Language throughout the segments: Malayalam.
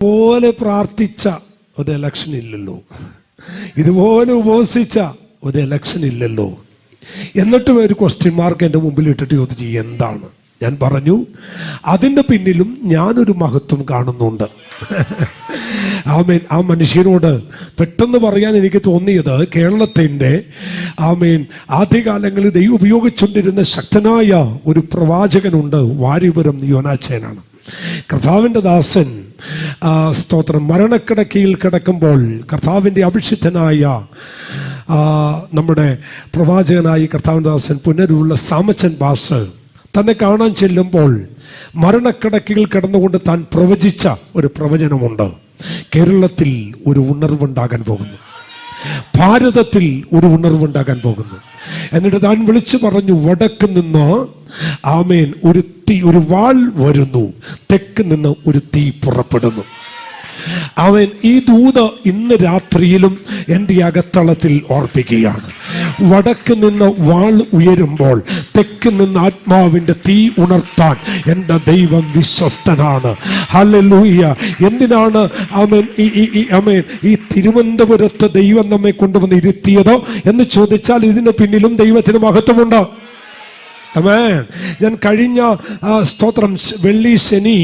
പോലെ പ്രാർത്ഥിച്ച ഒരു ഇലക്ഷൻ ഇല്ലല്ലോ, ഇതുപോലെ ഉപവസിച്ച ഒരു ഇലക്ഷൻ ഇല്ലല്ലോ. എന്നിട്ടും ഒരു ക്വസ്റ്റ്യൻ മാർക്ക് എൻ്റെ മുമ്പിൽ ഇട്ടിട്ട് ചോദിച്ചു എന്താണ്? ഞാൻ പറഞ്ഞു അതിൻ്റെ പിന്നിലും ഞാനൊരു മഹത്വം കാണുന്നുണ്ട്. ആമേൻ. ആ മനുഷ്യനോട് പെട്ടെന്ന് പറയാൻ എനിക്ക് തോന്നിയത്, കേരളത്തിൻ്റെ ആദ്യകാലങ്ങളിൽ ദൈവം ഉപയോഗിച്ചുകൊണ്ടിരുന്ന ശക്തനായ ഒരു പ്രവാചകനുണ്ട്, വാരിപുരം യോനാച്ചേനാണ്. കർത്താവിൻ്റെ ദാസൻ സ്തോത്രം മരണക്കിടക്കയിൽ കിടക്കുമ്പോൾ കർത്താവിൻ്റെ അഭിഷിക്തനായ നമ്മുടെ പ്രവാചകനായി കർത്താവിൻ്റെ ദാസൻ പുനരുള്ള സാമച്ചൻ ബാസ് തന്നെ കാണാൻ ചെല്ലുമ്പോൾ മരണക്കിടക്കയിൽ കിടന്നുകൊണ്ട് താൻ പ്രവചിച്ച ഒരു പ്രവചനമുണ്ട്. കേരളത്തിൽ ഒരു ഉണർവുണ്ടാകാൻ പോകുന്നു, ഭാരതത്തിൽ ഒരു ഉണർവുണ്ടാകാൻ പോകുന്നു. എന്നിട്ട് താൻ വിളിച്ചു പറഞ്ഞു, വടക്ക് നിന്ന് ആമേൻ ഒരു വാൾ വരുന്നു, തെക്ക് നിന്ന് ഒരു തീ പുറപ്പെടുന്നു. അവൻ ഈ ദൂത് ഇന്ന് രാത്രിയിലും എൻ്റെ അകത്തളത്തിൽ ഓർപ്പിക്കുകയാണ്. വടക്ക് നിന്ന് വാൾ ഉയരുമ്പോൾ തെക്ക് നിന്ന് ആത്മാവിൻ്റെ തീ ഉണർത്താൻ എൻ്റെ ദൈവം വിശ്വസ്തനാണ്. ഹല്ലേലൂയ. എന്തിനാണ് ഈ തിരുവനന്തപുരത്ത് ദൈവം നമ്മെ കൊണ്ടുവന്ന് ഇരുത്തിയതോ എന്ന് ചോദിച്ചാൽ ഇതിന് പിന്നിലും ദൈവത്തിന് മഹത്വമുണ്ട്. ഞാൻ കഴിഞ്ഞ സ്തോത്രം വെള്ളി ശനി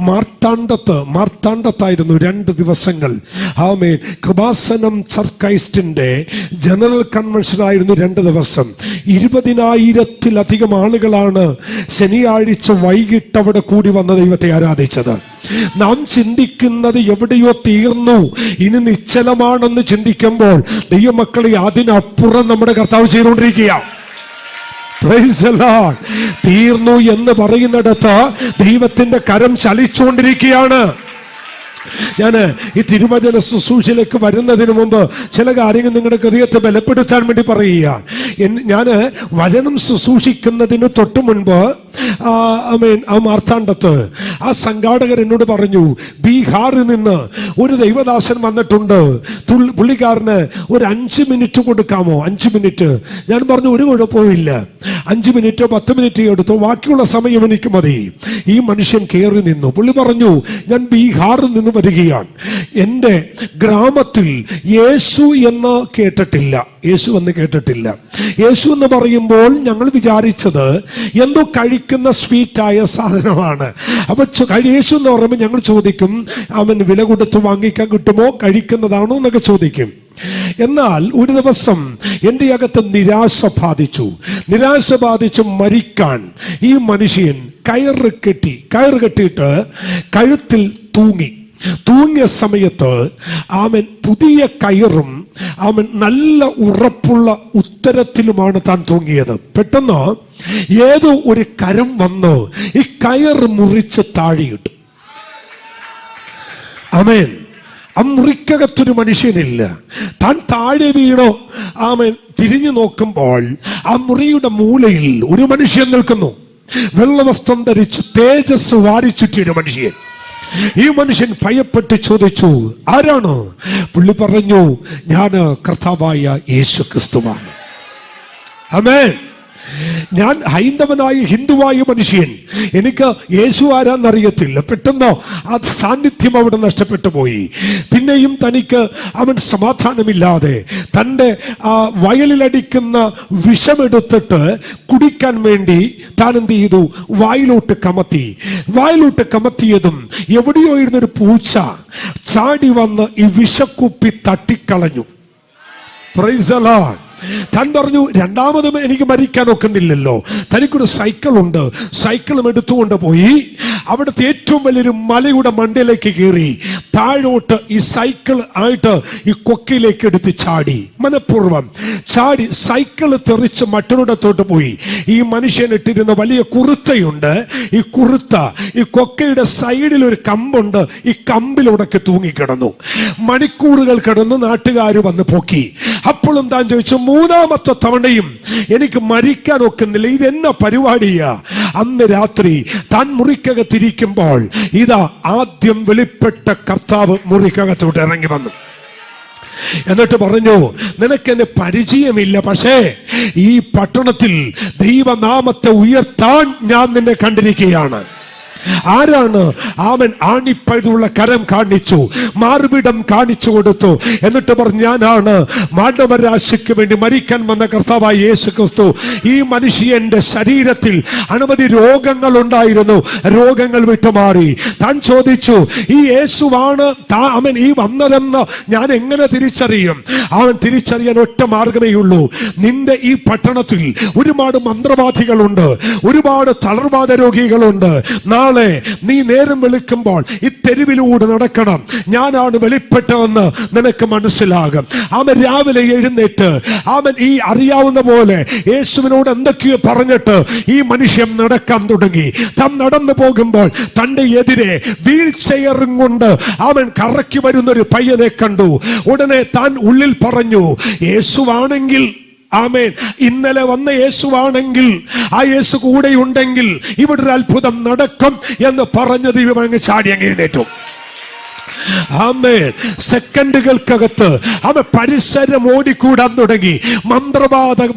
മാർത്താണ്ഡത്തായിരുന്നു 2 ദിവസങ്ങൾ. കൃപാസനം ചർച്ച് ക്രൈസ്റ്റിന്റെ ജനറൽ കൺവെൻഷൻ ആയിരുന്നു 2 ദിവസം. 20,000-ത്തിലധികം ആളുകളാണ് ശനിയാഴ്ച വൈകിട്ട് അവിടെ കൂടി വന്ന ദൈവത്തെ ആരാധിച്ചത്. നാം ചിന്തിക്കുന്നത് എവിടെയോ തീർന്നു, ഇനി നിശ്ചലമാണെന്ന് ചിന്തിക്കുമ്പോൾ ദൈവമക്കളെ അതിനപ്പുറം നമ്മുടെ കർത്താവ് ചെയ്തുകൊണ്ടിരിക്കുക. തീർന്നു എന്ന് പറയുന്നിടത്ത് ദൈവത്തിന്റെ കരം ചലിച്ചുകൊണ്ടിരിക്കുകയാണ്. ഞാൻ ഈ തിരുവചന ശുശ്രൂഷയിലേക്ക് വരുന്നതിന് മുമ്പ് ചില കാര്യങ്ങൾ നിങ്ങളുടെ ഹൃദയത്തെ ബലപ്പെടുത്താൻ വേണ്ടി പറയുക. ഞാൻ വചനം ശുശ്രൂഷിക്കുന്നതിന് തൊട്ട് മുൻപ് ആ മാർത്താണ്ഡത്ത് ആ സംഘാടകർ എന്നോട് പറഞ്ഞു, ബീഹാറിൽ നിന്ന് ഒരു ദൈവദാസൻ വന്നിട്ടുണ്ട്, പുള്ളിക്കാരന് ഒരു 5 മിനിറ്റ് കൊടുക്കാമോ? 5 മിനിറ്റ്. ഞാൻ പറഞ്ഞു ഒരു കുഴപ്പമില്ല, 5 മിനിറ്റോ 10 മിനിറ്റോ എടുത്തോ, ബാക്കിയുള്ള സമയം എനിക്ക് മതി. ഈ മനുഷ്യൻ കയറി നിന്നു. പുള്ളി പറഞ്ഞു, ഞാൻ ബീഹാറിൽ നിന്ന് വരികയാണ്, എൻ്റെ ഗ്രാമത്തിൽ യേശു എന്ന് കേട്ടിട്ടില്ല. യേശു എന്ന് കേട്ടിട്ടില്ല. യേശു എന്ന് പറയുമ്പോൾ ഞങ്ങൾ വിചാരിച്ചത് എന്തോ കഴിക്കുന്ന സ്വീറ്റായ സാധനമാണ്. അപ്പൊ യേശു എന്ന് പറയുമ്പോൾ ഞങ്ങൾ ചോദിക്കും, അവൻ വില കൊടുത്ത് വാങ്ങിക്കാൻ കിട്ടുമോ, കഴിക്കുന്നതാണോ എന്നൊക്കെ ചോദിക്കും. എന്നാൽ ഒരു ദിവസം എൻ്റെ അകത്ത് നിരാശ ബാധിച്ചു മരിക്കാൻ ഈ മനുഷ്യൻ കയറ് കെട്ടിയിട്ട് കഴുത്തിൽ തൂങ്ങിയ സമയത്ത് അവൻ പുതിയ കയറും അവൻ നല്ല ഉറപ്പുള്ള ഉത്തരത്തിലുമാണ് താൻ തൂങ്ങിയത്. പെട്ടെന്ന് ഏതോ ഒരു കരം വന്ന് ഈ കയറ് മുറിച്ച് താഴെയിട്ടു. ആമേൻ. ആ മുറിക്കകത്തൊരു മനുഷ്യനില്ല. താൻ താഴെ വീണോ ആമേൻ. തിരിഞ്ഞു നോക്കുമ്പോൾ ആ മുറിയുടെ മൂലയിൽ ഒരു മനുഷ്യൻ നിൽക്കുന്നു. വെള്ളവസ്ത്രം ധരിച്ച് തേജസ് വാരിച്ചുറ്റിയൊരു മനുഷ്യൻ. ഈ മനുഷ്യൻ ഭയപ്പെട്ട് ചോദിച്ചു, ആരാണ്? പുള്ളി പറഞ്ഞു, ഞാൻ കർത്താവായ യേശു ക്രിസ്തുവാണ്. ആമേൻ. ഞാൻ ഹൈന്ദവനായ ഹിന്ദുവായ മനുഷ്യൻ, എനിക്ക് യേശു ആരാന്നറിയത്തില്ല. പെട്ടെന്ന് ആ സാന്നിധ്യം അവിടെ നഷ്ടപ്പെട്ടു പോയി. പിന്നെയും തനിക്ക് അവൻ സമാധാനമില്ലാതെ തൻ്റെ വയലിലടിക്കുന്ന വിഷമെടുത്തിട്ട് കുടിക്കാൻ വേണ്ടി താൻ എന്ത് ചെയ്തു? വായിലോട്ട് കമത്തിയതും എവിടെയോ ഇരുന്നൊരു പൂച്ച ചാടി വന്ന് ഈ വിഷക്കുപ്പി തട്ടിക്കളഞ്ഞു. Praise the Lord. താൻ പറഞ്ഞു, രണ്ടാമതും എനിക്ക് മരിക്കാൻ ഒക്കുന്നില്ലല്ലോ. തനിക്കൊരു സൈക്കിളുണ്ട്, സൈക്കിളും എടുത്തുകൊണ്ട് പോയി അവിടുത്തെ ഏറ്റവും വലിയൊരു മലയുടെ മണ്ടയിലേക്ക് കയറി താഴോട്ട് ഈ സൈക്കിൾ ആയിട്ട് ഈ കൊക്കയിലേക്ക് എടുത്ത് മനഃപൂർവ്വം ചാടി സൈക്കിൾ തെറിച്ച് മറ്റൊരിടത്തോട്ട് പോയി. ഈ മനുഷ്യൻ ഇട്ടിരുന്ന വലിയ കുറുത്തയുണ്ട്. ഈ കൊക്കയുടെ സൈഡിൽ ഒരു കമ്പുണ്ട്. ഈ കമ്പിലൂടൊക്കെ തൂങ്ങിക്കിടന്നു. മണിക്കൂറുകൾ കിടന്ന് നാട്ടുകാർ വന്ന് പൊക്കി. അപ്പോഴും താൻ ചോദിച്ചു, 3ാമത്തെ തവണയും എനിക്ക് മരിക്കാൻ ഒക്കുന്നില്ല, ഇതെന്ന പരിപാടിയാ? അന്ന് രാത്രി താൻ മുറിക്കകത്തിരിക്കുമ്പോൾ ഇതാ ആദ്യം വെളിപ്പെട്ട കർത്താവ് മുറിക്കകത്തോട്ട് ഇറങ്ങി വന്നു. എന്നിട്ട് പറഞ്ഞു, നിനക്കെന്നെ പരിചയമില്ല, പക്ഷേ ഈ പട്ടണത്തിൽ ദൈവനാമത്തെ ഉയർത്താൻ ഞാൻ നിന്നെ കണ്ടിരിക്കുകയാണ്. ആരാണ്? അവൻ ആണിപ്പഴുള്ള കരം കാണിച്ചു, മാർവിടം കാണിച്ചു കൊടുത്തു. എന്നിട്ട് പറഞ്ഞു, ഞാനാണ് മാനവരാശിക്ക് വേണ്ടി മരിക്കാൻ വന്ന കർത്താവായ യേശു ക്രിസ്തു. ഈ മനുഷ്യന്റെ ശരീരത്തിൽ അനവധി രോഗങ്ങൾ ഉണ്ടായിരുന്നു, രോഗങ്ങൾ വിട്ടുമാറി. താൻ ചോദിച്ചു, ഈ യേശുവാണ് അവൻ ഈ വന്നതെന്ന് ഞാൻ എങ്ങനെ തിരിച്ചറിയും? അവൻ തിരിച്ചറിയാൻ ഒറ്റ മാർഗമേ ഉള്ളൂ. നിന്റെ ഈ പട്ടണത്തിൽ ഒരുപാട് മന്ത്രവാദികളുണ്ട്, ഒരുപാട് തളർവാദ രോഗികളുണ്ട്. നാളെ നീ നേരം വെളുക്കുമ്പോൾ ഈ തെരുവിലൂടെ നടക്കണം. ഞാനാണ് വെളിപ്പെട്ടതെന്ന് നിനക്ക് മനസ്സിലാകും. അവൻ രാവിലെ എഴുന്നേറ്റ് അവൻ ഈ അറിയാവുന്ന പോലെ യേശുവിനോട് എന്തൊക്കെയോ പറഞ്ഞിട്ട് ഈ മനുഷ്യൻ നടക്കാൻ തുടങ്ങി. താൻ നടന്നു പോകുമ്പോൾ തന്റെ എതിരെ വീൽ ചെയറും കൊണ്ട് അവൻ കറക്കി വരുന്നൊരു പയ്യനെ കണ്ടു. ഉടനെ താൻ ഉള്ളിൽ പറഞ്ഞു, യേശുവാണെങ്കിൽ, ആമേൻ, ഇന്നലെ വന്ന യേശുവാണെങ്കിൽ, ആ യേശു കൂടെ ഉണ്ടെങ്കിൽ ഇവിടെ ഒരു അത്ഭുതം നടക്കും എന്ന് പറഞ്ഞത് ഇവങ്ങ് ചാടി അങ്ങ് എഴുന്നേറ്റു. ആമേൻ. സെക്കൻഡുകൾക്കകത്ത് അവൻ പരിസരം ഓടിക്കൂടാൻ തുടങ്ങി.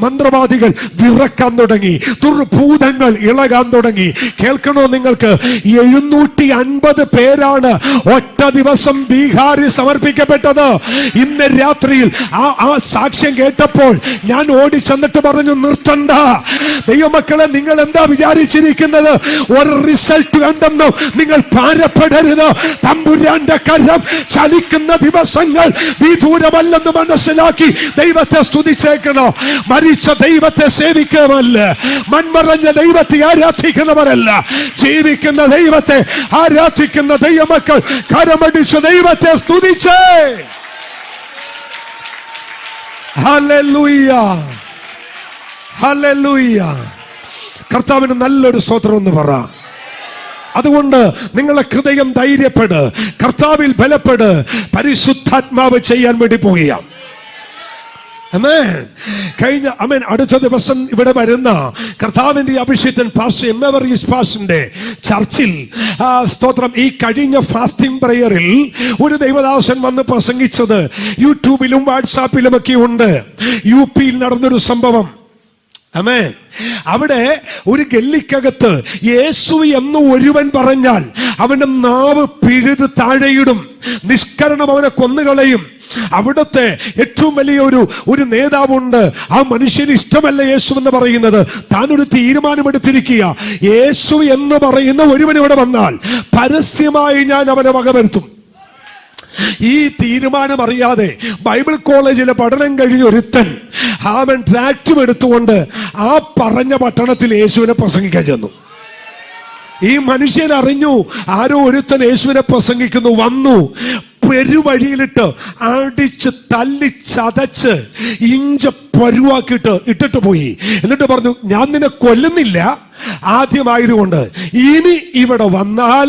മന്ത്രവാദികൾ വിറക്കാൻ തുടങ്ങി, ദുർഭൂതങ്ങൾ ഇളകാൻ തുടങ്ങി. കേൾക്കണോ നിങ്ങൾക്ക്? 750 പേരാണ് ഒറ്റ ദിവസം ബീഹാറിൽ സമർപ്പിക്കപ്പെട്ടത്. ഇന്ന് രാത്രിയിൽ ആ സാക്ഷ്യം കേട്ടപ്പോൾ ഞാൻ ഓടി ചെന്നിട്ട് പറഞ്ഞു, നിർത്തണ്ട ദൈവമക്കളെ, നിങ്ങൾ എന്താ വിചാരിച്ചിരിക്കുന്നത്? ഒരു റിസൾട്ട് കണ്ടെന്നും നിങ്ങൾ ഭാരപ്പെടരുത്. തമ്പുരാന്റെ കരം ചലിക്കുന്ന ദിവസങ്ങൾ വിദൂരമല്ലെന്ന് മനസ്സിലാക്കി ദൈവത്തെ സ്തുതിച്ചേക്കണോ. മരിച്ച ദൈവത്തെ സേവിക്കുന്നവരല്ല, മൺമറഞ്ഞ ദൈവത്തെ ആരാധിക്കുന്നവരല്ല, ജീവിക്കുന്ന ദൈവത്തെ ആരാധിക്കുന്ന ദൈവമക്കൾ കരമടിച്ച ദൈവത്തെ സ്തുതിച്ചേ. Hallelujah, hallelujah. കർത്താവിന് നല്ലൊരു സ്തോത്രം എന്ന് പറ. അതുകൊണ്ട് നിങ്ങളെ ഹൃദയം ധൈര്യപ്പെട്, കർത്താവിൽ ബലപ്പെട്. പരിശുദ്ധാത്മാവ് ചെയ്യാൻ വേണ്ടി പോകുകയാണ്. കഴിഞ്ഞ അടുത്ത ദിവസം ഇവിടെ വരുന്ന കർത്താവിന്റെ അഭിഷേകൻ പാസ്റ്റർ എമ്മവറീസ് പാസ്റ്ററിന്റെ ചർച്ചിൽ സ്തോത്രം, ഈ കഴിഞ്ഞ ഫാസ്റ്റിംഗ് പ്രയറിൽ ഒരു ദൈവദാസൻ വന്ന് പ്രസംഗിച്ചത് യൂട്യൂബിലും വാട്സാപ്പിലും ഒക്കെ ഉണ്ട്. UP നടന്നൊരു സംഭവം. ആമേൻ. അവിടെ ഒരു ഗല്ലിക്കകത്ത് യേശു എന്ന് ഒരുവൻ പറഞ്ഞാൽ അവന്റെ നാവ് പിഴുത് താഴെയിടും, നിഷ്കരണം അവനെ കൊന്നുകളയും. അവിടുത്തെ ഏറ്റവും വലിയ ഒരു നേതാവുണ്ട്. ആ മനുഷ്യന് ഇഷ്ടമല്ല യേശു എന്ന് പറയുന്നത്. താനൊരു തീരുമാനമെടുത്തിരിക്കുക, യേശു എന്ന് പറയുന്ന ഒരുവൻ ഇവിടെ വന്നാൽ പരസ്യമായി ഞാൻ അവനെ വകവരുത്തും. ഈ തീരുമാനം അറിയാതെ ബൈബിൾ കോളേജിലെ പഠനം കഴിഞ്ഞ ഒരുത്തൻ അവൻ ട്രാക്റ്റും എടുത്തുകൊണ്ട് ആ പറഞ്ഞ പട്ടണത്തിൽ യേശുവിനെ പ്രസംഗിക്കാൻ ചെന്നു. ഈ മനുഷ്യൻ അറിഞ്ഞു ആരോ ഒരുത്തൻ യേശുവിനെ പ്രസംഗിക്കുന്നു. വന്നു പെരുവഴിയിലിട്ട് അടിച്ച് തല്ലി ചതച്ച് ഇഞ്ച പരുവാക്കിയിട്ട് ഇട്ടിട്ട് പോയി. എന്നിട്ട് പറഞ്ഞു, ഞാൻ നിന്നെ കൊല്ലുന്നില്ല, ആദ്യമായതുകൊണ്ട് ഇനി ഇവിടെ വന്നാൽ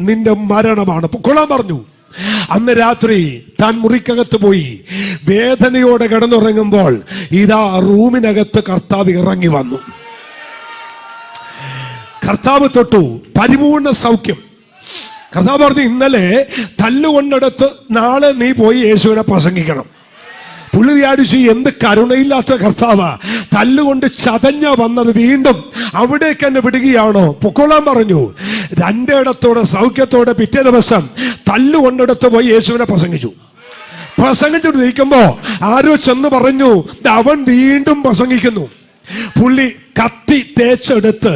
നിന്റെ മരണമാണ്, പൊക്കോളാൻ പറഞ്ഞു. അന്ന് രാത്രി താൻ മുറിക്കകത്ത് പോയി വേദനയോടെ കിടന്നുറങ്ങുമ്പോൾ ഇതാ റൂമിനകത്ത് കർത്താവ് ഇറങ്ങി വന്നു. കർത്താവ് തൊട്ടു, പരിപൂർണ സൗഖ്യം. കർത്താവ് പറഞ്ഞു, ഇന്നലെ തല്ലുകൊണ്ടെടുത്ത് നാളെ നീ പോയി യേശുവിനെ പ്രസംഗിക്കണം. പുള്ളി വിചാരിച്ചു, എന്ത് കരുണയില്ലാത്ത കർത്താവാ, തല്ലുകൊണ്ട് ചതഞ്ഞ വന്നത് വീണ്ടും അവിടേക്ക് എന്നെ വിടുകയാണോ? പൊക്കോളാൻ പറഞ്ഞു. രണ്ടിടത്തോടെ സൗഖ്യത്തോടെ പിറ്റേ ദിവസം തല്ലുകൊണ്ടെടുത്ത് പോയി യേശുവിനെ പ്രസംഗിച്ചു. പ്രസംഗിച്ചിട്ട് നിൽക്കുമ്പോ ആരോ ചെന്ന് പറഞ്ഞു, അവൻ വീണ്ടും പ്രസംഗിക്കുന്നു. പുള്ളി കത്തി തേച്ചെടുത്ത്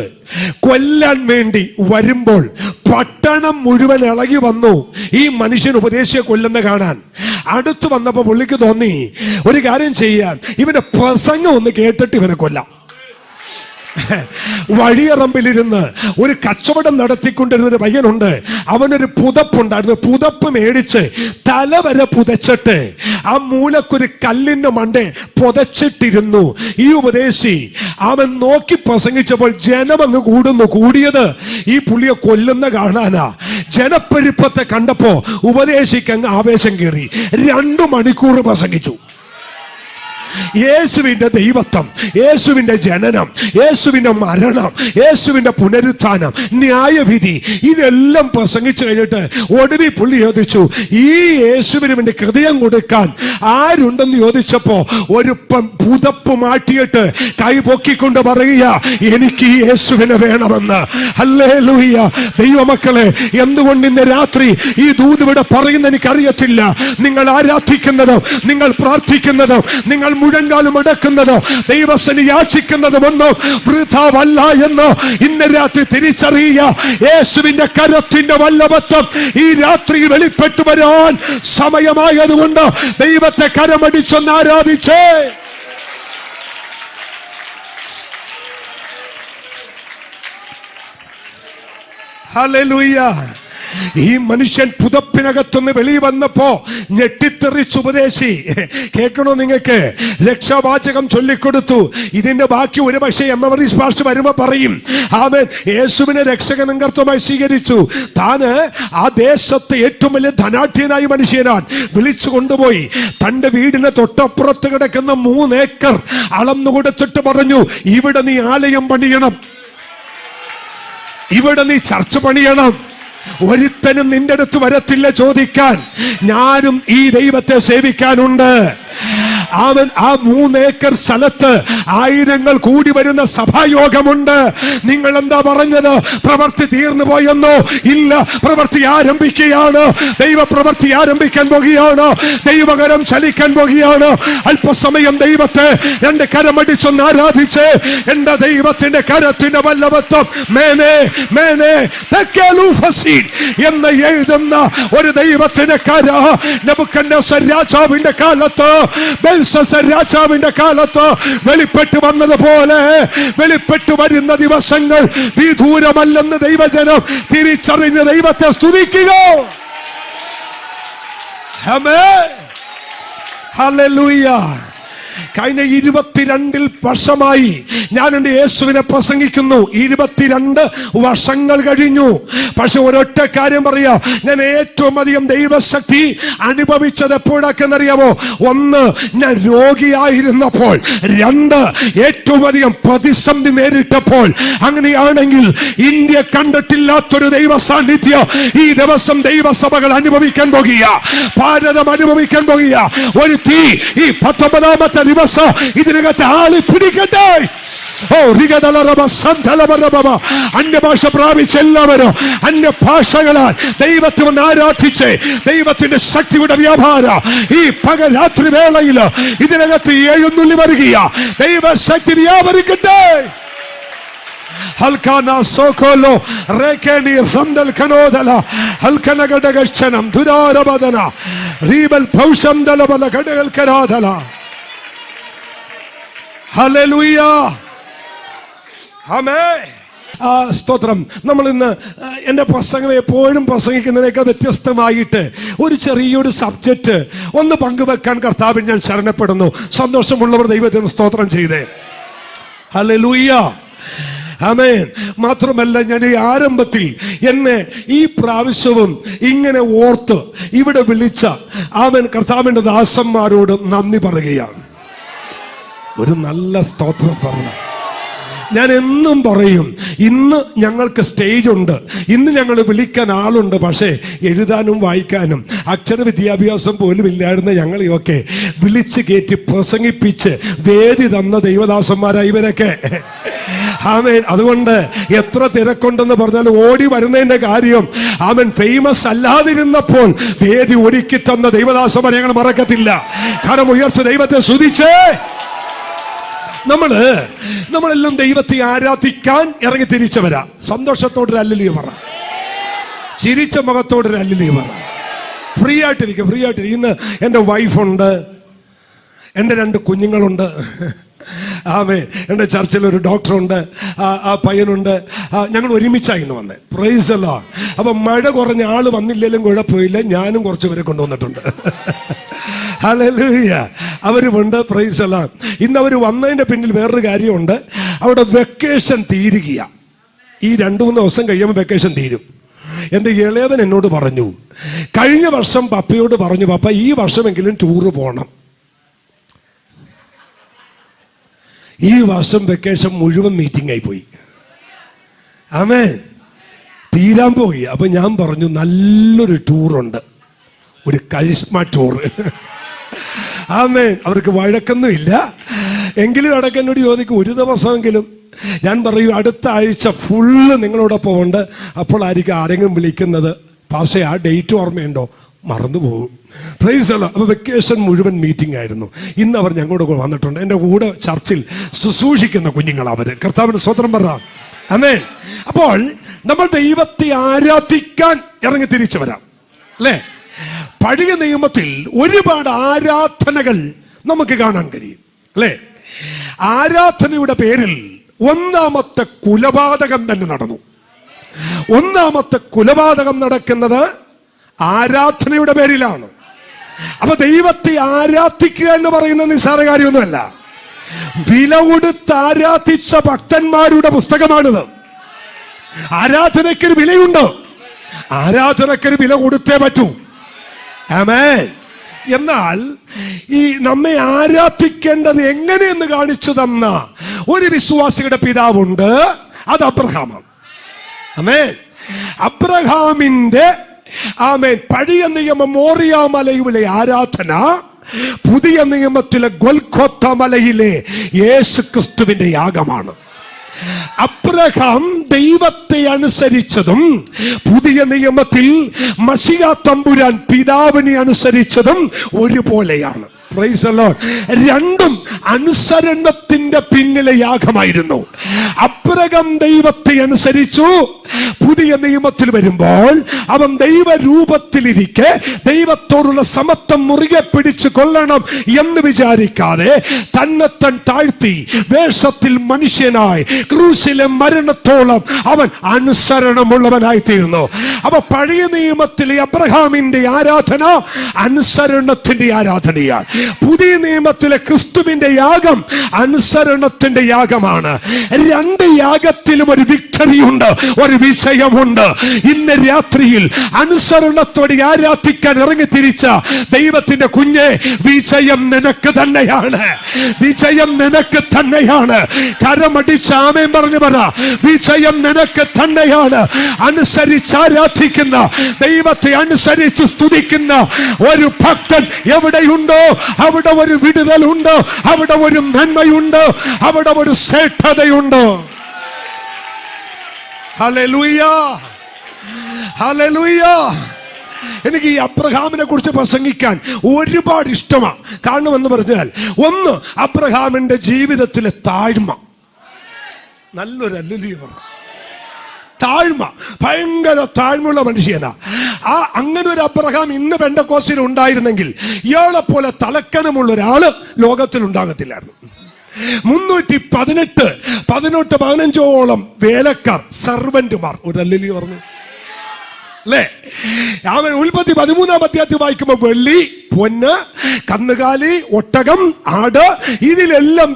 കൊല്ലാൻ വേണ്ടി വരുമ്പോൾ പട്ടണം മുഴുവൻ ഇളകി വന്നു ഈ മനുഷ്യൻ ഉപദേശിയെ കൊല്ലുന്ന കാണാൻ. അടുത്ത് വന്നപ്പോ പുള്ളിക്ക് തോന്നി ഒരു കാര്യം ചെയ്യാൻ, ഇവന്റെ പ്രസംഗം ഒന്ന് കേട്ടിട്ട് ഇവനെ കൊല്ലാം. വഴിയറമ്പിലിരുന്ന് ഒരു കച്ചവടം നടത്തിക്കൊണ്ടിരുന്ന ഒരു പയ്യനുണ്ട്. അവനൊരു പുതപ്പുണ്ടായിരുന്നു. പുതപ്പ് മേടിച്ച് തല വരെ പുതച്ചിട്ട് ആ മൂലക്കൊരു കല്ലിന്റെ മണ്ടേ പുതച്ചിട്ടിരുന്നു. ഈ ഉപദേശി അവൻ നോക്കി പ്രസംഗിച്ചപ്പോൾ ജനം അങ്ങ് കൂടിയത് ഈ പുള്ളിയെ കൊല്ലുന്ന കാണാനാ. ജനപ്പെരുപ്പത്തെ കണ്ടപ്പോ ഉപദേശിക്ക് അങ്ങ് ആവേശം കയറി. 2 മണിക്കൂർ പ്രസംഗിച്ചു. യേശുവിന്റെ ദൈവത്വം, യേശുവിന്റെ ജനനം, യേശുവിന്റെ മരണം, യേശുവിന്റെ പുനരുത്ഥാനം, ന്യായവിധി, ഇതെല്ലാം പ്രസംഗിച്ചു കഴിഞ്ഞിട്ട് ഒടുവിൽ പുള്ളി ചോദിച്ചു, ഈ യേശുവിന് വേണ്ടി ഹൃദയം കൊടുക്കാൻ ആരുണ്ടെന്ന് ചോദിച്ചപ്പോ ഒരു പുതപ്പ് മാറ്റിയിട്ട് കൈ പൊക്കിക്കൊണ്ട് പറയുക, എനിക്ക് ഈ യേശുവിനെ വേണമെന്ന്. ഹല്ലേലൂയ. ദൈവമക്കളെ, എന്തുകൊണ്ട് ഇന്ന് രാത്രി ഈ ദൂത് ഇവിടെ പറയുന്ന എനിക്കറിയത്തില്ല. നിങ്ങൾ ആരാധിക്കുന്നതും നിങ്ങൾ പ്രാർത്ഥിക്കുന്നതും നിങ്ങൾ മുഴങ്കാലും അടക്കുന്നതും ദൈവസനി യാചിക്കുന്നതും ഒന്നും വൃഥാവല്ല എന്ന് ഇന്ന് രാത്രി തിരിച്ചറിയുക. യേശുവിന്റെ കരത്തിന്റെ വല്ലഭത്വം ഈ രാത്രി വെളിപ്പെട്ടു വരാൻ സമയമായതുകൊണ്ട് ദൈവത്തെ കരമടിച്ചൊന്ന് ആരാധിച്ചേ. ഹല്ലേലൂയ. ഈ മനുഷ്യൻ പുതപ്പിനകത്തുനിന്ന് വെളിയിൽ വന്നപ്പോ ഞെട്ടിത്തെറിച്ച് ഉപദേശി. കേൾക്കണോ നിങ്ങൾക്ക്? രക്ഷാവാചകം ചൊല്ലിക്കൊടുത്തു. ഇതിന്റെ ബാക്കി ഒരു പക്ഷേ എമ്മവറീസ് പാസ്റ്റർ വരുമ്പോ പറയും, അവൻ യേശുവിനെ രക്ഷകനും കർത്താവായി സ്വീകരിച്ചു. താന് ആ ദേശത്തെ ഏറ്റവും വലിയ ധനാഢ്യനായ മനുഷ്യനാൻ വിളിച്ചു കൊണ്ടുപോയി തന്റെ വീടിന് തൊട്ടപ്പുറത്ത് കിടക്കുന്ന 3 ഏക്കർ അളന്നു കൊടുത്തിട്ട് പറഞ്ഞു, ഇവിടെ നീ ആലയം പണിയണം, ഇവിടെ നീ ചർച്ച പണിയണം. ഒരുത്തനും നിന്റെ അടുത്ത് വരത്തില്ല ചോദിക്കാൻ. ഞാനും ഈ ദൈവത്തെ സേവിക്കാനുണ്ട്. അവൻ ആ 3 ഏക്കർ സ്ഥലത്ത് ആയിരങ്ങൾ കൂടി വരുന്ന സഭായോഗമുണ്ട്. നിങ്ങൾ എന്താ പറഞ്ഞത്? പ്രവൃത്തി തീർന്നു പോയെന്നോ? ഇല്ല, പ്രവൃത്തി ആരംഭിക്കുകയാണ്. ദൈവ പ്രവൃത്തി ആരംഭിക്കാൻ പോകുകയാണ്. ദൈവകരം ചലിക്കാൻ പോകുകയാണ്. അല്പസമയം ദൈവത്തെ 2 കരമടിച്ചൊന്ന് ആരാധിച്ച് എന്റെ ദൈവത്തിന്റെ കരത്തിന്റെ വല്ലഭത്വം മേനെ മേനെ തെക്കേലൂഫസീൻ എന്ന് എഴുതുന്ന ഒരു ദൈവത്തിന്റെ കര നെബൂഖദ്നേസർ രാജാവിന്റെ കാലത്ത്, ബെൽശസ്സർ രാജാവിന്റെ കാലത്ത് വെളിപ്പെട്ടു വന്നതുപോലെ വെളിപ്പെട്ടു വരുന്ന ദിവസങ്ങൾ വിദൂരമല്ലെന്ന് ദൈവജനം തിരിച്ചറിഞ്ഞ് ദൈവത്തെ സ്തുതിക്കുക. ആമേൻ. ഹല്ലേലൂയ. കഴിഞ്ഞ 22 വർഷമായി ഞാൻ എൻ്റെ യേശുവിനെ പ്രസംഗിക്കുന്നു. 22 വർഷങ്ങൾ കഴിഞ്ഞു. പക്ഷെ ഒരൊറ്റ കാര്യം പറയാ, ഞാൻ ഏറ്റവും അധികം ദൈവശക്തി അനുഭവിച്ചത് എപ്പോഴൊക്കെന്നറിയാമോ? 1, ഞാൻ രോഗിയായിരുന്നപ്പോൾ. 2, ഏറ്റവും അധികം പ്രതിസന്ധി നേരിട്ടപ്പോൾ. അങ്ങനെയാണെങ്കിൽ ഇന്ത്യ കണ്ടിട്ടില്ലാത്തൊരു ദൈവ സാന്നിധ്യം ഈ ദിവസം ദൈവസഭകൾ അനുഭവിക്കാൻ പോകുക, ഭാരതം അനുഭവിക്കാൻ പോകുക. ഒരു തീ ഈ 19ാമത്തെ ദിവസം ഇതിനകത്ത് ആളി പിടിക്കട്ടെ. അന്യഭാഷ പ്രാപിച്ച എല്ലാവരും അന്യഭാഷകളാൽ ദൈവത്തെ ഒന്ന് ആരാധിച്ച് ദൈവത്തിന്റെ ശക്തിയുടെ വ്യാപാരം ഈ പകരാത്രി വേളയിൽ ഇതിനകത്ത് എഴുന്നള്ളി വരിക. ദൈവശക്തി വ്യാപരിക്കട്ടെ. ഹൽക്കാന സോകോലോ റേക്കേനി സന്തൽ കനോദല ഹൽക്കന ഗഡഗക്ഷനം ദുരാരബദന റീബൽ ഭൗഷം ദലബല ഗഡഗൽ കരാദല. ഹല്ലേലൂയ. ആമേൻ. സ്തോത്രം. നമ്മൾ ഇന്ന് എൻ്റെ പ്രസംഗം എപ്പോഴും പ്രസംഗിക്കുന്നതിനേക്കാൾ വ്യത്യസ്തമായിട്ട് ഒരു ചെറിയൊരു സബ്ജക്റ്റ് ഒന്ന് പങ്കുവെക്കാൻ കർത്താവിൽ ഞാൻ ശരണപ്പെടുന്നു. സന്തോഷമുള്ളവർ ദൈവത്തിന് സ്തോത്രം ചെയ്തേ. ഹല്ലേലൂയ. ആമേൻ. മാത്രമല്ല, ഞാൻ ഈ ആരംഭത്തിൽ എന്നെ ഈ പ്രാവശ്യവും ഇങ്ങനെ ഓർത്ത് ഇവിടെ വിളിച്ച ആമേൻ കർത്താവിൻ്റെ ദാസന്മാരോട് നന്ദി പറയുകയാണ്. ഒരു നല്ല സ്തോത്രം പറഞ്ഞു. ഞാൻ എന്നും പറയും, ഇന്ന് ഞങ്ങൾക്ക് സ്റ്റേജ് ഉണ്ട്, ഇന്ന് ഞങ്ങൾ വിളിക്കാൻ ആളുണ്ട്. പക്ഷേ എഴുതാനും വായിക്കാനും അക്ഷര വിദ്യാഭ്യാസം പോലും ഇല്ലായിരുന്ന ഞങ്ങളെയൊക്കെ വിളിച്ച് കയറ്റി പ്രസംഗിപ്പിച്ച് വേദി തന്ന ദൈവദാസന്മാരായി ഇവരൊക്കെ. ആമേൻ. അതുകൊണ്ട് എത്ര തിരക്കുണ്ടെന്ന് പറഞ്ഞാൽ ഓടി വരുന്നതിന്റെ കാര്യം, ആമേൻ, ഫേമസ് അല്ലാതിരുന്നപ്പോൾ വേദി ഒരുക്കി തന്ന ദൈവദാസന്മാരെ ഞങ്ങൾ മറക്കത്തില്ല. കാരണം ഉയർച്ച ദൈവത്തെ സ്തുതിച്ചേ. നമ്മളെല്ലാം ദൈവത്തെ ആരാധിക്കാൻ ഇറങ്ങി തിരിച്ചവരാ. സന്തോഷത്തോടൊരു ഹല്ലേലൂയ പറ, ചിരിച്ച മുഖത്തോടൊരു ഹല്ലേലൂയ പറ. ഫ്രീ ആയിട്ടിരിക്കും. ഇന്ന് എൻ്റെ വൈഫുണ്ട്, എൻ്റെ 2 കുഞ്ഞുങ്ങളുണ്ട്. ആമേ. എൻ്റെ ചർച്ചിലൊരു ഡോക്ടറുണ്ട്, ആ പയ്യനുണ്ട്. ഞങ്ങൾ ഒരുമിച്ചായിരുന്നു വന്നേ. Price the Lord. അപ്പൊ മഴ കുറഞ്ഞ ആള് വന്നില്ലെങ്കിലും കുഴപ്പമില്ല, ഞാനും കുറച്ച് പേരെ കൊണ്ടുവന്നിട്ടുണ്ട്. ഹല്ലേലൂയ. അവരുമുണ്ട്. Praise the Lord. ഇന്ന് അവർ വന്നതിന്റെ പിന്നിൽ വേറൊരു കാര്യമുണ്ട്. അവിടെ വെക്കേഷൻ തീരുകയാ. ഈ 2-3 ദിവസം കഴിയുമ്പോൾ വെക്കേഷൻ തീരും. എൻ്റെ ഇളയവൻ എന്നോട് പറഞ്ഞു, കഴിഞ്ഞ വർഷം പപ്പയോട് പറഞ്ഞു, പപ്പ ഈ വർഷമെങ്കിലും ടൂറ് പോകണം. ഈ വർഷം വെക്കേഷൻ മുഴുവൻ മീറ്റിംഗ് ആയി പോയി. ആമേൻ. തീരാൻ പോയി. അപ്പൊ ഞാൻ പറഞ്ഞു നല്ലൊരു ടൂറുണ്ട്, ഒരു കരിസ്മ ടൂർ. ആമേൻ. അവർക്ക് വഴക്കൊന്നും ഇല്ല. എങ്കിലും ഇടയ്ക്ക് എന്നോട് ചോദിക്കും ഒരു ദിവസമെങ്കിലും. ഞാൻ പറയും അടുത്ത ആഴ്ച ഫുള്ള് നിങ്ങളോടൊപ്പം ഉണ്ട്. അപ്പോൾ ആയിരിക്കും ആരെങ്കിലും വിളിക്കുന്നത്, പക്ഷേ ആ ഡേറ്റ് ഓർമ്മയുണ്ടോ? മറന്നു പോകും. പ്രൈസ് അല്ലാഹ്. അപ്പോൾ വെക്കേഷൻ മുഴുവൻ മീറ്റിംഗ് ആയിരുന്നു. ഇന്ന് അവർ ഞങ്ങളുടെ കൂടെ വന്നിട്ടുണ്ട്. എൻ്റെ കൂടെ ചർച്ചിൽ ശുശ്രൂഷിക്കുന്ന കുഞ്ഞുങ്ങൾ അവർ. കർത്താവിന് സ്വതന്ത്രം പറ. ആമേൻ. അപ്പോൾ നമ്മൾ ദൈവത്തെ ആരാധിക്കാൻ ഇറങ്ങി തിരിച്ചു വരാം അല്ലേ? പഴയ നിയമത്തിൽ ഒരുപാട് ആരാധനകൾ നമുക്ക് കാണാൻ കഴിയും അല്ലേ? ആരാധനയുടെ പേരിൽ ഒന്നാമത്തെ കുലപാതകം തന്നെ നടന്നു. ഒന്നാമത്തെ കുലപാതകം നടക്കുന്നത് ആരാധനയുടെ പേരിലാണ്. അപ്പൊ ദൈവത്തെ ആരാധിക്കുക എന്ന് പറയുന്നത് നിസ്സാര കാര്യമൊന്നുമല്ല. വില കൊടുത്ത് ആരാധിച്ച ഭക്തന്മാരുടെ പുസ്തകമാണിത്. ആരാധനയ്ക്കൊരു വിലയുണ്ട്. ആരാധനയ്ക്കൊരു വില കൊടുത്തേ പറ്റൂ. ആമേൻ. എന്നാൽ ഈ നമ്മെ ആരാധിക്കേണ്ടത് എങ്ങനെയെന്ന് കാണിച്ചു തന്ന ഒരു വിശ്വാസിയുടെ പിതാവുണ്ട്. അത് അബ്രഹാമാണ്. ആമേൻ. അബ്രഹാമിന്റെ ആമേൻ പഴയ നിയമ മോറിയ മലയിലെ ആരാധന പുതിയ നിയമത്തിലെ ഗൊൽഗോഥ മലയിലെ യേശു ക്രിസ്തുവിന്റെ യാഗമാണ്. അബ്രഹാം ദൈവത്തെ അനുസരിച്ചതും പുതിയ നിയമത്തിൽ മശിഹ തമ്പുരാൻ പിതാവിനെ അനുസരിച്ചതും ഒരുപോലെയാണ്. Price the Lord. രണ്ടും അനുസരണത്തിന്റെ പിന്നിലെ യാഗമായിരുന്നു. അബ്രഹാം ദൈവത്തെ അനുസരിച്ചു. പുതിയ നിയമത്തിൽ വരുമ്പോൾ അവൻ ദൈവരൂപത്തിലിരിക്കെ ദൈവത്തോടുള്ള സമത്വം മുറുകെ പിടിച്ചു കൊള്ളണം എന്ന് വിചാരിക്കാതെ തന്നെത്താൻ താഴ്ത്തി വേഷത്തിൽ മനുഷ്യനായി ക്രൂശിലെ മരണത്തോളം അവൻ അനുസരണമുള്ളവനായി തീർന്നു. അപ്പൊ പഴയ നിയമത്തിലെ അബ്രഹാമിന്റെ ആരാധന അനുസരണത്തിന്റെ ആരാധനയാണ്. പുതിയ നിയമത്തിലെ ക്രിസ്തുവിന്റെ യാഗം അനുസരണത്തിന്റെ യാഗമാണ്. രണ്ട് യാഗത്തിലും ഒരു വിക്ടറി ഉണ്ട്, ഒരു വിജയമുണ്ട്. ഇന്ന് രാത്രിയിൽ അനുസരണത്തോടെ ആരാധിക്കാൻ ഇറങ്ങി തിരിച്ച ദൈവത്തിന്റെ കുഞ്ഞെ, വിജയം നിനക്ക് തന്നെയാണ്. വിജയം നിനക്ക് തന്നെയാണ്. കരമടിച്ച് ആമേൻ പറഞ്ഞു പറ. വിജയം നിനക്ക് തന്നെയാണ്. അനുസരിച്ച് ആരാധിക്കുന്ന, ദൈവത്തെ അനുസരിച്ച് സ്തുതിക്കുന്ന ഒരു ഭക്തൻ എവിടെയുണ്ടോ അവിടെ ഒരു വിടുതലുണ്ട്, അവിടെ ഒരു നന്മയുണ്ട്, അവിടെ ഒരു ശ്രേഷ്ഠതയുണ്ട്. Hallelujah, hallelujah. എനിക്ക് ഈ അബ്രഹാമിനെ കുറിച്ച് പ്രസംഗിക്കാൻ ഒരുപാട് ഇഷ്ടമാണ്. കാരണം എന്ന് പറഞ്ഞാൽ, ഒന്ന്, അബ്രഹാമിന്റെ ജീവിതത്തിലെ താഴ്മ. നല്ലൊരു ഹല്ലേലൂയ പറഞ്ഞു. താഴ്മ, ഭയങ്കര താഴ്മയുള്ള മനുഷ്യനാ. അങ്ങനെ ഒരു അബ്രഹാം ഇന്ന് പെന്തക്കോസ്തിൽ ഉണ്ടായിരുന്നെങ്കിൽ ഇയാളെ പോലെ തലക്കനമുള്ള ഒരാള് ലോകത്തിൽ ഉണ്ടാകത്തില്ലായിരുന്നു. 318 വേലക്കാർ, സർവന്റുമാർ. ഒരു ഹല്ലേലൂയ പറഞ്ഞു അല്ലേ? അവൻ ഉൽപ്പത്തി 13-ാം അധ്യായത്തിൽ വായിക്കുമ്പോൾ വെള്ളി, പൊന്ന്, കന്നുകാലി, ഒട്ടകം, ആട്, ഇതിലെല്ലാം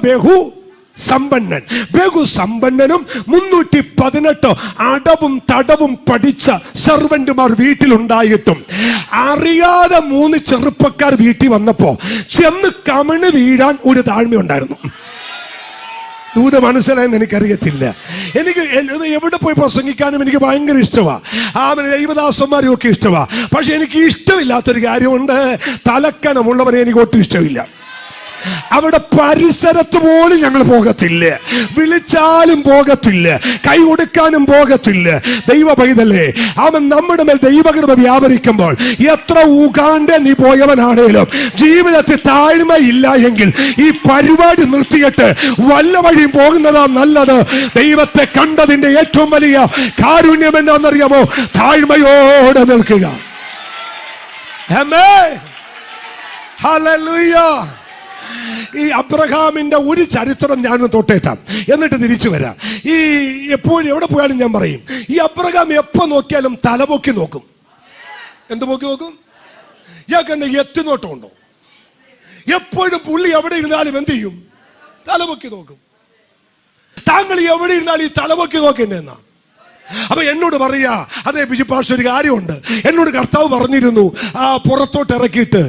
സമ്പന്നൻ. ബഹുസമ്പന്നനും 318 അടവും തടവും പഠിച്ച സർവന്റുമാർ വീട്ടിലുണ്ടായിട്ടും അറിയാതെ 3 ചെറുപ്പക്കാർ വീട്ടിൽ വന്നപ്പോ ചെന്ന് കമിണ് വീഴാൻ ഒരു താഴ്മയുണ്ടായിരുന്നു. ദൂത മനസ്സിലായെന്ന് എനിക്കറിയത്തില്ല. എനിക്ക് എവിടെ പോയി പ്രസംഗിക്കാനും എനിക്ക് ഭയങ്കര ഇഷ്ടമാണ്. ദൈവദാസന്മാരും ഒക്കെ ഇഷ്ടമാണ്. പക്ഷെ എനിക്ക് ഇഷ്ടമില്ലാത്തൊരു കാര്യമുണ്ട്. തലക്കനമുള്ളവരെ എനിക്ക് ഒട്ടും ഇഷ്ടമില്ല. അവിടെ പരിസരത്ത് പോലും ഞങ്ങൾ പോകത്തില്ല. വിളിച്ചാലും പോകത്തില്ല, കൈ കൊടുക്കാനും പോകത്തില്ല. ദൈവ പൈതലേ, അവൻ നമ്മുടെ മേൽ ദൈവകൃപ വ്യാപരിക്കുമ്പോൾ എത്ര ഊകാണ്ട് നീ പോയവനാണേലും ജീവിതത്തിൽ താഴ്മയില്ല എങ്കിൽ ഈ പരിപാടി നിർത്തിയിട്ട് വല്ല വഴിയും പോകുന്നതാ നല്ലത്. ദൈവത്തെ കണ്ടതിന്റെ ഏറ്റവും വലിയ കാരുണ്യം എന്താണെന്നറിയാമോ? താഴ്മയോടെ നിൽക്കുക. ആമേൻ, ഹല്ലേലൂയ. ഈ അബ്രഹാമിന്റെ ഒരു ചരിത്രം ഞാൻ തൊട്ടേട്ടാം, എന്നിട്ട് തിരിച്ചു വരാം. ഈ എപ്പോഴും എവിടെ പോയാലും ഞാൻ പറയും, ഈ അബ്രഹാം എപ്പോ നോക്കിയാലും തലപൊക്കി നോക്കും. എന്ത് പൊക്കി നോക്കും? ഇയാൾക്ക് എന്നെ എത്തിനോട്ടമുണ്ടോ? എപ്പോഴും പുള്ളി എവിടെ ഇരുന്നാലും എന്ത് ചെയ്യും? തലപൊക്കി നോക്കും. താങ്കൾ എവിടെ ഇരുന്നാലും ഈ തലപൊക്കി നോക്കെന്നാ. അപ്പൊ എന്നോട് പറയാ, അതെ ബിജുപാഷ, ഒരു കാര്യമുണ്ട്. എന്നോട് കർത്താവ് പറഞ്ഞിരുന്നു, പുറത്തോട്ട് ഇറക്കിയിട്ട്,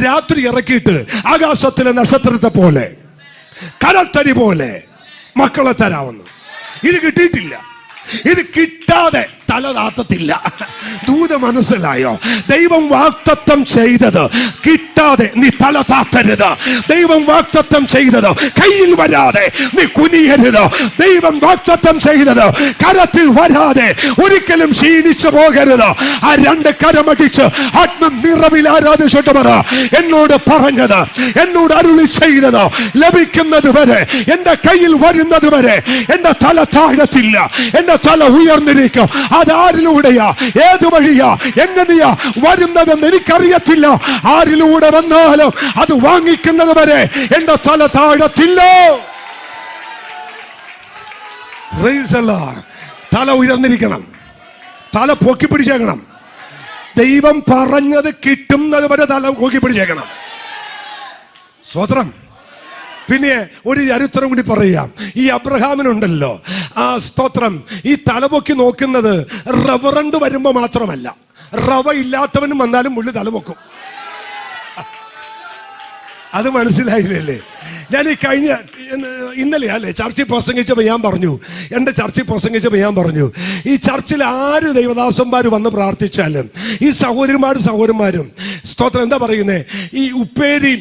രാത്രി ഇറക്കിയിട്ട് ആകാശത്തിലെ നക്ഷത്രത്തെ പോലെ കടത്തരി പോലെ മക്കളെ തരാമെന്ന്. ഇത് കിട്ടിയിട്ടില്ല. ഇത് കിട്ടാതെ തല താത്തത്തില്ല. ദൂത മനസ്സിലായോ? ദൈവം വാഗ്ദത്തം ചെയ്തത് കിട്ടാതെ നീ തല താത്തരുത്. ദൈവം വാഗ്ദത്തം ചെയ്തത് കയ്യിൽ വരാതെ നീ കുനിയരുത്. ദൈവം വാഗ്ദത്തം ചെയ്തത് കരത്തിൽ വരാതെ ഒരിക്കലും ക്ഷീണിച്ചു പോകരുത്. ആ രണ്ട് കരമടിച്ച് ആത്മനിറവിൽ ആരാധിച്ചിട്ട് പറ, എന്നോട് പറഞ്ഞത്, എന്നോട് അരുളി ചെയ്തത് ലഭിക്കുന്നത് വരെ, എന്റെ കയ്യിൽ വരുന്നത് വരെ എന്റെ തല താഴത്തില്ല, എന്റെ തല ഉയർന്നിരിക്കും. അതാരിലൂടെയാ, ഏത് വഴിയാ, എങ്ങനെയാ വരുന്നതെന്ന് എനിക്കറിയത്തില്ല. ആരിലൂടെ വന്നാലും അത് വാങ്ങിക്കുന്നത് വരെ എന്റെ തല താഴത്തില്ല. തല ഉയർന്നിരിക്കണം, തല പൊക്കി പിടിച്ചേക്കണം. ദൈവം പറഞ്ഞത് കിട്ടുന്നത് വരെ തല പൊക്കി പിടിച്ചേക്കണം. സ്വതന്ത്രം. പിന്നെ ഒരു ചരിത്രം കൂടി പറയാം. ഈ അബ്രഹാമിനുണ്ടല്ലോ ആ സ്തോത്രം, ഈ തലപൊക്കി നോക്കുന്നത് റവറണ്ട് വരുമ്പോ മാത്രമല്ല, റവ ഇല്ലാത്തവനും വന്നാലും മുള്ളി തലപൊക്കും. അത് മനസ്സിലായില്ലേ? ഞാൻ ഈ ഇന്നലെ അല്ലേ ചർച്ചിൽ പ്രസംഗിച്ചപ്പോൾ ഞാൻ പറഞ്ഞു, എൻ്റെ ചർച്ചിൽ പ്രസംഗിച്ചപ്പോൾ ഞാൻ പറഞ്ഞു, ഈ ചർച്ചിൽ ആര് ദൈവദാസന്മാർ വന്ന് പ്രാർത്ഥിച്ചാലും ഈ സഹോദരന്മാരും സ്തോത്രം എന്താ പറയുന്നത്, ഈ ഉപ്പേരിയും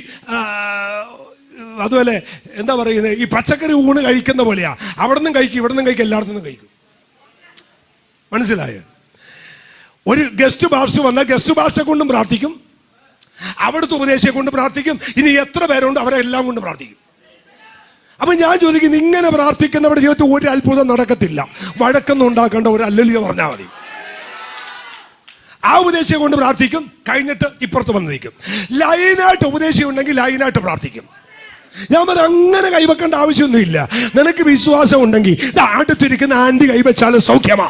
അതുപോലെ എന്താ പറയുന്നത്, ഈ പച്ചക്കറി ഊണ് കഴിക്കുന്ന പോലെയാ. അവിടെ നിന്നും കഴിക്കും, ഇവിടെ നിന്നും കഴിക്കും, എല്ലായിടത്തു നിന്നും കഴിക്കും. മനസ്സിലായോ? ഒരു ഗസ്റ്റ് ഭാഷ വന്നാൽ ഗസ്റ്റ് ഭാഷ കൊണ്ടും പ്രാർത്ഥിക്കും, അവിടുത്തെ ഉപദേശിയെ കൊണ്ട് പ്രാർത്ഥിക്കും. ഇനി എത്ര പേരുണ്ട് അവരെ എല്ലാം കൊണ്ട് പ്രാർത്ഥിക്കും. അപ്പൊ ഞാൻ ചോദിക്കുന്നു, ഇങ്ങനെ പ്രാർത്ഥിക്കുന്നവരുടെ ജീവിതത്തിൽ ഒരു അത്ഭുതം നടക്കത്തില്ല. വഴക്കൊന്നും ഉണ്ടാക്കേണ്ട, ഒരു അല്ലലിയ പറഞ്ഞാൽ മതി. ആ ഉപദേശിയെ കൊണ്ട് പ്രാർത്ഥിക്കും, കഴിഞ്ഞിട്ട് ഇപ്പുറത്ത് വന്ന് നിൽക്കും. ലൈനായിട്ട് ഉപദേശി ഉണ്ടെങ്കിൽ ലൈനായിട്ട് പ്രാർത്ഥിക്കും. ഞാൻ പറഞ്ഞ അങ്ങനെ കൈവെക്കേണ്ട ആവശ്യമൊന്നുമില്ല. നിനക്ക് വിശ്വാസം ഉണ്ടെങ്കിൽ അടുത്തിരിക്കുന്ന ആന്റി കൈവച്ചാലും സൗഖ്യമാ.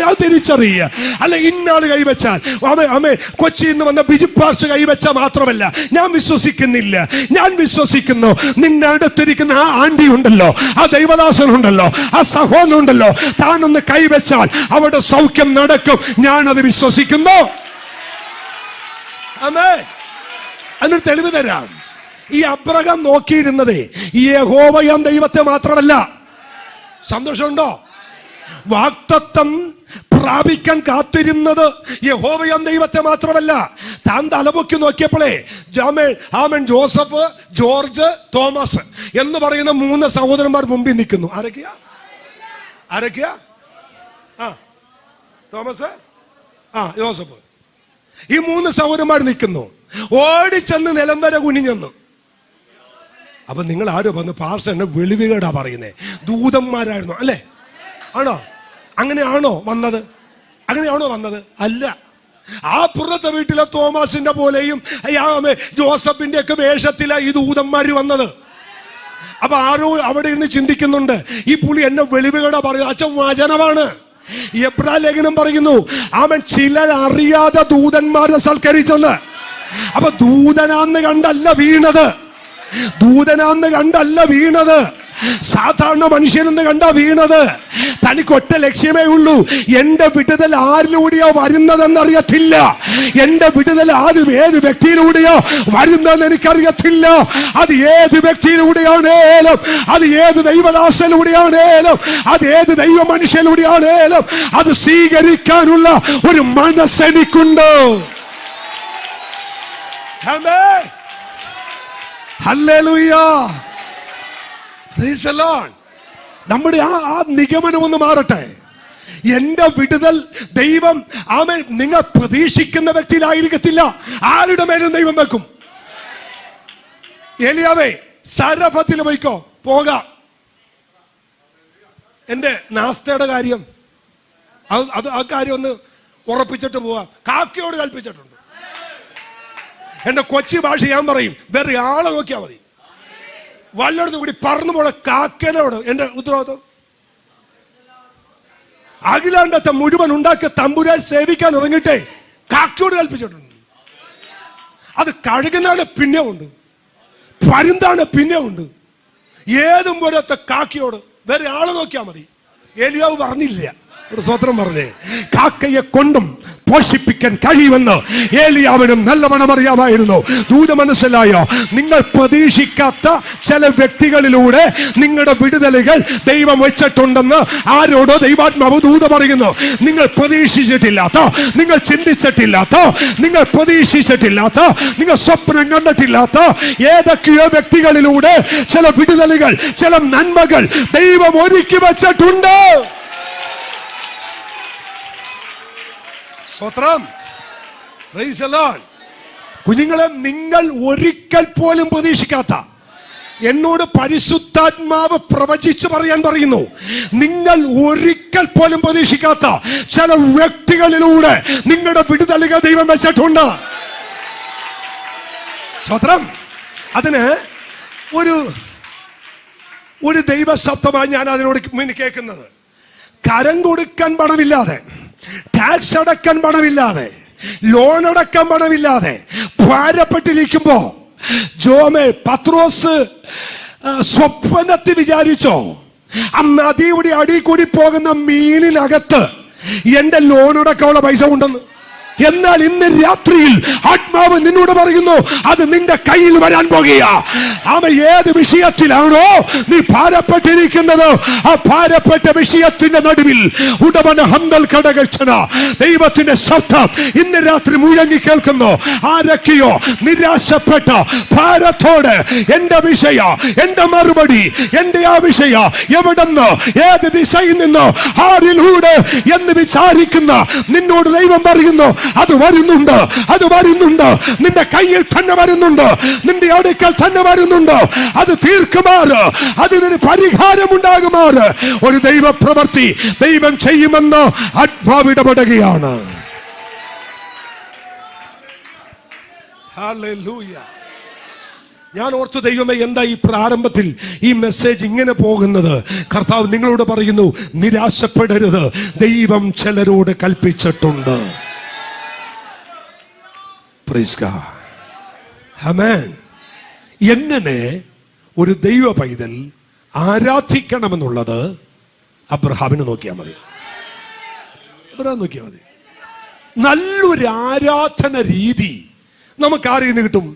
അത് തിരിച്ചറിയുക. അല്ല ഇന്നാള് കൈവച്ചാൽ അമ്മേ കൊച്ചിയിൽ നിന്ന് വന്ന ബിജുപാർസ് കൈവച്ചാൽ മാത്രമല്ല, ഞാൻ വിശ്വസിക്കുന്നില്ല. ഞാൻ വിശ്വസിക്കുന്നു നിന്റെ അടുത്തിരിക്കുന്ന ആ ആന്റി ഉണ്ടല്ലോ, ആ ദൈവദാസൻ ഉണ്ടല്ലോ, ആ സഹോദരൻ ഉണ്ടല്ലോ, താനൊന്ന് കൈവച്ചാൽ അവിടെ സൗഖ്യം നടക്കും. ഞാനത് വിശ്വസിക്കുന്നു. അമ്മേ അതിനൊരു തെളിവ് തരാം. ഈ അബ്രഹാം നോക്കിയിരുന്നത് ഈ യഹോവയാം ദൈവത്തെ മാത്രമല്ല. സന്തോഷമുണ്ടോ? വാഗ്ദത്തം പ്രാപിക്കാൻ കാത്തിരുന്നത് യഹോവയാം ദൈവത്തെ മാത്രമല്ല. താൻ തലപൊക്കി നോക്കിയപ്പോഴേ ആമൻ ജോസഫ്, ജോർജ്, തോമസ് എന്ന് പറയുന്ന 3 സഹോദരന്മാർ മുമ്പിൽ നിൽക്കുന്നു. ആരൊക്കെയാ? Thomas, Joseph. ഈ 3 സഹോദരന്മാർ നിൽക്കുന്നു. ഓടിച്ചെന്ന് നിലം വരെ കുനിഞ്ഞെന്ന്. അപ്പൊ നിങ്ങൾ ആരോ വന്ന് പാസ്റ്റർ എന്നെ വെളിവുകേടാ പറയുന്നേ. ദൂതന്മാരായിരുന്നു അല്ലേ? ആണോ? അങ്ങനെയാണോ വന്നത്? അല്ല. ആ പുറത്തെ വീട്ടിലെ തോമസിന്റെ പോലെയും ജോസഫിന്റെ ഒക്കെ വേഷത്തിലാണ് ഈ ദൂതന്മാര് വന്നത്. അപ്പൊ ആരോ അവിടെ ഇരുന്ന് ചിന്തിക്കുന്നുണ്ട്, ഈ പുള്ളി എന്നെ വെളിവുകേടാ പറയുന്നത്. അച്ഛൻ വചനമാണ്. എബ്രായ ലേഖനം പറയുന്നു, അവൻ ചിലർ അറിയാതെ ദൂതന്മാരെ സൽക്കരിച്ചെന്ന്. അപ്പൊ ദൂതനാന്ന് കണ്ടല്ല വീണത്, സാധാരണ മനുഷ്യനെന്ന് കണ്ടാ വീണത്. തനിക്ക് ഒറ്റ ലക്ഷ്യമേ ഉള്ളൂ, എന്റെ വിടുതൽ ആരിലൂടെയോ വരുന്നതെന്നറിയത്തില്ല. എന്റെ വിടുതൽ ഏത് വ്യക്തിയിലൂടെയോ വരുന്നതെന്ന് എനിക്കറിയത്തില്ല. അത് ഏത് വ്യക്തിയിലൂടെയാണേലും, അത് ഏത് ദൈവദാസയിലൂടെയാണേലും, അത് ഏത് ദൈവ മനുഷ്യയിലൂടെയാണേലും അത് സ്വീകരിക്കാനുള്ള ഒരു മനസ്സെനിക്കുണ്ട്. ഹല്ലേലൂയ. Price the Lord. നമ്മുടെ ആ നിഗമനം ഒന്ന് മാറട്ടെ. എന്റെ വിടുതൽ ദൈവം നിങ്ങൾ പ്രതീക്ഷിക്കുന്ന വ്യക്തിയിലായിരിക്കത്തില്ല, ആരുടെ മേലും ദൈവം വെക്കും. ഏലിയാവേ സരഫത്തിൽ പോയിക്കോ, പോകാം. എന്റെ നാസ്തയുടെ കാര്യം ആ കാര്യം ഒന്ന് ഉറപ്പിച്ചിട്ട് പോവാ. കാക്കയോട് കൽപ്പിച്ചിട്ടുണ്ട്. എന്റെ കൊച്ചി ഭാഷ ഞാൻ പറയും, വേറെ ആളെ നോക്കിയാൽ മതി. വല്ലയിടത്തും കൂടി പറന്നു പോണ കാക്കനോട് എന്റെ ഉത്തരവാദിത്വം. അഖിലാണ്ടത്തെ മുഴുവൻ ഉണ്ടാക്കിയ തമ്പുരാൻ സേവിക്കാൻ ഇറങ്ങിട്ടെ കാക്കയോട് കൽപ്പിച്ചിട്ടുണ്ട്. അത് കഴുകുന്നാണ് പിന്നെ ഉണ്ട്, പരുന്താണ് പിന്നെ ഉണ്ട്. ഏതും പോലത്തെ കാക്കയോട് വേറെ ആളെ നോക്കിയാൽ മതി. ഏലിയാവ് പറഞ്ഞില്ല, ഒരു സ്വത്രം പറഞ്ഞേ, കാക്കയെ കൊണ്ടും പോഷിപ്പിക്കാൻ കഴിയുമെന്ന് ഏലിയാവിനും നല്ലവണ്ണം അറിയാമായിരുന്നു. ദൂത മനസ്സിലായോ? നിങ്ങൾ പ്രതീക്ഷിക്കാത്ത ചില വ്യക്തികളിലൂടെ നിങ്ങളുടെ വിടുതലുകൾ ദൈവം വെച്ചിട്ടുണ്ടെന്ന് ആരോടോ ദൈവാത്മാവ് ദൂത പറയുന്നു. നിങ്ങൾ പ്രതീക്ഷിച്ചിട്ടില്ലാത്ത, നിങ്ങൾ ചിന്തിച്ചിട്ടില്ലാത്ത, നിങ്ങൾ പ്രതീക്ഷിച്ചിട്ടില്ലാത്ത, നിങ്ങൾ സ്വപ്നം കണ്ടിട്ടില്ലാത്ത ഏതൊക്കെയോ വ്യക്തികളിലൂടെ ചില വിടുതലുകൾ, ചില നന്മകൾ ദൈവം ഒരുക്കി വെച്ചിട്ടുണ്ട്. സ്തോത്രം. Price the Lord. കുഞ്ഞുങ്ങളെ, നിങ്ങൾ ഒരിക്കൽ പോലും പ്രതീക്ഷിക്കാത്ത, എന്നോട് പരിശുദ്ധാത്മാവ് പ്രവചിച്ചു പറയാൻ പറയുന്നു, നിങ്ങൾ ഒരിക്കൽ പോലും പ്രതീക്ഷിക്കാത്ത ചില വ്യക്തികളിലൂടെ നിങ്ങളുടെ വിടുതലുകൾ ദൈവം വെച്ചിട്ടുണ്ട്. സ്തോത്രം. അതിന് ഒരു ദൈവശബ്ദമായി ഞാൻ അതിനോട് കേൾക്കുന്നത്, കരം കൊടുക്കാൻ പണമില്ലാതെ, ടാക്സ് അടക്കാൻ പണമില്ലാതെ, ലോൺ അടക്കാൻ പണമില്ലാതെ ഭാരപ്പെട്ടിരിക്കുമ്പോ പത്രോസ് സ്വപ്നത്തിൽ വിചാരിച്ചോ, ആ നദിയുടെ അടി കൂടി പോകുന്ന മീനിനകത്ത് എന്റെ ലോൺ അടക്കാനുള്ള പൈസ ഉണ്ടെന്ന്. എന്നാൽ ഇന്ന് രാത്രിയിൽ ആത്മാവ് നിന്നോട് പറയുന്നു, അത് നിന്റെ കയ്യിൽ വരാൻ പോകുക. അവൻ ഏത് വിഷയത്തിലാണോ നീ ഭാരപ്പെട്ടിരിക്കുന്നത്, ആ ഭാരപ്പെട്ട വിഷയത്തിന്റെ നടുവിൽ ഉടമന ഹന്തൽ കടകക്ഷണ ദൈവത്തിന്റെ ശബ്ദം ഇന്ന് രാത്രി മുഴങ്ങി കേൾക്കുന്നു. ആരൊക്കെയോ നിരാശപ്പെട്ട ഭാരത്തോട്, എന്റെ വിഷയ, എന്റെ മറുപടി, എന്റെ ആ വിഷയ എവിടെന്ന്, ഏത് ദിശയിൽ നിന്ന്, ആരിലൂടെ എന്ന് വിചാരിക്കുന്ന നിന്നോട് ദൈവം പറയുന്നു, അത് വരുന്നുണ്ട്, അത് വരുന്നുണ്ട്, നിന്റെ കയ്യിൽ തന്നെ വരുന്നുണ്ട്, നിന്റെ അടുക്കൽ തന്നെ വരുന്നുണ്ട്. അത് തീർക്കുമാറ്, അതിനൊരു പരിഹാരമുണ്ടാകുമാറ് ഒരു ദൈവപ്രവൃത്തി ദൈവം ചെയ്യുമെന്ന് ആത്മാവ് ഇടപെടുകയാണ്. ഹല്ലേലൂയ. ഞാൻ ഓർത്തു, ദൈവമേ, എന്താ ഈ പ്രാരംഭത്തിൽ ഈ മെസ്സേജ് ഇങ്ങനെ പോകുന്നത്? കർത്താവ് നിങ്ങളോട് പറയുന്നു, നിരാശപ്പെടരുത്, ദൈവം ചിലരോട് കൽപ്പിച്ചിട്ടുണ്ട്. Praise God. ആമേൻ. എങ്ങനെ ഒരു ദൈവ പൈതൽ ആരാധിക്കണമെന്നുള്ളത് അബ്രഹാമിനെ നോക്കിയാൽ മതി. അബ്രഹാം നോക്കിയാൽ മതി. നല്ലൊരു ആരാധന രീതി നമുക്ക് ആരിൽ നിന്ന് കിട്ടും?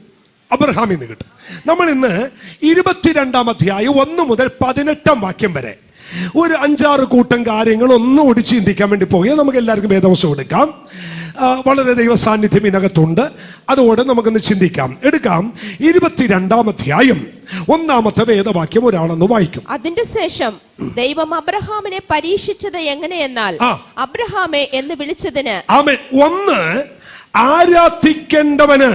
അബ്രഹാമിൽ നിന്ന് കിട്ടും. നമ്മൾ ഇന്ന് 22-ാം അധ്യായം 1 മുതൽ 18-ാം വാക്യം വരെ ഒരു 5-6 കൂട്ടം കാര്യങ്ങൾ ഒന്ന് ഓടിച്ച് ചിന്തിക്കാൻ വേണ്ടി പോകുക. നമുക്ക് എല്ലാവർക്കും വേദവശം എടുക്കാം. വളരെ ദൈവ സാന്നിധ്യം ഇതിനകത്തുണ്ട്. അതോടെ നമുക്കൊന്ന് ചിന്തിക്കാം. എടുക്കാം. 22-ാം അധ്യായം 1-ാമത്തെ വേദവാക്യം ഒരാളെന്ന് വായിക്കും. അതിന്റെ ശേഷം ദൈവം അബ്രഹാമിനെ പരീക്ഷിച്ചത് എങ്ങനെയെന്നാൽ, അബ്രഹാമേ എന്ന് വിളിച്ചതിന്. ആമേൻ. ഒന്ന്, ആരാധിക്കേണ്ടവന്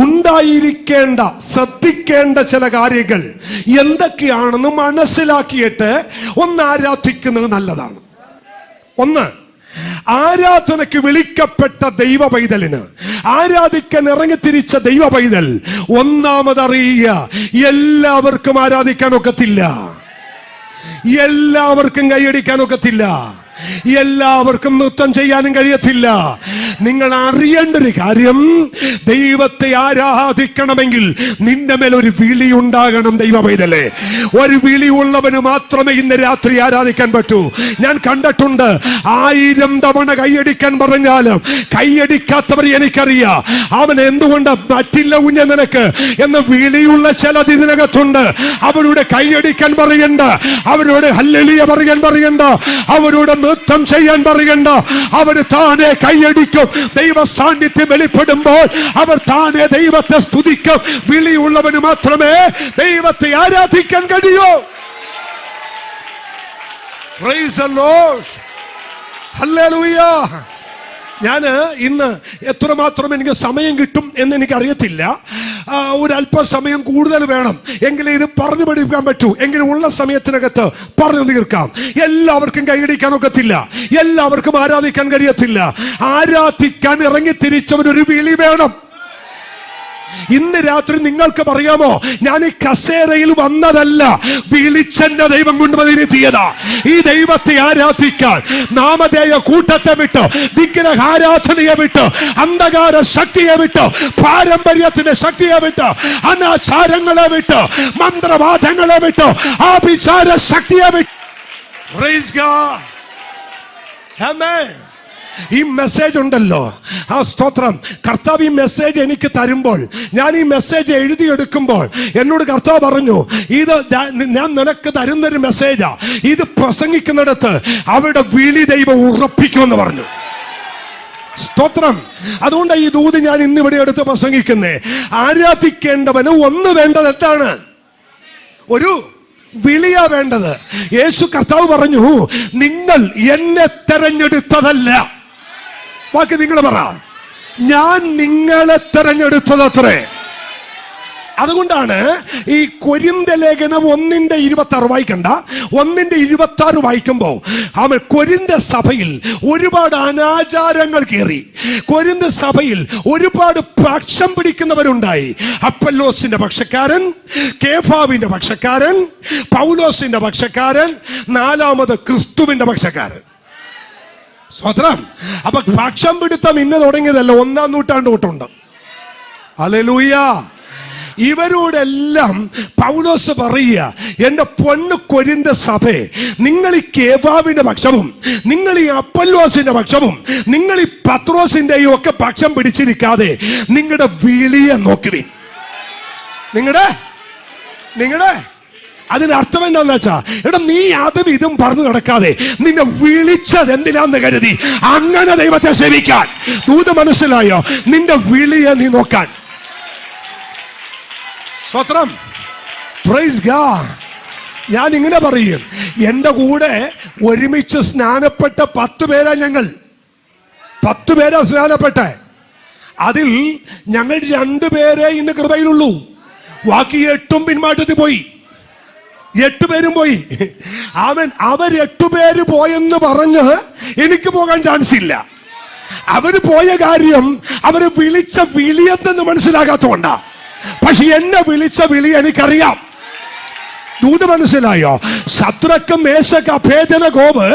ഉണ്ടായിരിക്കേണ്ട, ശ്രദ്ധിക്കേണ്ട ചില കാര്യങ്ങൾ എന്തൊക്കെയാണെന്ന് മനസ്സിലാക്കിയിട്ട് ഒന്ന് ആരാധിക്കുന്നത് നല്ലതാണ്. ഒന്ന്, ആരാധനയ്ക്ക് വിളിക്കപ്പെട്ട ദൈവ പൈതലിന്, ആരാധിക്കാൻ ഇറങ്ങിത്തിരിച്ച ദൈവ പൈതൽ ഒന്നാമതറിയുക, എല്ലാവർക്കും ആരാധിക്കാൻ ഒക്കത്തില്ല, എല്ലാവർക്കും കൈയടിക്കാൻ ഒക്കത്തില്ല, എല്ലാവർക്കും നൃത്തം ചെയ്യാനും കഴിയത്തില്ല. നിങ്ങൾ അറിയേണ്ട ഒരു കാര്യം, ദൈവത്തെ ആരാധിക്കണമെങ്കിൽ നിന്റെ മേൽ ഒരു വിളി ഉണ്ടാകണം. ദൈവ പൈതലേ, ഒരു വിളിയുള്ളവന് മാത്രമേ ഇന്ന് രാത്രി ആരാധിക്കാൻ പറ്റൂ. ഞാൻ കണ്ടിട്ടുണ്ട്, 1000 തവണ കൈയടിക്കാൻ പറഞ്ഞാലും കൈയടിക്കാത്തവർ എനിക്കറിയാം. അവൻ എന്തുകൊണ്ട് പറ്റില്ല കുഞ്ഞ നിനക്ക് എന്ന് വിളിയുള്ള ചിലത് ഇതിനകത്തുണ്ട്. അവരോട് കൈയടിക്കാൻ പറയണ്ട, അവരോട് ഹല്ലേലൂയ പറയാൻ പറയണ്ട, അവരോട് നൃത്തം ചെയ്യാൻ പറയണ്ട. അവർ താനെ കൈയടിക്കും. ദൈവ സാന്നിധ്യം വെളിപ്പെടുമ്പോൾ അവർ താനെ ദൈവത്തെ സ്തുതിക്കും. വിളിയുള്ളവന് മാത്രമേ ദൈവത്തെ ആരാധിക്കാൻ കഴിയൂ. Price the Lord. ഹല്ലേലൂയ. ഞാൻ ഇന്ന് എത്രമാത്രം എനിക്ക് സമയം കിട്ടും എന്ന് എനിക്ക് അറിയത്തില്ല. ഒരല്പസമയം കൂടുതൽ വേണം എങ്കിലും ഇത് പറഞ്ഞു പഠിപ്പിക്കാൻ പറ്റൂ. എങ്കിലും ഉള്ള സമയത്തിനകത്ത് പറഞ്ഞു തീർക്കാം. എല്ലാവർക്കും കൈയടിക്കാൻ ഒക്കത്തില്ല, എല്ലാവർക്കും ആരാധിക്കാൻ കഴിയത്തില്ല. ആരാധിക്കാൻ ഇറങ്ങിത്തിരിച്ചവനൊരു വിളി വേണം. ഇന്ന് രാത്രി നിങ്ങൾക്ക് പറയാമോ, ഞാൻ ഈ കസേരയിൽ വന്നതല്ല, വിളിച്ചെന്റെ ദൈവം കൊണ്ടുവന്നിരുത്തിയതാ. ഈ ദൈവത്തെ ആരാധിക്കാൻ നാമധേയ കൂട്ടത്തെ വിട്ട്, വിഗ്രഹാരാധനയെ വിട്ട്, അന്ധകാര ശക്തിയെ വിട്ട്, പാരമ്പര്യത്തിന്റെ ശക്തിയെ വിട്ട്, അനാചാരങ്ങളെ വിട്ട്, മന്ത്രവാദങ്ങളെ വിട്ട്, ആഭിചാര ശക്തിയെ വിട്ട്. Praise God. Amen. ഈ മെസ്സേജ് ഉണ്ടല്ലോ, ആ സ്തോത്രം, കർത്താവ് ഈ മെസ്സേജ് എനിക്ക് തരുമ്പോൾ, ഞാൻ ഈ മെസ്സേജ് എഴുതിയെടുക്കുമ്പോൾ എന്നോട് കർത്താവ് പറഞ്ഞു, ഇത് ഞാൻ നിനക്ക് തരുന്നൊരു മെസ്സേജാ, ഇത് പ്രസംഗിക്കുന്നിടത്ത് അവരുടെ വിളി ദൈവം ഉറപ്പിക്കുമെന്ന് പറഞ്ഞു. സ്തോത്രം. അതുകൊണ്ട് ഈ ദൂത് ഞാൻ ഇന്നിവിടെ എടുത്ത് പ്രസംഗിക്കുന്നേ. ആരാധിക്കേണ്ടവന് ഒന്ന് വേണ്ടത് എന്താണ്? ഒരു വിളിയാ വേണ്ടത്. യേശു കർത്താവ് പറഞ്ഞു, നിങ്ങൾ എന്നെ തെരഞ്ഞെടുത്തതല്ല. ബാക്കി നിങ്ങൾ പറ, ഞാൻ നിങ്ങളെ തെരഞ്ഞെടുത്തതത്രേ. അതുകൊണ്ടാണ് ഈ കൊരിന്ത ലേഖനം 1:26 വായിക്കണ്ട, 1:26 വായിക്കുമ്പോൾ അവൻ കൊരിന്ത സഭയിൽ ഒരുപാട് അനാചാരങ്ങൾ കയറി. കൊരിന്ത സഭയിൽ ഒരുപാട് പക്ഷം പിടിക്കുന്നവരുണ്ടായി. അപ്പല്ലോസിന്റെ പക്ഷക്കാരൻ, കേഫാവിന്റെ പക്ഷക്കാരൻ, പൗലോസിന്റെ പക്ഷക്കാരൻ, നാലാമത് ക്രിസ്തുവിന്റെ പക്ഷക്കാരൻ. സ്വതന്ത്രം. അപ്പൊ പക്ഷം പിടുത്തം ഇന്ന് തുടങ്ങിയതല്ല, 1-ാം നൂറ്റാണ്ട് തൊട്ടുണ്ട്. ഹല്ലേലൂയ. ഇവരോടെല്ലാം പൗലോസ് പറയുക, എന്റെ പൊന്നു കൊരിന്ത സഭേ, നിങ്ങൾ ഈ കേഫാവിന്റെ പക്ഷവും നിങ്ങൾ ഈ അപ്പല്ലോസിന്റെ പക്ഷവും നിങ്ങൾ ഈ പത്രോസിന്റെയും ഒക്കെ പക്ഷം പിടിച്ചിരിക്കാതെ നിങ്ങളുടെ വിളിയെ നോക്കുവിൻ. നിങ്ങളുടെ അതിന് അർത്ഥം എന്താന്ന് വെച്ചാ, എടാ നീ അതും ഇതും പറഞ്ഞു നടക്കാതെ നിന്നെ വിളിച്ചത് എന്തിനാന്ന് കരുതി അങ്ങനെ ദൈവത്തെ സേവിക്കാൻ. ദൂത് മനസ്സിലായോ? നിന്റെ വിളിയെ നീ നോക്കാൻ. സ്വത്രം. Praise God. ഞാൻ ഇങ്ങനെ പറയും, എന്റെ കൂടെ ഒരുമിച്ച് സ്നാനപ്പെട്ട 10 പേരാ ഞങ്ങൾ. 10 പേരാ സ്നാനപ്പെട്ടെ. അതിൽ ഞങ്ങൾ 2 പേരെ ഇന്ന് കൃപയിലുള്ളൂ. ബാക്കി 8 പിന്മാറ്റത്തിൽ പോയി. 8 പേരും പോയി. അവർ 8 പേര് പോയെന്ന് പറഞ്ഞ് എനിക്ക് പോകാൻ ചാൻസ് ഇല്ല. അവര് പോയ കാര്യം അവര് വിളിച്ച വിളിയെന്ന് മനസ്സിലാകാത്തതുകൊണ്ടാ. പക്ഷെ എന്നെ വിളിച്ച വിളി എനിക്കറിയാം. ദൂത് മനസ്സിലായോ? ശദ്രക്ക്, മേശക്ക്, അഭേദനഗോവ്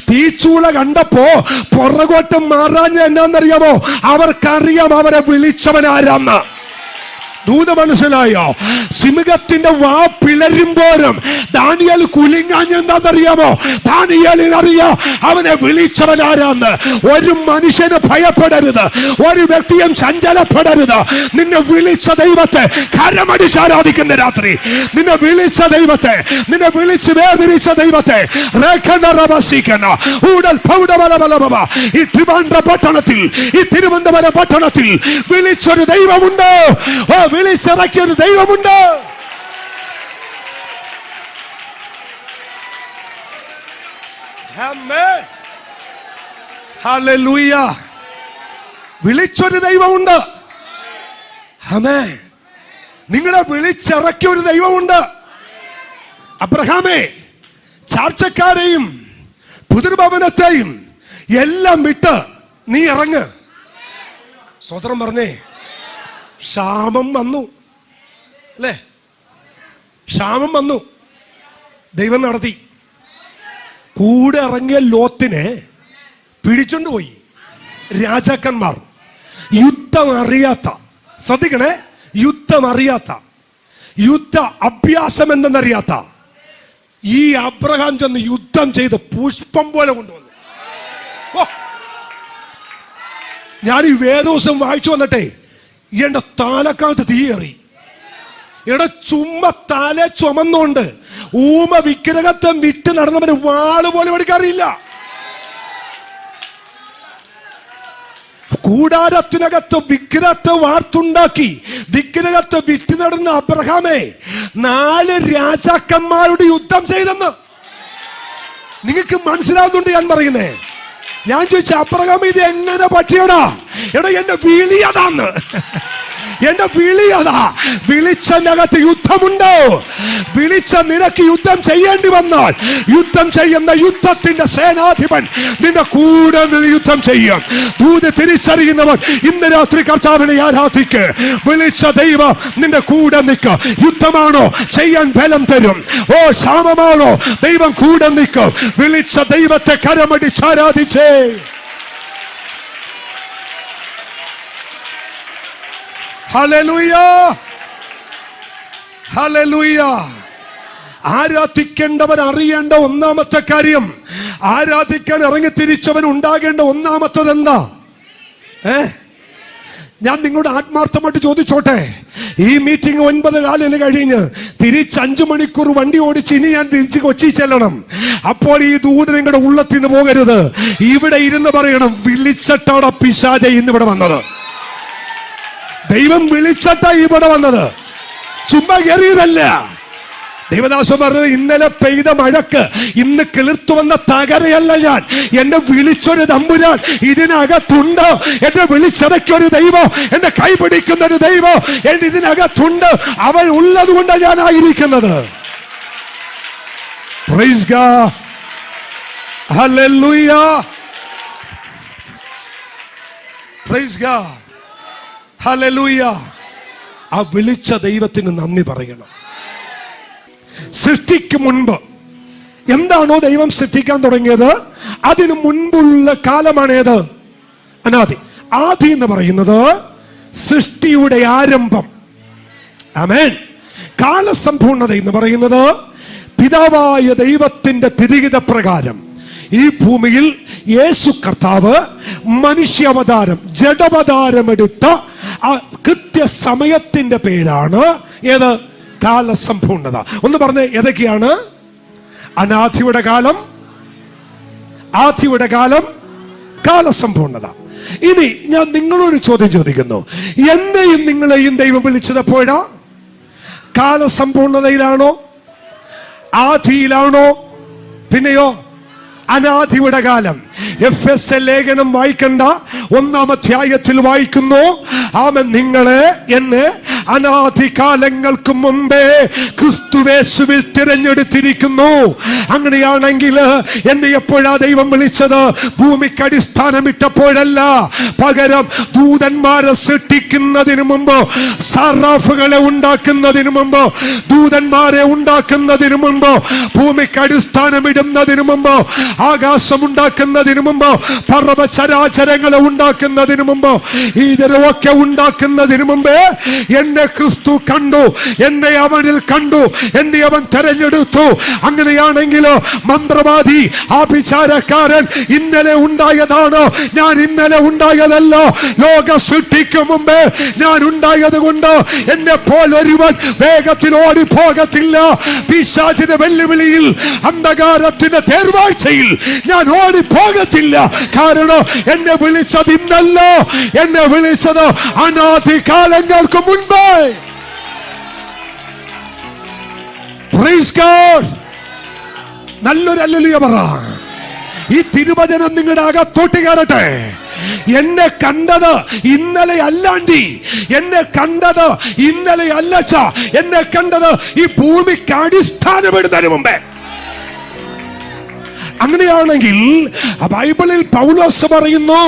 തീച്ചൂള കണ്ടപ്പോ പുറകോട്ട് മാറാഞ്ഞ എന്നാന്നറിയാമോ? അവർക്കറിയാം അവരെ വിളിച്ചവനാരാന്ന്. ദൂത് മനസ്സിലായോ? സിംഹത്തിന്റെ വാ പിളരുമ്പോഴും ദാനിയേൽ കുലുങ്ങാഞ്ഞെന്താണെന്നറിയാമോ? ദാനിയേലിനറിയാം അവനെ വിളിച്ചവൻ ആരാന്ന്. ഒരു മനുഷ്യന് ഭയപ്പെടരുത്, ഒരു വ്യക്തിയും ചഞ്ചലപ്പെടരുത്. നിന്നെ വിളിച്ച ദൈവത്തെ കരമടിച്ച് ആരാധിക്കുന്ന രാത്രി, നിന്നെ വിളിച്ച ദൈവത്തെ, നിന്നെ വിളിച്ച് വേദനിച്ച ദൈവത്തെ ഈ ട്രിവാൻഡ്രം പട്ടണത്തിൽ, ഈ തിരുവനന്തപുരം പട്ടണത്തിൽ വിളിച്ചൊരു ദൈവമുണ്ട്. വിളിച്ചിറക്കിയൊരു ദൈവമുണ്ട്. ഹല്ലേലൂയ. വിളിച്ചൊരു ദൈവമുണ്ട്. ആമേൻ. നിങ്ങളെ വിളിച്ചിറക്കിയ ഒരു ദൈവമുണ്ട്. അബ്രഹാമേ, ചാർച്ചക്കാരെയും പിതൃഭവനത്തെയും എല്ലാം വിട്ട് നീ ഇറങ്ങ്. സ്വതന്ത്രം പറഞ്ഞേ. ക്ഷാമം വന്നു അല്ലേ? ക്ഷാമം വന്നു, ദൈവം നടത്തി. കൂടെ ഇറങ്ങിയ ലോത്തിനെ പിടിച്ചോണ്ട് പോയി രാജാക്കന്മാർ. യുദ്ധം അറിയാത്ത, ശ്രദ്ധിക്കണേ, യുദ്ധം അറിയാത്ത, യുദ്ധ അഭ്യാസം എന്തെന്നറിയാത്ത ഈ അബ്രഹാം ചെന്ന് യുദ്ധം ചെയ്ത് പുഷ്പം പോലെ കൊണ്ടുവന്നു. ഞാൻ ഈ വേദോസം വായിച്ചു വന്നിട്ടേ എന്റെ താലക്കകത്ത് തീയേറി. എടാ ചുമ്മാ തല ചുമന്നുകൊണ്ട് ഊമ വിഗ്രഹത്തെ വിട്ട് നടന്നവന് വാള് പോലും എടുക്കാറില്ല. കൂടാരത്തിനകത്ത് വിഗ്രഹത്തെ വാർത്തുണ്ടാക്കി വിഗ്രഹത്തെ വിറ്റ് നടന്ന അബ്രഹാമേ 4 രാജാക്കന്മാരോട് യുദ്ധം ചെയ്തെന്ന് നിങ്ങൾക്ക് മനസ്സിലാവുന്നുണ്ട് ഞാൻ പറയുന്നേ. ഞാൻ ചോദിച്ച അബ്രഹാം ഇത് എങ്ങനെ പറ്റിയടാ? എടാ എന്റെ വിളിയതാന്ന്, എന്റെ വിളിയതാ. വിളിച്ചതിനകത്ത് യുദ്ധമുണ്ടോ? വിളിച്ച നിനക്ക് യുദ്ധം ചെയ്യേണ്ടി വന്നാൽ യുദ്ധം ചെയ്യുന്ന യുദ്ധത്തിന്റെ സേനാധിപൻ നിന്റെ കൂടെ നിന്ന് യുദ്ധം ചെയ്യും. ദൂത് തിരിച്ചറിയുന്നവൻ ഇന്ന് രാത്രി കർത്താവിനെ ആരാധിക്ക്. വിളിച്ച ദൈവം നിന്റെ കൂടെ നിൽക്ക. യുദ്ധമാണോ? ചെയ്യാൻ ബലം തരും. ഓ ക്ഷാമമാണോ? ദൈവം കൂടെ നിൽക്കും. വിളിച്ച ദൈവത്തെ കരമടിച്ച് ആരാധിച്ചേ. Hallelujah, hallelujah. ആരാധിക്കേണ്ടവൻ അറിയേണ്ട ഒന്നാമത്തെ കാര്യം, ആരാധിക്കാൻ ഇറങ്ങി തിരിച്ചവൻ ഉണ്ടാകേണ്ട ഒന്നാമത്തത് എന്താ? ഞാൻ നിങ്ങളുടെ ആത്മാർത്ഥമായിട്ട് ചോദിച്ചോട്ടെ, ഈ മീറ്റിംഗ് 9:15 കഴിഞ്ഞ് തിരിച്ച് 5 മണിക്കൂർ വണ്ടി ഓടിച്ച് ഇനി ഞാൻ തിരിച്ച് കൊച്ചി ചെല്ലണം. അപ്പോൾ ഈ ദൂതൻ നിങ്ങളുടെ ഉള്ളത്തിന് പോകരുത്. ഇവിടെ ഇരുന്ന് പറയണം, വിളിച്ചിട്ടാണ് പിശാച ഇന്നിവിടെ വന്നത്. ദൈവം വിളിച്ചിട്ടാ ഇവിടെ വന്നത്, ചുമ്മാ കയറിയതല്ല. ദൈവദാസൻ പറഞ്ഞത്, ഇന്നലെ പെയ്ത മഴക്ക് ഇന്ന് കിളിർത്തു വന്ന തകരയല്ല ഞാൻ. എന്നെ വിളിച്ചൊരു തമ്പുരാൻ ഇതിനകത്തുണ്ട്. എന്നെ വിളിച്ചടയ്ക്കൊരു ദൈവം, എന്നെ കൈപിടിക്കുന്ന ഒരു ദൈവം എന്റെ ഇതിനകത്തുണ്ട്. അവൻ ഉള്ളത് കൊണ്ടാണ് ഞാനായിരിക്കുന്നത്. Praise God, hallelujah, praise God, hallelujah. ആ വിളിച്ച ദൈവത്തിന് നന്ദി പറയണം. സൃഷ്ടിക്ക് മുൻപ് എന്താണോ ദൈവം സൃഷ്ടിക്കാൻ തുടങ്ങിയത്, അതിനു മുൻപുള്ള കാലമാണേത്? അനാദി. ആദി എന്ന് പറയുന്നത് സൃഷ്ടിയുടെ ആരംഭം. ആമേൻ. കാലസമ്പൂർണത എന്ന് പറയുന്നത് പിതാവായ ദൈവത്തിന്റെ തിരികിത പ്രകാരം ഈ ഭൂമിയിൽ യേശു കർത്താവ് മനുഷ്യാവതാരം, ജഡവതാരമെടുത്ത ആ കൃത്യസമയത്തിന്റെ പേരാണ് ഏത്? കാലസമ്പൂർണത. ഒന്ന് പറഞ്ഞ്, ഏതൊക്കെയാണ്? അനാദിയുടെ കാലം, ആദിയുടെ കാലം, കാലസമ്പൂർണത. ഇനി ഞാൻ നിങ്ങളൊരു ചോദ്യം ചോദിക്കുന്നു, എന്നെയും നിങ്ങളെയും ദൈവം വിളിച്ചത് എപ്പോഴാ? കാലസമ്പൂർണതയിലാണോ? ആദിയിലാണോ? പിന്നെയോ അനാദിയുടെ കാലം. എഫെസ്യ ലേഖനം വായിക്കണ്ട, 1-ാം അധ്യായത്തിൽ വായിക്കുന്നു, ആമേൻ, നിങ്ങളെ എന്നെ അനാദികാലങ്ങൾക്ക് മുമ്പേ ക്രിസ്തുവേശുവിൽ തിരഞ്ഞെടുത്തിരിക്കുന്നു. അങ്ങനെയാണെങ്കിൽ എന്നെ എപ്പോഴാ ദൈവം വിളിച്ചത്? ഭൂമിക്ക് അടിസ്ഥാനമിട്ടപ്പോഴല്ല, പകരം ദൂതന്മാരെ സൃഷ്ടിക്കുന്നതിന് മുമ്പ്, സറാഫുകളെ ഉണ്ടാക്കുന്നതിന് മുമ്പ്, ദൂതന്മാരെ ഉണ്ടാക്കുന്നതിന് മുമ്പ്, ഭൂമിക്ക് അടിസ്ഥാനമിടുന്നതിന് മുമ്പ്, ആകാശം ഉണ്ടാക്കുന്നതിന് മുമ്പ്, പർവ്വചരാചരങ്ങളെ ഉണ്ടാക്കുന്നതിന് മുമ്പ്, ഇതിലൊക്കെ ഉണ്ടാക്കുന്നതിന് മുമ്പേ എന്നെ ക്രിസ്തു കണ്ടു, എന്നെ അവനിൽ കണ്ടു, എന്നെ അവൻ തെരഞ്ഞെടുത്തു. അങ്ങനെയാണെങ്കിൽ മന്ത്രവാദി, ആഭിചാരക്കാരൻ ഇന്നലെ ഉണ്ടായതാണ്, ഞാൻ ഇന്നലെ ഉണ്ടായതല്ല. ലോക സൃഷ്ടിക്കും മുമ്പേ ഞാൻ ഉണ്ടായത് കൊണ്ട് എന്നെ പോലൊരുവൻ വേഗത്തിൽ ഓടിപ്പോകത്തില്ല. പിശാചിന്റെ വെല്ലുവിളിയിൽ, അന്ധകാരത്തിന്റെ തേർവാഴ്ചയിൽ ഞാൻ ഓടിപ്പോകത്തില്ല. കാരണം എന്നെ വിളിച്ചത് ഇന്നല്ല, എന്നെ വിളിച്ചത് അനാദി കാലങ്ങൾക്ക് മുൻപേ. Praise God. നല്ലൊരു ഹല്ലേലൂയ പറ. ഈ തിരുവചനം നിങ്ങളുടെ അകത്തോട്ട് കയറട്ടെ. എന്നെ കണ്ടത് ഇന്നലെ അല്ലാണ്ടി, എന്നെ കണ്ടത് ഇന്നലെ അല്ലച്ച, എന്നെ കണ്ടത് ഈ ഭൂമിക്ക് അടിസ്ഥാനപ്പെടുന്നതിന് മുമ്പേ. അങ്ങനെയാണെങ്കിൽ ബൈബിളിൽ പൗലോസ് പറയുന്നു,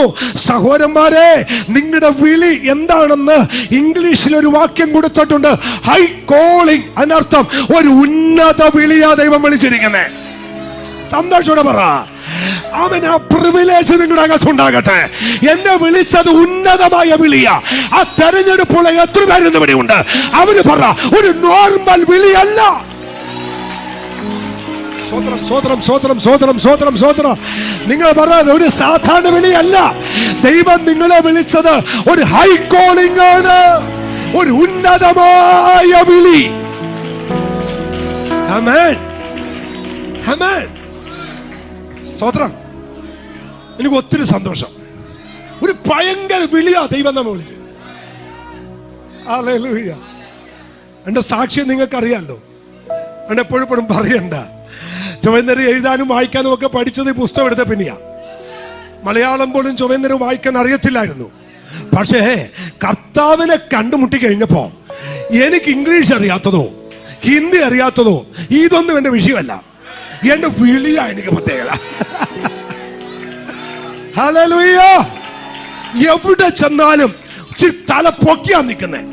സഹോദരന്മാരെ, നിങ്ങളുടെ വിളി എന്താണെന്ന് ഇംഗ്ലീഷിൽ ഒരു വാക്യം കൊടുത്തിട്ടുണ്ട്, ഹൈ കോളിംഗ്. അതിനർത്ഥം ഒരു ഉന്നത വിളിയാ ദൈവം വിളിച്ചിരിക്കുന്നേ. സന്തോഷത്തോടെ പറ, അവൻ ആ പ്രിവിലേജ് നിങ്ങളുടെ അകത്തുണ്ടാകട്ടെ. എന്നെ വിളിച്ചത് ഉന്നതമായ വിളിയാ. ആ തെരഞ്ഞെടുപ്പുള്ള എത്ര പേരെന്ന് ഇവിടെയുണ്ട്? അവര് പറ, ഒരു നോർമൽ വിളിയല്ല. സ്വതന്ത്രം, സ്വതന്ത്രം, സ്വതന്ത്രം, സ്വതന്ത്രം, സ്വതന്ത്രം, സ്വതന്ത്രം. നിങ്ങൾ പറഞ്ഞത് ഒരു സാധാരണ വിളിയല്ല. ദൈവം നിങ്ങളെ വിളിച്ചത് ഒരു ഹൈ കോളിംഗ് ആണ്, ഒരു ഉന്നതമായ വിളി. ആമേൻ, ആമേൻ. സ്തോത്രം. എനിക്ക് ഒത്തിരി സന്തോഷം. ഒരു ഭയങ്കര വിളിയാ ദൈവം നമ്മെ വിളിച്ചു. ഹല്ലേലൂയ. എന്റെ സാക്ഷ്യം നിങ്ങൾക്ക് അറിയാലോ, എന്നെ എപ്പോഴും പറയണ്ട. ചുവന്നേരം എഴുതാനും വായിക്കാനും ഒക്കെ പഠിച്ചത് ഈ പുസ്തകം എടുത്ത പിന്നെയാ. മലയാളം പോലും ചുവന്നേരം വായിക്കാൻ അറിയത്തില്ലായിരുന്നു. പക്ഷേ കർത്താവിനെ കണ്ടുമുട്ടി കഴിഞ്ഞപ്പോ എനിക്ക് ഇംഗ്ലീഷ് അറിയാത്തതോ ഹിന്ദി അറിയാത്തതോ ഇതൊന്നും എന്റെ വിഷയമല്ല. എന്റെ വിളിയാ എനിക്ക് പ്രത്യേകത. ഹല്ലേലൂയ. എവിടെ ചെന്നാലും തല പൊക്കിയാ നിൽക്കുന്നേ.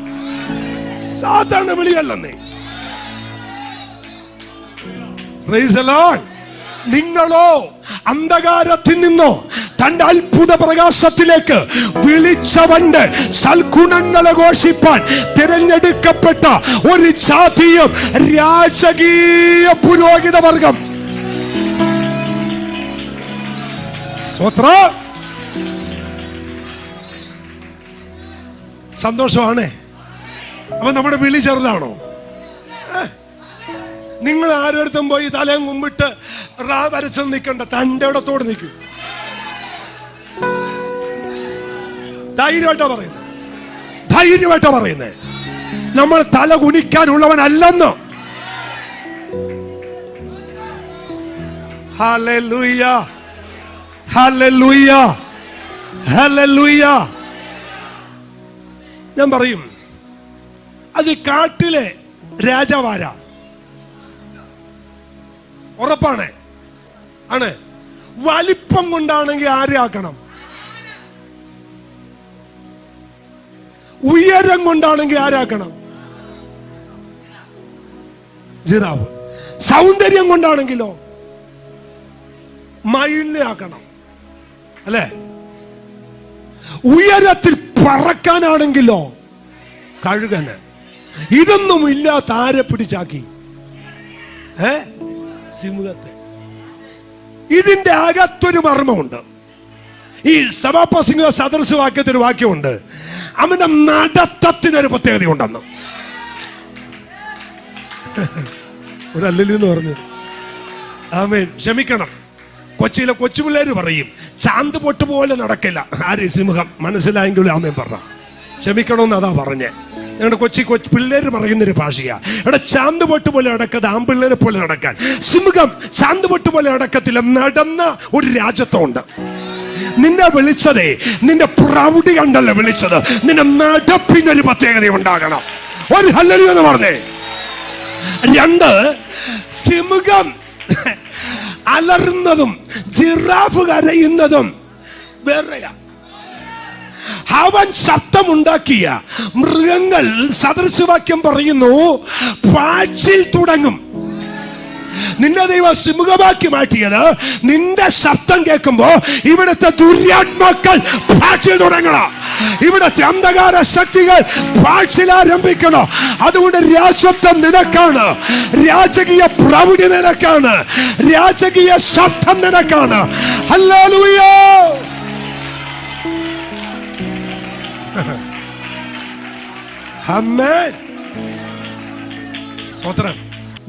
സാധാരണ വിളിയല്ലെന്നേ. നിങ്ങളോ അന്ധകാരത്തിൽ നിന്നോ തന്റെ അത്ഭുത പ്രകാശത്തിലേക്ക് വിളിച്ചവന്റെ സൽഗുണങ്ങളെ ഘോഷിപ്പാൻ തിരഞ്ഞെടുക്കപ്പെട്ട ഒരു ജാതിയും രാജകീയ പുരോഹിത വർഗം. സ്വത്രം. സന്തോഷമാണേ. അപ്പൊ നമ്മുടെ വിളി ചെറുതാണോ? നിങ്ങൾ ആരോരുത്തും പോയി തലയും കുമ്പിട്ട് റാ വരച്ചെന്ന് നിൽക്കണ്ട, തൻ്റെ ഇടത്തോട് നിൽക്കൂ. ധൈര്യമായിട്ടാ പറയുന്നത്, ധൈര്യമായിട്ടാ പറയുന്നത്. നമ്മൾ തല കുനിക്കാനുള്ളവനല്ലെന്ന്. Hallelujah, hallelujah, hallelujah. ഞാൻ പറയും, അത് കാട്ടിലെ രാജാവാരാ? ഉറപ്പാണ്. ആണ്. വലിപ്പം കൊണ്ടാണെങ്കിൽ ആരെ ആക്കണം? ഉയരം കൊണ്ടാണെങ്കിൽ ആരാക്കണം? ജിറാഫ്. സൗന്ദര്യം കൊണ്ടാണെങ്കിലോ മയിലിനെ ആക്കണം, അല്ലേ? ഉയരത്തിൽ പറക്കാനാണെങ്കിലോ കഴുകന്. ഇതൊന്നും ഇല്ലാത്ത ആരെ പിടിച്ചാക്കി? സിംഹത്തെ. ഇതിന്റെ അകത്തൊരു മർമ്മമുണ്ട്. ഈ സഭാപ്രസംഗ സദൃശവാക്യത്തിനൊരു വാക്യമുണ്ട്, അവന്റെ നടത്തത്തിനൊരു പ്രത്യേകത ഉണ്ടെന്ന്. ഒരല്ലെന്ന് പറഞ്ഞു. ആമേൻ. ക്ഷമിക്കണം. കൊച്ചിയിലെ കൊച്ചുപിള്ളേര് പറയും ചാന്ത് പൊട്ട് പോലെ നടക്കില്ല. ആര്? സിംഹം. മനസ്സിലായെങ്കിലും ആമേൻ പറഞ്ഞ. ക്ഷമിക്കണമെന്ന് അതാ പറഞ്ഞേ. ഞങ്ങളുടെ കൊച്ചി പിള്ളേര് പറയുന്നൊരു ഭാഷയാ. ഇവിടെ ചാന്ത് പൊട്ട് പോലെ നടക്കാതെ ആമ്പിള്ളേരെ പോലെ നടക്കാൻ. സിംഹം ചാന്ത് പൊട്ട് പോലെ നടക്കത്തില്ല. നടന്ന ഒരു രാജ്യത്വമുണ്ട്. നിന്നെ വിളിച്ചതേ നിന്റെ പ്രൗഢി കണ്ടല്ല വിളിച്ചത്, നിന്റെ നടപ്പിനൊരു പ്രത്യേകത ഉണ്ടാകണം. ഒരു ഹല്ലേലൂയ എന്ന് പറഞ്ഞേ. 2, സിംഹം അലറുന്നതും ജിറാഫ് കരയുന്നതും വേറെയാ. അവൻ ശബ്ദമുണ്ടാക്കിയ മൃഗങ്ങൾ, സദൃശവാക്യം പറയുന്നു, പാച്ചിൽ തുടങ്ങും. നിന്റെ ദൈവം സിംഹമാക്കി മാറ്റിയത് നിന്റെ ശബ്ദം കേൾക്കുമ്പോ ഇവിടുത്തെ ദുര്യാത്മാക്കൾ പാച്ചിൽ തുടങ്ങണം. ഇവിടുത്തെ അന്ധകാര ശക്തികൾ പാച്ചിൽ ആരംഭിക്കണം. അതുകൊണ്ട് രാജത്വം നിനക്കാണ്, രാജകീയ പ്രൗഢി നിനക്കാണ്, രാജകീയ ശബ്ദം നിനക്കാണ്. ഹല്ലേലൂയ. ആമേൻ. സ്തോത്രം.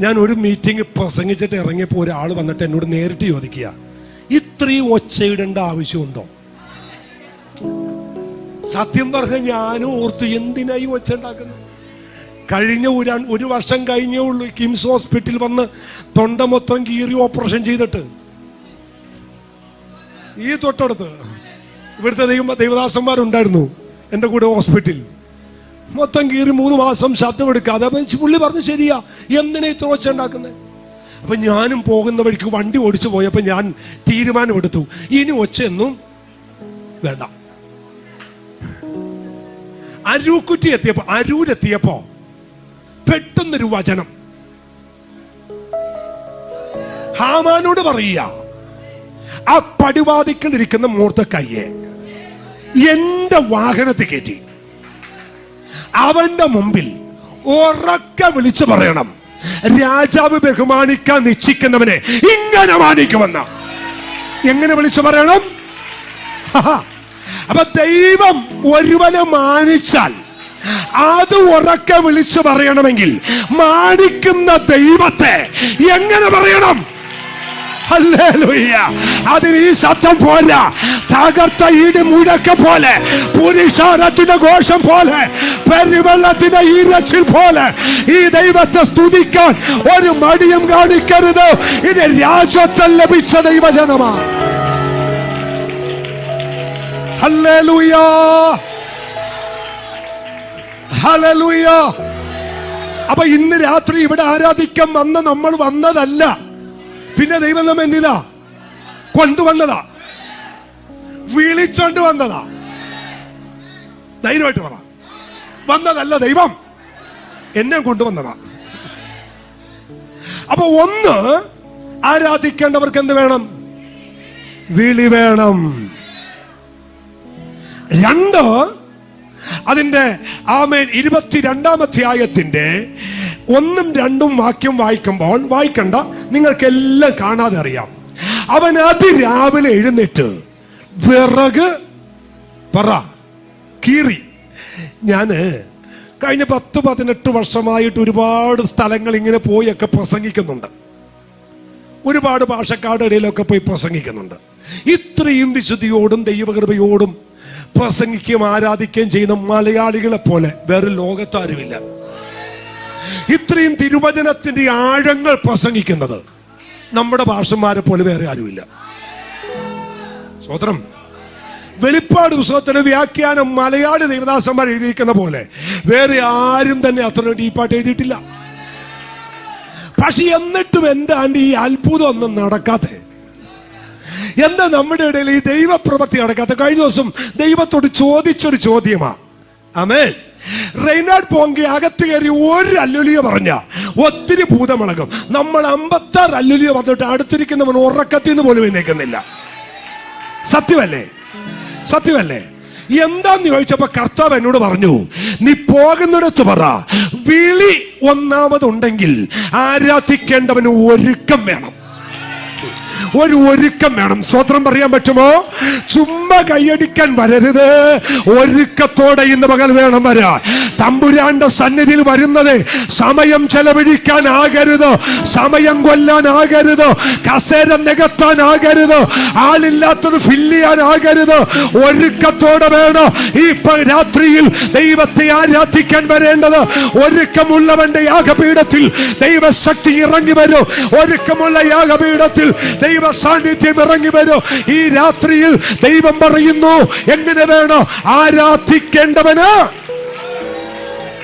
ഞാൻ ഒരു മീറ്റിംഗ് പ്രസംഗിച്ചിട്ട് ഇറങ്ങിയപ്പോൾ ഒരാൾ വന്നിട്ട് എന്നോട് നേരിട്ട് ചോദിക്കുക, ഇത്രയും ഒച്ചയിടേണ്ട ആവശ്യമുണ്ടോ? സത്യം പറഞ്ഞ ഞാനും ഓർത്തു, എന്തിനായി ഒച്ച ഉണ്ടാക്കുന്നത്? കഴിഞ്ഞ ഒരു വർഷം കഴിഞ്ഞേ ഉള്ളൂ കിംസ് ഹോസ്പിറ്റലിൽ വന്ന് തൊണ്ട മൊത്തം കീറി ഓപ്പറേഷൻ ചെയ്തിട്ട്. ഈ തൊട്ടടുത്ത് ഇവിടുത്തെ ദൈവദാസന്മാരുണ്ടായിരുന്നു എൻ്റെ കൂടെ ഹോസ്പിറ്റലിൽ. മൊത്തം കീറി 3 മാസം ശബ്ദം എടുക്കാതെ. അപ്പൊ പുള്ളി പറഞ്ഞു, ശരിയാ, എന്തിനാ ഇത്ര ഒച്ച ഉണ്ടാക്കുന്നത്? അപ്പൊ ഞാനും പോകുന്ന വഴിക്ക് വണ്ടി ഓടിച്ചു പോയപ്പോ ഞാൻ തീരുമാനമെടുത്തു, ഇനി ഒച്ചയൊന്നും വേണ്ട. അരൂരെത്തിയപ്പോ പെട്ടെന്നൊരു വചനം ഹാമാനോട് പറയുക, ആ പടിവാതിക്കൽ ഇരിക്കുന്ന മൂർത്തക്കയ്യെ എന്റെ വാഹനത്തിൽ കയറ്റി അവന്റെ മുമ്പിൽ ഉറക്കെ വിളിച്ചു പറയണം, രാജാവ് ബഹുമാനിക്കാൻ നിശ്ചയിക്കുന്നവനെ ഇങ്ങനെ മാനിക്കുമെന്ന. എങ്ങനെ വിളിച്ചു പറയണം? അപ്പൊ ദൈവം ഒരുവനെ മാനിച്ചാൽ അത് ഉറക്കെ വിളിച്ചു പറയണമെങ്കിൽ മാനിക്കുന്ന ദൈവത്തെ എങ്ങനെ പറയണം? ഹല്ലേലൂയ. അതിന് ഈ ശബ്ദം പോലെ, തകർത്ത ഈട് മുഴക്ക പോലെ, പുരുഷാരത്തിന്റെ ഘോഷം പോലെ, പെരുവെള്ളത്തിന്റെ ഈരച്ചിൽ പോലെ ഈ ദൈവത്തെ സ്തുതിക്കാൻ ഒരു മടിയും കാണിക്കരുത്. ഇത് രാജ്യത്തിൽ ലഭിച്ച ദൈവജനമാണ്. Hallelujah, hallelujah. അപ്പൊ ഇന്ന് രാത്രി ഇവിടെ ആരാധിക്കാൻ വന്ന നമ്മൾ വന്നതല്ല, പിന്നെ ദൈവം നമ്മെ എന്തിനാ കൊണ്ടുവന്നതാ, വിളിച്ചോണ്ട് വന്നതാ. ധൈര്യമായിട്ട് പറ, വന്നതല്ല ദൈവം, എന്നെ കൊണ്ടുവന്നതാ. അപ്പൊ ഒന്ന്, ആരാധിക്കേണ്ടവർക്ക് എന്ത് വേണം? വിളി വേണം. 2, അതിന്റെ ആമേൻ 22-ാം അധ്യായത്തിന്റെ 1ഉം 2ഉം വാക്യം വായിക്കണ്ട, നിങ്ങൾക്കെല്ലാം കാണാതെ അറിയാം. അവൻ അതിരാവിലെ എഴുന്നേറ്റ് വിറക് പറ കീറി. ഞാന് കഴിഞ്ഞ 10-18 വർഷമായിട്ട് ഒരുപാട് സ്ഥലങ്ങൾ ഇങ്ങനെ പോയൊക്കെ പ്രസംഗിക്കുന്നുണ്ട്. ഒരുപാട് ഭാഷക്കാരുടെ ഇടയിലൊക്കെ പോയി പ്രസംഗിക്കുന്നുണ്ട്. ഇത്രയും വിശുദ്ധിയോടും ദൈവകൃപയോടും പ്രസംഗിക്കുകയും ആരാധിക്കുകയും ചെയ്യുന്ന മലയാളികളെ പോലെ വേറെ ലോകത്താരുമില്ല. ഇത്രയും തിരുവചനത്തിന്റെ ആഴങ്ങൾ പ്രസംഗിക്കുന്നത് നമ്മുടെ ഭാഷന്മാരെ പോലെ വേറെ ആരുമില്ല. സ്വതന്ത്രം. വെളിപ്പാട് പുസ്തകത്തിന്റെ വ്യാഖ്യാനം മലയാളി ദൈവദാസന്മാർ എഴുതിയിരിക്കുന്ന പോലെ വേറെ ആരും തന്നെ അത്ര ഡീപ്പായിട്ട് എഴുതിയിട്ടില്ല. പക്ഷെ എന്നിട്ടും എന്താ ഈ അത്ഭുതം ഒന്നും നടക്കാതെ? എന്താ നമ്മുടെ ഇടയിൽ ഈ ദൈവപ്രവൃത്തി നടക്കാത്ത? കഴിഞ്ഞ ദിവസം ദൈവത്തോട് ചോദിച്ചൊരു ചോദ്യമാ. ആമേൻ. റെയ്നാഡ് പോങ്കി അകത്ത് കയറി ഒരു അല്ലുലിയ പറഞ്ഞ ഒത്തിരി ഭൂതമിളകും. നമ്മൾ 56 അല്ലുലിയ വന്നിട്ട് അടുത്തിരിക്കുന്നവൻ ഉറക്കത്തിൽ നിന്ന് പോലും എഴുന്നേക്കുന്നില്ല. സത്യമല്ലേ? സത്യമല്ലേ? എന്താന്ന് ചോദിച്ചപ്പോ കർത്താവ് എന്നോട് പറഞ്ഞു, നീ പോകുന്നിടത്ത് പറ, വിളി ഒന്നാമതുണ്ടെങ്കിൽ ആരാധിക്കേണ്ടവന് ഒരുക്കം വേണം. ഒരു ഒരുക്കം വേണം. സ്വത്രം പറയാൻ പറ്റുമോ? ചുമ്മാ കൈയടിക്കാൻ വരരുത്, ഒരുക്കത്തോടെ ഇന്ന് പകൽ വേണം വരാൻ. തമ്പുരാന്റെ സന്നിധിയിൽ വരുന്നത് സമയം ചെലവഴിക്കാൻ ആകരുത്, സമയം കൊല്ലാൻ ആകരുത്, കസേര നികത്താൻ ആകരുത്, ആളില്ലാത്തത് ഫില്ല് ചെയ്യാൻ ആകരുത്. ഒരുക്കത്തോടെ വേണം ഈ രാത്രിയിൽ ദൈവത്തെ ആരാധിക്കാൻ വരേണ്ടത്. ഒരുക്കമുള്ളവന്റെ യാഗപീഠത്തിൽ ദൈവശക്തി ഇറങ്ങി വരും. ഒരുക്കമുള്ള യാഗപീഠത്തിൽ ദൈവ സാന്നിധ്യം ഇറങ്ങി വരും. ഈ രാത്രിയിൽ ദൈവം പറയുന്നു, എങ്ങനെ വേണം ആരാധിക്കേണ്ടവന്?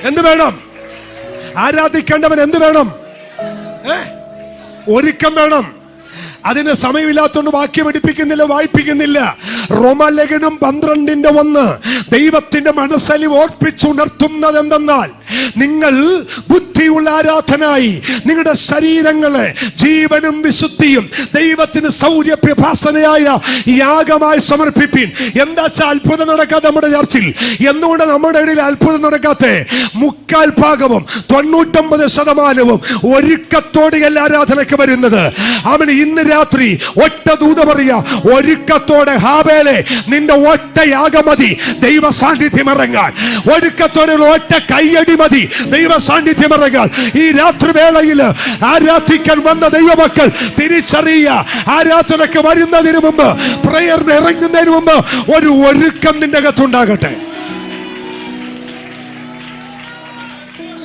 എന്ത് വേണം? ആരാധിക്കേണ്ടവൻ എന്ത് വേണം? ഒരുക്കം വേണം. അതിന് സമയമില്ലാത്തതുകൊണ്ട് വാക്യം പഠിപ്പിക്കുന്നില്ല, വായിപ്പിക്കുന്നില്ല. റോമാലേഖനം 12:1 ദൈവത്തിന്റെ മനസ്സലി ഓർപ്പിച്ചുണർത്തുന്നത് എന്തെന്നാൽ, നിങ്ങൾ ബുദ്ധിയുള്ള ആരാധനായി നിങ്ങളുടെ ശരീരങ്ങളെ ജീവനും വിശുദ്ധിയും ദൈവത്തിന് സൗര്യപ്രഭാസനയായ യാഗമായി സമർപ്പിപ്പിൻ. എന്താ വെച്ചാൽ അത്ഭുതം നടക്കാതെ നമ്മുടെ ചർച്ചിൽ എന്തുകൊണ്ട് നമ്മുടെ ഇടയിൽ അത്ഭുതം നടക്കാത്ത? 99% ഒരുക്കത്തോടെ എല്ലാ ആരാധനയ്ക്ക് വരുന്നത്. അവൻ ഇന്ന് രാത്രി ഒറ്റ ദൂത പറയാ, ഒരുക്കത്തോടെ ഹാബേലെ നിന്റെ ഒറ്റ യാഗമതി ദൈവ സാന്നിധ്യം ഇറങ്ങാൻ. ഒരുക്കത്തോടെ ഒറ്റ കൈയടി മതി ദൈവ സാന്നിധ്യം ഇറങ്ങാൻ. ഈ രാത്രി വേളയിൽ ആരാധിക്കാൻ വന്ന ദൈവമക്കൾ തിരിച്ചറിയുക, ആരാധനയ്ക്ക് വരുന്നതിന് മുമ്പ്, പ്രയറിന് ഇറങ്ങുന്നതിന് മുമ്പ് ഒരു ഒരുക്കം നിന്റെ അകത്തുണ്ടാകട്ടെ.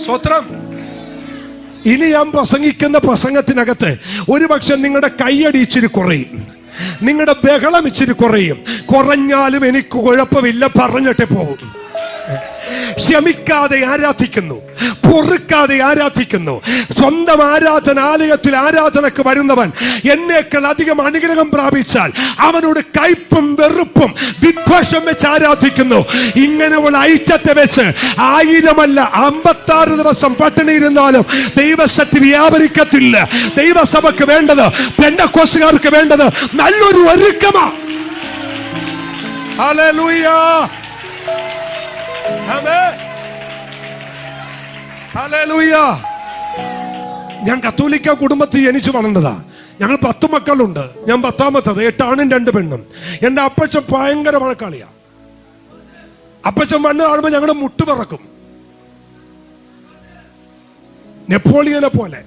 സ്വത്രം. ഇനി ഞാൻ പ്രസംഗിക്കുന്ന പ്രസംഗത്തിനകത്ത് ഒരുപക്ഷെ നിങ്ങളുടെ കൈയടി ഇച്ചിരി കുറയും, നിങ്ങളുടെ ബഹളം ഇച്ചിരി കുറയും. കുറഞ്ഞാലും എനിക്ക് കുഴപ്പമില്ല, പറഞ്ഞിട്ടേ പോകും. ക്ഷമിക്കാതെ ആരാധിക്കുന്നു, പൊറുക്കാതെ ആരാധിക്കുന്നു. സ്വന്തം ആരാധനാലയത്തിൽ ആരാധനക്ക് വരുന്നവൻ എന്നേക്കാൾ അധികം അനുഗ്രഹം പ്രാപിച്ചാൽ അവനോട് കയ്പും വെറുപ്പും വിദ്വേഷം വെച്ച് ആരാധിക്കുന്നു. ഇങ്ങനെയുള്ള ഐറ്റത്തെ വെച്ച് 1000 അല്ല 56 ദിവസം പട്ടിണി ഇരുന്നാലും ദൈവശക്തി വ്യാപരിക്കത്തില്ല. ദൈവസഭയ്ക്ക് വേണ്ടത്, പെന്തക്കോസ്തുകാർക്ക് വേണ്ടത് നല്ലൊരു ഒരുക്കമാണ്. ഹല്ലേലൂയ. ഹല്ലേലൂയ. ഞാൻ കത്തോലിക്ക കുടുംബത്തിൽ ജനിച്ചു വളർന്നതാ. ഞങ്ങൾ 10 മക്കളുണ്ട്. ഞാൻ 10ാമത്തത്. 8 ആണും 2 പെണ്ണും. എന്റെ അപ്പച്ചൻ ഭയങ്കര വഴക്കാളിയാ. അപ്പച്ചൻ വണ്ണ് കാണുമ്പോൾ ഞങ്ങളുടെ മുട്ട് പറക്കും. നെപ്പോളിയനെ പോലെ,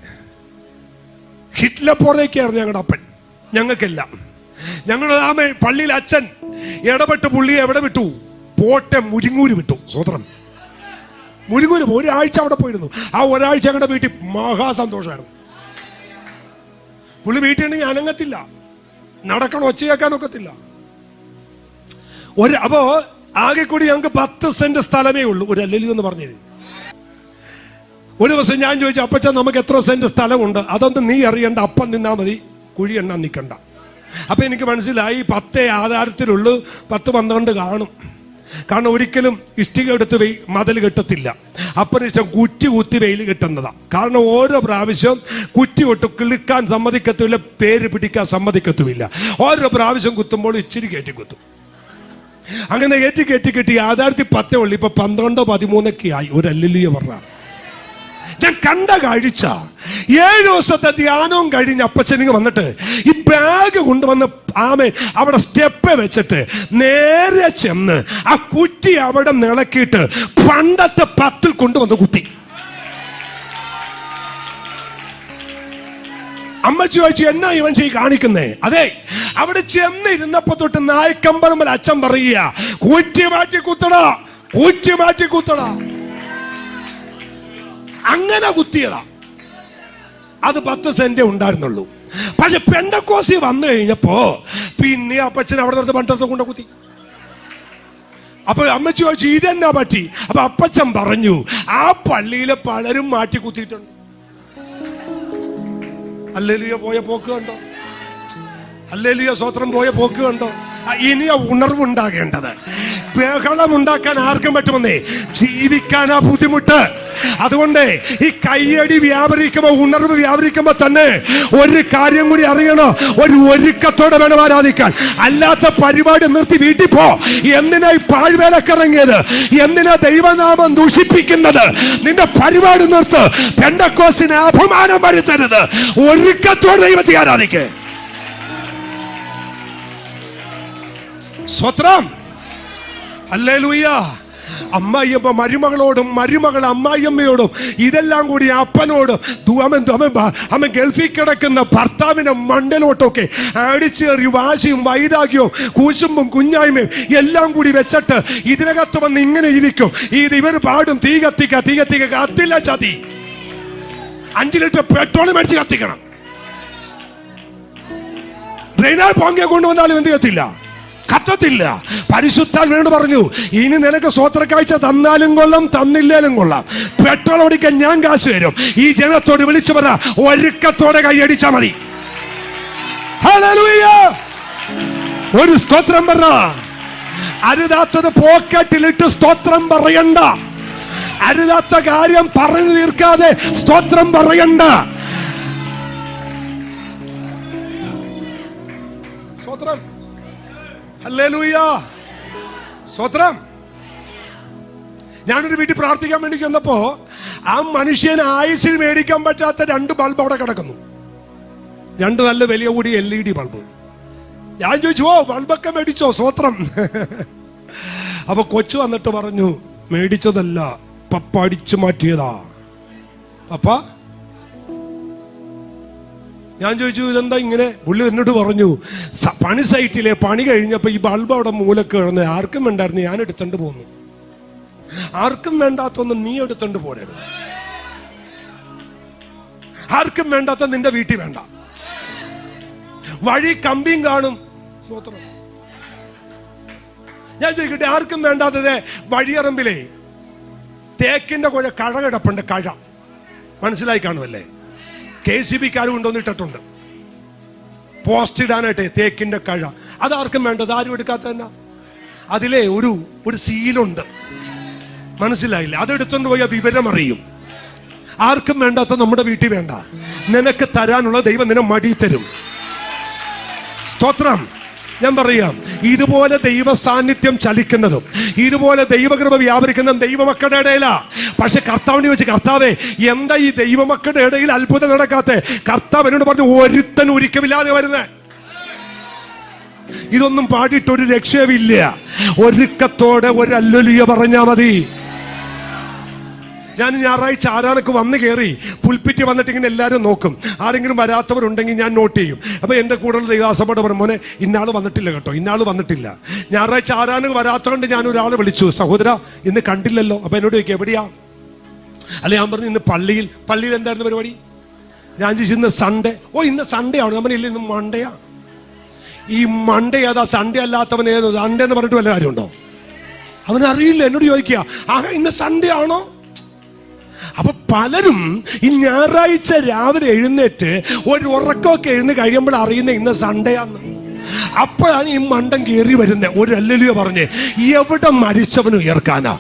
ഹിറ്റ്ലർ പോലെയൊക്കെയായിരുന്നു ഞങ്ങളുടെ അപ്പൻ. ഞങ്ങൾക്കെല്ലാം ഞങ്ങളുടെ പള്ളിയിൽ അച്ഛൻ ഇടപെട്ട് പുള്ളിയെ എവിടെ വിട്ടു? പോട്ടെ മുരിങ്ങൂര് വിട്ടു. സ്വതന്ത്രം. മുരിങ്ങൂര് ഒരാഴ്ച അവിടെ പോയിരുന്നു. ആ ഒരാഴ്ച ഞങ്ങളുടെ വീട്ടിൽ മഹാസന്തോഷമായിരുന്നു. പുള്ളി വീട്ടിലുണ്ടെങ്കിൽ അനങ്ങത്തില്ല, നടക്കണം, ഒച്ചയാക്കാനൊക്കത്തില്ല. അപ്പോ ആകെ കൂടി ഞങ്ങൾക്ക് 10 സെന്റ് സ്ഥലമേ ഉള്ളൂ. ഒരു അല്ലലി എന്ന് പറഞ്ഞത്. ഒരു ദിവസം ഞാൻ ചോദിച്ചു, അപ്പച്ച നമുക്ക് എത്ര സെന്റ് സ്ഥലമുണ്ട്? അതൊന്നും നീ അറിയണ്ട, അപ്പം നിന്നാ മതി, കുഴി എണ്ണാൻ നിൽക്കണ്ട. അപ്പൊ എനിക്ക് മനസ്സിലായി 10 ആധാരത്തിലുള്ളൂ, 10-12 കാണും. കാരണം ഒരിക്കലും ഇഷ്ടിക എടുത്ത് മതിൽ കെട്ടത്തില്ല. അപ്പനിഷ്ടം കുറ്റി കുത്തി വെയിൽ കെട്ടുന്നതാ. കാരണം ഓരോ പ്രാവശ്യം കുറ്റി കൊട്ട് കിളിക്കാൻ സമ്മതിക്കത്തുമില്ല, പേര് പിടിക്കാൻ സമ്മതിക്കത്തുമില്ല. ഓരോ പ്രാവശ്യം കുത്തുമ്പോൾ ഇച്ചിരി കയറ്റി കുത്തും. അങ്ങനെ കയറ്റി ആധാരത്തിൽ 10 ഉള്ളു. ഇപ്പൊ 12-13 ആയി. ഒരു അല്ലിയ പറഞ്ഞ ഞാൻ കണ്ട കാഴ്ച, 7 ദിവസത്തെ ധ്യാനവും കഴിഞ്ഞ് അപ്പച്ചനിങ് വന്നിട്ട് ഈ ബാഗ് കൊണ്ടുവന്ന് അവിടെ സ്റ്റെപ്പ് വെച്ചിട്ട് നേരെ ചെന്ന് ആ കുറ്റി അവിടെ നിളക്കിയിട്ട് പണ്ടത്തെ 10 കൊണ്ടുവന്ന് കുത്തി. അമ്മച്ചി ചോദിച്ചു, എന്നാ ഇവൻ കാണിക്കുന്നേ? അതെ, അവിടെ ചെന്നിരുന്നപ്പോ തൊട്ട് നായക്കമ്പറമ്പൽ അച്ഛൻ പറയുക, കൂറ്റി മാറ്റി കുത്തടാ, കൂറ്റി മാറ്റി കുത്തടാ. അങ്ങനെ കുത്തിയതാ. അത് 10 സെന്റ് ഉണ്ടായിരുന്നുള്ളൂ. പക്ഷെ പെന്തക്കോസ്തി വന്നു കഴിഞ്ഞപ്പോ പിന്നെ അപ്പച്ചൻ അവിടെ നിന്ന് പണ്ടത്തെ കൊണ്ട് കുത്തി. അപ്പൊ അമ്മച്ചി ചോദിച്ചു, ഇതെന്നാ പറ്റി? അപ്പൊ അപ്പച്ചൻ പറഞ്ഞു, ആ പള്ളിയിലെ പലരും മാറ്റി കുത്തിയിട്ടുണ്ട്. ഹല്ലേലൂയ പോയ പോക്ക് കണ്ടോ? ഹല്ലേലൂയ സ്വത്രം പോയ പോക്ക് കണ്ടോ? ഇനിയ ഉണർവുണ്ടാകേണ്ടത്. ബഹളം ഉണ്ടാക്കാൻ ആർക്കും പറ്റുമെന്നേ, ജീവിക്കാനാ ബുദ്ധിമുട്ട്. അതുകൊണ്ട് ഈ കയ്യടി വ്യാപരിക്കുമ്പോ, ഉണർവ് വ്യാപരിക്കുമ്പോ തന്നെ ഒരു കാര്യം കൂടി അറിയണോ, ഒരു ഒരുക്കത്തോടെ വേണം ആരാധിക്കാൻ. അല്ലാത്ത പരിപാടി നിർത്തി വീട്ടിൽ പോ. എന്തിനാ ഈ പാഴ്വേലക്കിറങ്ങിയത്? എന്തിനാ ദൈവനാമം ദൂഷിപ്പിക്കുന്നത്? നിന്റെ പരിപാടി നിർത്ത്. പെന്തക്കോസ്തിന് അപമാനം വരുത്തരുത്. ഒരുക്കത്തോടെ ദൈവത്തെ ആരാധിക്കേ. സ്വത്രം. ഹല്ലേലൂയ. അമ്മായിയമ്മ മരുമകളോടും മരുമകൾ അമ്മായിയമ്മയോടും ഇതെല്ലാം കൂടി അപ്പനോടും അമ്മ ഗൾഫിൽ കിടക്കുന്ന ഭർത്താവിന്റെ മണ്ടലോട്ടൊക്കെ അടിച്ചേറി വാശിയും വൈരാഗ്യവും കൂശുമ്പും കുഞ്ഞായ്മയും എല്ലാം കൂടി വെച്ചിട്ട് ഇതിനകത്ത് വന്ന് ഇങ്ങനെ ഇരിക്കും. ഇവർ പാടും, തീ കത്തിക്ക, തീ കത്തിക്ക. കത്തില്ല ചതി. 5 ലിറ്റർ പെട്രോൾ മേടിച്ച് കത്തിക്കണം. റെയ്നാൽ പോങ്കെ കൊണ്ടുവന്നാലും എന്ത് കത്തില്ല, കത്തത്തില്ല. പരിശുദ്ധാത്മാവ് പറഞ്ഞു, ഇനി നിനക്ക് സ്വത്രക്കാഴ്ച തന്നാലും കൊള്ളാം, തന്നില്ലേലും കൊള്ളാം, പെട്രോൾ ഓടിക്കാൻ ഞാൻ കാശ് തരും. ഈ ജനത്തോട് വിളിച്ചു പറ, ഒരുക്കത്തോടെ കൈയടിച്ചാ മതി. ഹല്ലേലൂയ. ഒരു സ്തോത്രം പറ. അരുതാത്തത് പോക്കറ്റിലിട്ട് സ്തോത്രം പറയണ്ട. അരുതാത്ത കാര്യം പറഞ്ഞു തീർക്കാതെ സ്തോത്രം പറയണ്ട. സ്തോത്രം. ഹല്ലേലൂയ. സ്തോത്രം. ഞാനൊരു വീട്ടിൽ പ്രാർത്ഥിക്കാൻ വേണ്ടി ചെന്നപ്പോ ആ മനുഷ്യന് ആയുസിൽ മേടിക്കാൻ പറ്റാത്ത 2 ബൾബ് അവിടെ കിടക്കുന്നു. 2 നല്ല വലിയ കൂടി LED ബൾബ്. ഞാൻ ചോദിച്ചു, ഓ ബൾബൊക്കെ മേടിച്ചോ? സ്തോത്രം. അപ്പൊ കൊച്ചു വന്നിട്ട് പറഞ്ഞു, മേടിച്ചതല്ല, പപ്പ അടിച്ചു മാറ്റിയതാ. പപ്പ. ഞാൻ ചോദിച്ചു, ഇതെന്താ ഇങ്ങനെ? പുള്ളി എന്നോട് പറഞ്ഞു, പണി സൈറ്റിലെ പണി കഴിഞ്ഞപ്പോ ഈ ബൾബ് അവിടെ മൂലക്ക് കിടന്ന് ആർക്കും വേണ്ടായിരുന്നു, ഞാൻ എടുത്തോണ്ട് പോന്നു. ആർക്കും വേണ്ടാത്തൊന്നും നീ എടുത്തോണ്ട് പോരരുത്. ആർക്കും വേണ്ടാത്ത നിന്റെ വീട്ടിൽ വേണ്ട. വഴി കമ്പിയും കാണും. സ്വത്രം. ഞാൻ ചോദിക്കട്ടെ, ആർക്കും വേണ്ടാത്തത് വഴിയറമ്പിലെ തേക്കിന്റെ കഴ കിടപ്പുണ്ട്. കഴ മനസ്സിലായി കാണുമല്ലേ? KCB-ക്കാരും കൊണ്ടുവന്നിട്ടിട്ടുണ്ട് പോസ്റ്റ് ഇടാനായിട്ട്. തേക്കിന്റെ കഴ അതാർക്കും വേണ്ടത്, ആരും എടുക്കാത്ത തന്നെ. അതിലെ ഒരു സീലുണ്ട്, മനസ്സിലായില്ല? അതെടുത്തോണ്ട് പോയാൽ വിവരം അറിയും. ആർക്കും വേണ്ടാത്ത നമ്മുടെ വീട്ടിൽ വേണ്ട. നിനക്ക് തരാനുള്ള ദൈവം നിന്നെ മടി തരും. സ്തോത്രം. ഞാൻ പറയാം, ഇതുപോലെ ദൈവ സാന്നിധ്യം ചലിക്കുന്നതും ഇതുപോലെ ദൈവകൃപ വ്യാപരിക്കുന്നതും ദൈവമക്കളുടെ ഇടയിലാ. പക്ഷെ കർത്താവിനെ വെച്ച്, കർത്താവേ എന്താ ഈ ദൈവമക്കളുടെ ഇടയിൽ അത്ഭുതം നടക്കാത്തെ? കർത്താവ് എന്നോട് പറഞ്ഞു, ഒരുത്തൻ ഒരിക്കലില്ലാതെ വരുന്നേ. ഇതൊന്നും പാടിയിട്ടൊരു രക്ഷയുമില്ല. ഒരുക്കത്തോടെ ഒരു ഹല്ലേലൂയ പറഞ്ഞാ മതി. ഞാൻ ഞായറാഴ്ച ആരാധനക്ക് വന്ന് കയറി പുൽപ്പിറ്റ് വന്നിട്ട് ഇങ്ങനെ എല്ലാവരും നോക്കും. ആരെങ്കിലും വരാത്തവരുണ്ടെങ്കിൽ ഞാൻ നോട്ട് ചെയ്യും. അപ്പൊ എന്റെ കൂടുതൽ ദൈവാസഭയോട് പറഞ്ഞു, മോനെ ഇന്നാള് വന്നിട്ടില്ല കേട്ടോ, ഇന്നാള് വന്നിട്ടില്ല. ഞായറാഴ്ച ആരാധനക്ക് വരാത്തതുകൊണ്ട് ഞാൻ ഒരാളെ വിളിച്ചു, സഹോദര ഇന്ന് കണ്ടില്ലല്ലോ. അപ്പൊ എന്നോട് ചോദിക്കും, എവിടെയാ? അല്ലെ ഞാൻ പറഞ്ഞു, ഇന്ന് പള്ളിയിൽ എന്തായിരുന്നു പരിപാടി? ഞാൻ ചോദിച്ചു, ഇന്ന് സൺഡേ. ഓ ഇന്ന് സൺഡേ ആണ്. ഞാൻ പറഞ്ഞില്ല, ഇന്ന് മണ്ടയാ. ഈ മണ്ടേ ഏതാ? സൺഡേ അല്ലാത്തവൻ ഏത്? സൺഡേ എന്ന് പറഞ്ഞിട്ട് വല്ല കാര്യമുണ്ടോ? അവനറിയില്ല. എന്നോട് ചോദിക്കുക, ഇന്ന് സൺഡേ ആണോ? അപ്പൊ പലരും ഈ ഞായറാഴ്ച രാവിലെ എഴുന്നേറ്റ് ഒരു ഉറക്കമൊക്കെ എഴുന്ന് കഴിയുമ്പോൾ അറിയുന്ന ഇന്ന് സൺഡേ ആന്ന്. അപ്പോഴാണ് ഈ മണ്ടൻ കയറി വരുന്നത്. ഒരു ഹല്ലേലൂയ പറഞ്ഞേ. എവിടെ മരിച്ചവന് ഉയർക്കാനാ,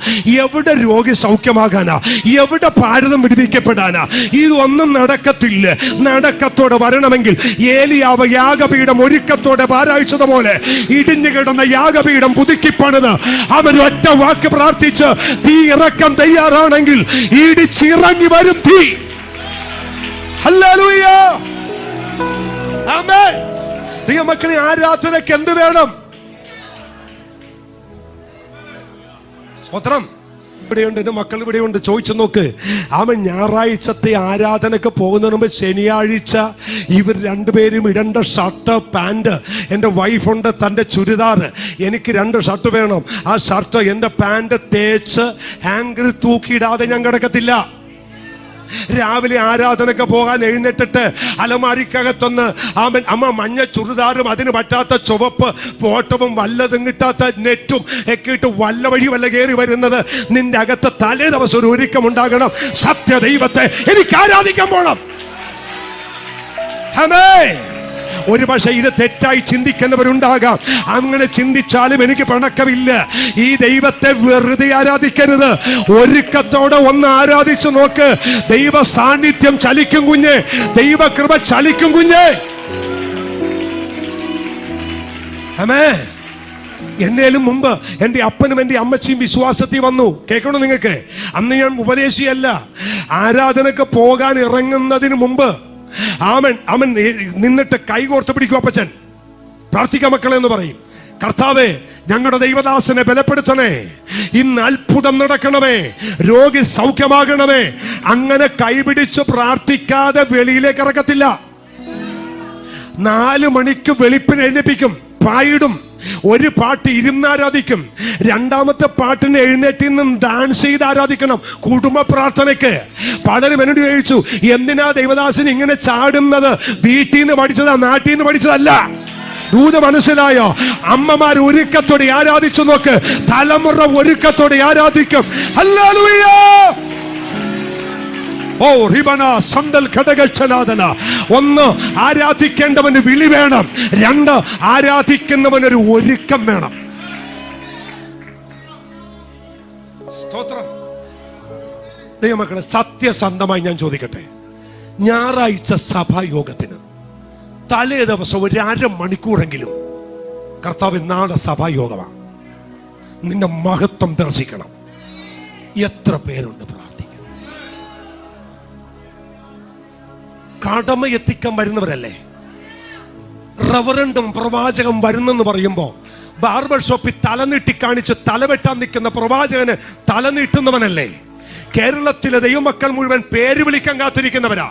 എവിടെ രോഗി സൗഖ്യമാകാനാ, എവിടെ ഭാരതം വിടുവിക്കപ്പെടാനാ? ഇതൊന്നും നടക്കത്തില്ല. നടക്കത്തോടെ വരണമെങ്കിൽ ഏലിയാവ് യാഗപീഠം ഒരുക്കത്തോടെ പാരായിച്ചതുപോലെ ഇടിഞ്ഞു കിടന്ന യാഗപീഠം പുതുക്കിപ്പണിത് അവൻ ഒറ്റ വാക്ക് പ്രാർത്ഥിച്ച് തീ ഇറക്കാൻ തയ്യാറാണെങ്കിൽ ഇടിച്ചിറങ്ങി വരും തീ. ഹല്ലേലൂയ, ആമേൻ. ദൈവമക്കളെ, ആരാധനയ്ക്ക് എന്ത് വേണം? സ്തോത്രം. ഇവിടെയുണ്ട്, എന്റെ മക്കൾ ഇവിടെയുണ്ട്. ചോദിച്ചു നോക്ക്. അവൻ ഞായറാഴ്ചത്തെ ആരാധനക്ക് പോകുന്നതിന് മുമ്പ് ശനിയാഴ്ച ഇവർ രണ്ടുപേരും ഇടേണ്ട ഷർട്ട് പാൻറ്. എൻ്റെ വൈഫുണ്ട് തൻ്റെ ചുരിദാർ. എനിക്ക് 2 ഷർട്ട് വേണം. ആ ഷർട്ട് എൻ്റെ പാൻറ് തേച്ച് ഹാങ്കറിൽ തൂക്കിയിടാതെ ഞാൻ കിടക്കത്തില്ല. രാവിലെ ആരാധനക്ക് പോകാൻ എഴുന്നേറ്റിട്ട് അലമാരിക്കകത്തൊന്ന് അമ്മ മഞ്ഞ ചുരിദാറും അതിന് പറ്റാത്ത ചുവപ്പ് പോട്ടവും വല്ലതും കിട്ടാത്ത നെറ്റും ഒക്കെ ഇട്ട് വല്ല വഴി വല്ല കയറി വരുന്നത് നിന്റെ അകത്ത് തലേ ദിവസം ഒരു ഒരുക്കമുണ്ടാകണം. സത്യ ദൈവത്തെ എനിക്ക് ആരാധിക്കാൻ പോണം. ഒരു പക്ഷേ ഇത് തെറ്റായി ചിന്തിക്കുന്നവരുണ്ടാകാം. അങ്ങനെ ചിന്തിച്ചാലും എനിക്ക് പിണക്കമില്ല. ഈ ദൈവത്തെ വെറുതെ ആരാധിക്കരുത്. ഒരുക്കത്തോടെ ഒന്ന് ആരാധിച്ചു നോക്ക്. ദൈവ സാന്നിധ്യം ചലിക്കും കുഞ്ഞ്, ദൈവകൃപ ചലിക്കും കുഞ്ഞ്. ആമേ. എന്നേലും മുമ്പ് എൻ്റെ അപ്പനും എൻ്റെ അമ്മച്ചിയും വിശ്വാസത്തിൽ വന്നു. കേൾക്കണോ നിങ്ങൾക്ക്? അന്ന് ഞാൻ ഉപദേശിയല്ല. ആരാധനക്ക് പോകാൻ ഇറങ്ങുന്നതിന് മുമ്പ് അവൻ നിന്നിട്ട് കൈകോർത്ത് പിടിക്കും. അപ്പച്ചൻ പ്രാർത്ഥിക്ക മക്കളെ എന്ന് പറയും. കർത്താവേ, ഞങ്ങളുടെ ദൈവദാസനെ ബലപ്പെടുത്തണേ, ഇന്ന് അത്ഭുതം നടക്കണമേ, രോഗി സൗഖ്യമാകണമേ. അങ്ങനെ കൈപിടിച്ച് പ്രാർത്ഥിക്കാതെ വെളിയിലേക്ക് ഇറക്കത്തില്ല. 4 മണിക്ക് വെളുപ്പിന് എഴുന്നേൽപ്പിക്കും, പായിടും. ഒരു പാട്ട് ഇരുന്ന് ആരാധിക്കും. 2ാമത്തെ പാട്ടിന് എഴുന്നേറ്റ് നിന്നും ഡാൻസ് ചെയ്ത് ആരാധിക്കണം. കുടുംബ പ്രാർത്ഥനയ്ക്ക് പലരും എന്നോട് ചോദിച്ചു, എന്തിനാ ദൈവദാസൻ ഇങ്ങനെ ചാടുന്നത്? വീട്ടിൽ നിന്ന് പഠിച്ചതാ, നാട്ടിൽ നിന്ന് പഠിച്ചതല്ല. ദൂത മനസ്സിലായോ? അമ്മമാർ ഒരുക്കത്തോടെ ആരാധിച്ചു നോക്ക്. തലമുറ ഒരുക്കത്തോടെ ആരാധിക്കും. ഹല്ലേലൂയ. ഓ റിബന സന്തൽ ഘടകക്ഷനാദന. 1, ആരാധിക്കേണ്ടവന് വിളി വേണം. 2, ആരാധിക്കുന്നവനൊരു ഒരുക്കം വേണം. സ്തോത്രം. ദൈവമക്കളെ, സത്യസന്ധമായി ഞാൻ ചോദിക്കട്ടെ, ഞായറാഴ്ച സഭായോഗത്തിന് തലേ ദിവസം ഒരു 1/2 മണിക്കൂറെങ്കിലും കർത്താവ് നാളെ സഭായോഗമാണ്, നിന്റെ മഹത്വം ദർശിക്കണം. എത്ര പേരുണ്ട് പ്രാർത്ഥിക്കാൻ? കടമ എത്തിക്കാൻ വരുന്നവരല്ലേ? റവറൻഡും പ്രവാചകം വരുന്നെന്ന് പറയുമ്പോ ബാർബർ ഷോപ്പിൽ തലനീട്ടി കാണിച്ച് തലവെട്ടാൻ നിൽക്കുന്ന പ്രവാചകന് തലനീട്ടുന്നവനല്ലേ? കേരളത്തിലെ ദൈവമക്കൾ മുഴുവൻ പേര് വിളിക്കാൻ കാത്തിരിക്കുന്നവരാ.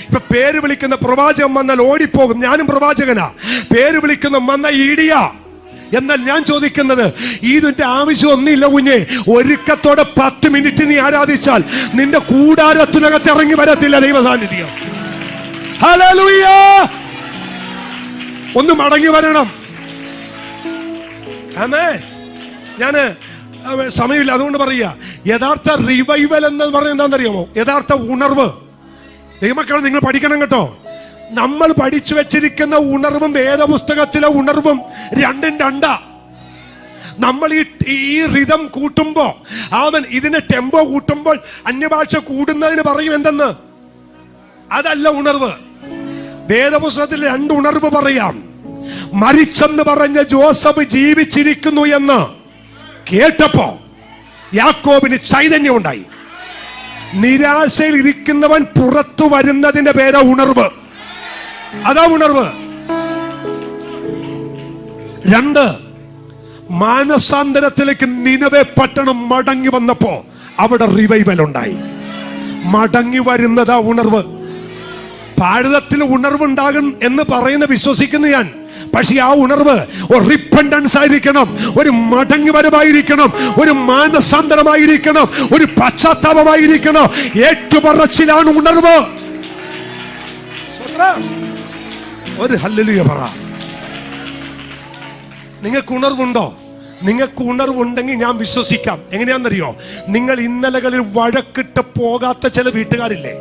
ഇപ്പൊ പേര് വിളിക്കുന്ന പ്രവാചകൻ വന്നാൽ ഓടിപ്പോകും. ഞാനും പ്രവാചകനാ. പേര് വിളിക്കുന്ന വന്ന ഈടിയാ. എന്നാൽ ഞാൻ ചോദിക്കുന്നത്, ഇതിന്റെ ആവശ്യം ഒന്നുമില്ല കുഞ്ഞെ. ഒരുക്കത്തോടെ 10 മിനിറ്റ് നീ ആരാധിച്ചാൽ നിന്റെ കൂടാരത്തിനകത്ത് ഇറങ്ങി വരത്തില്ല ദൈവ സാന്നിധ്യം. ഹല്ലേലൂയ. ഒന്ന് മടങ്ങി വരണം. ആമേൻ. ഞാന് സമയമില്ല, അതുകൊണ്ട് പറയാ, യഥാർത്ഥ റിവൈവൽ എന്ന് പറയുന്നത് എന്താണെന്നറിയാമോ? യഥാർത്ഥ ഉണർവ്. ദൈവമക്കളെ, നിങ്ങൾ പഠിക്കണം കേട്ടോ. നമ്മൾ പഠിച്ചു വെച്ചിരിക്കുന്ന ഉണർവും വേദപുസ്തകത്തിലെ ഉണർവും രണ്ടും രണ്ടാ. നമ്മൾ ഈ റിതം കൂട്ടുമ്പോ, ഇതിന് ടെമ്പോ കൂട്ടുമ്പോൾ അന്യഭാഷ കൂടുന്നതിന് പറയും എന്തെന്ന്? അതല്ല ഉണർവ്. വേദപുസ്തകത്തിൽ 2 ഉണർവ് പറയാം. മരിച്ചെന്ന് പറഞ്ഞ ജോസഫ് ജീവിച്ചിരിക്കുന്നു എന്ന് കേട്ടപ്പോ യാക്കോബിന് ചൈതന്യം ഉണ്ടായി. നിരാശയിൽ ഇരിക്കുന്നവൻ പുറത്തു വരുന്നതിന്റെ പേരാ ഉണർവ്. അതാ ഉണർവ്. 2, മാനസാന്തരത്തിലേക്ക് നിനവെ പട്ടണം മടങ്ങി വന്നപ്പോ അവിടെ റിവൈവൽ ഉണ്ടായി. മടങ്ങി വരുന്നതാ ഉണർവ്. ഭാരതത്തിൽ ഉണർവുണ്ടാകും എന്ന് പറയുന്ന വിശ്വസിക്കുന്ന ഞാൻ. പക്ഷെ ആ ഉണർവ് ഒരു റിപ്പൻഡൻസ് ആയിരിക്കണം, ഒരു മടങ്ങി വരവായിരിക്കണം, ഒരു മാനസാന്തരമായിരിക്കണം, ഒരു പശ്ചാത്താപമായിരിക്കണം. ഏറ്റുപറച്ചിലാണ് ഉണർവ്. ഒരു ഹല്ലേലൂയ പറ. നിങ്ങൾക്ക് ഉണർവുണ്ടോ? നിങ്ങൾക്ക് ഉണർവുണ്ടെങ്കിൽ ഞാൻ വിശ്വസിക്കാം. എങ്ങനെയാണെന്നറിയോ? നിങ്ങൾ ഇന്നലകളിൽ വഴക്കിട്ട് പോകാത്ത ചില വീട്ടുകാരില്ലേ?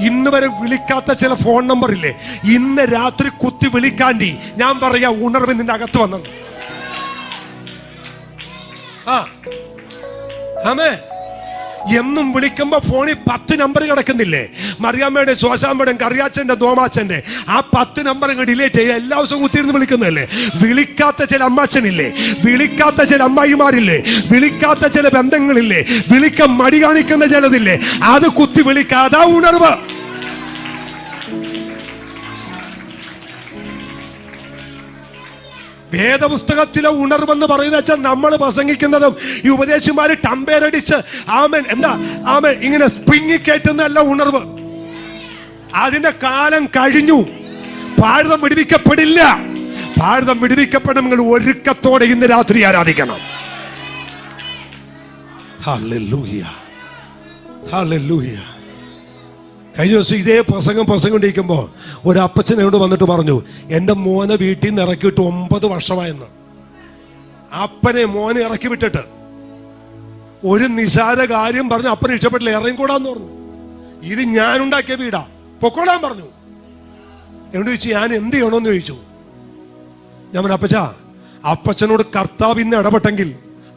ഇന്ന് വരെ വിളിക്കാത്ത ചില ഫോൺ നമ്പർ ഇല്ലേ, ഇന്ന് രാത്രി കുത്തി വിളിക്കാണ്ടി ഞാൻ പറയാ ഉണർവ് നിന്റെ അകത്ത് വന്നത്. ആമേ. എന്നും വിളിക്കുമ്പോ ഫോണിൽ 10 നമ്പർ കിടക്കുന്നില്ലേ? മറിയാമ്മയുടെ, ശോശാമ്മയുടെ, കറിയാച്ചന്റെ, ദോമാച്ചന്റെ ആ 10 നമ്പർ ഡിലീറ്റ് ചെയ്യുക. എല്ലാ ദിവസവും കുത്തിയിരുന്ന് വിളിക്കുന്നതല്ലേ. വിളിക്കാത്ത ചില അമ്മാച്ചനില്ലേ, വിളിക്കാത്ത ചില അമ്മായിമാരില്ലേ, വിളിക്കാത്ത ചില ബന്ധങ്ങളില്ലേ, വിളിക്കാൻ മടി കാണിക്കുന്ന ചിലതില്ലേ, അത് കുത്തി വിളിക്കാതെ ഉണർവ്. വേദപുസ്തകത്തിലെ ഉണർവെന്ന് പറയുന്ന വെച്ചാൽ നമ്മൾ പ്രസംഗിക്കുന്നതും ഈ ഉപദേശിമാര് ടമ്പേരടിച്ച് ആമൻ എന്താ ആമൻ ഇങ്ങനെ സ്പിങ്ങിക്കേറ്റുന്നല്ല ഉണർവ്. അതിന്റെ കാലം കഴിഞ്ഞു. ഭാരതം വിടുവിക്കപ്പെടില്ല. ഭാരതം വിടുവിക്കപ്പെടണമെങ്കിൽ ഒരുക്കത്തോടെ ഇന്ന് രാത്രി ആരാധിക്കണം. Hallelujah, hallelujah. കഴിഞ്ഞ ദിവസം ഇതേ പ്രസംഗിക്കുമ്പോ ഒരു അപ്പച്ചൻ എന്നോട് വന്നിട്ട് പറഞ്ഞു, എന്റെ മോനെ വീട്ടിൽ നിന്ന് ഇറക്കിയിട്ട് 9 വർഷമായെന്ന്. അപ്പനെ മോനെ ഇറക്കി വിട്ടിട്ട് ഒരു നിസാര കാര്യം പറഞ്ഞു അപ്പനെ ഇഷ്ടപ്പെട്ടില്ല, ഇറങ്ങിക്കൂടാന്ന് പറഞ്ഞു. ഇത് ഞാനുണ്ടാക്കിയ വീടാ, പൊക്കോടാൻ പറഞ്ഞു. എന്നോട് ചോദിച്ചു ഞാൻ എന്ത് ചെയ്യണമെന്ന് ചോദിച്ചു. ഞാൻ പറഞ്ഞു അപ്പച്ചാ, അപ്പച്ചനോട് കർത്താവ് ഇന്ന് ഇടപെട്ടെങ്കിൽ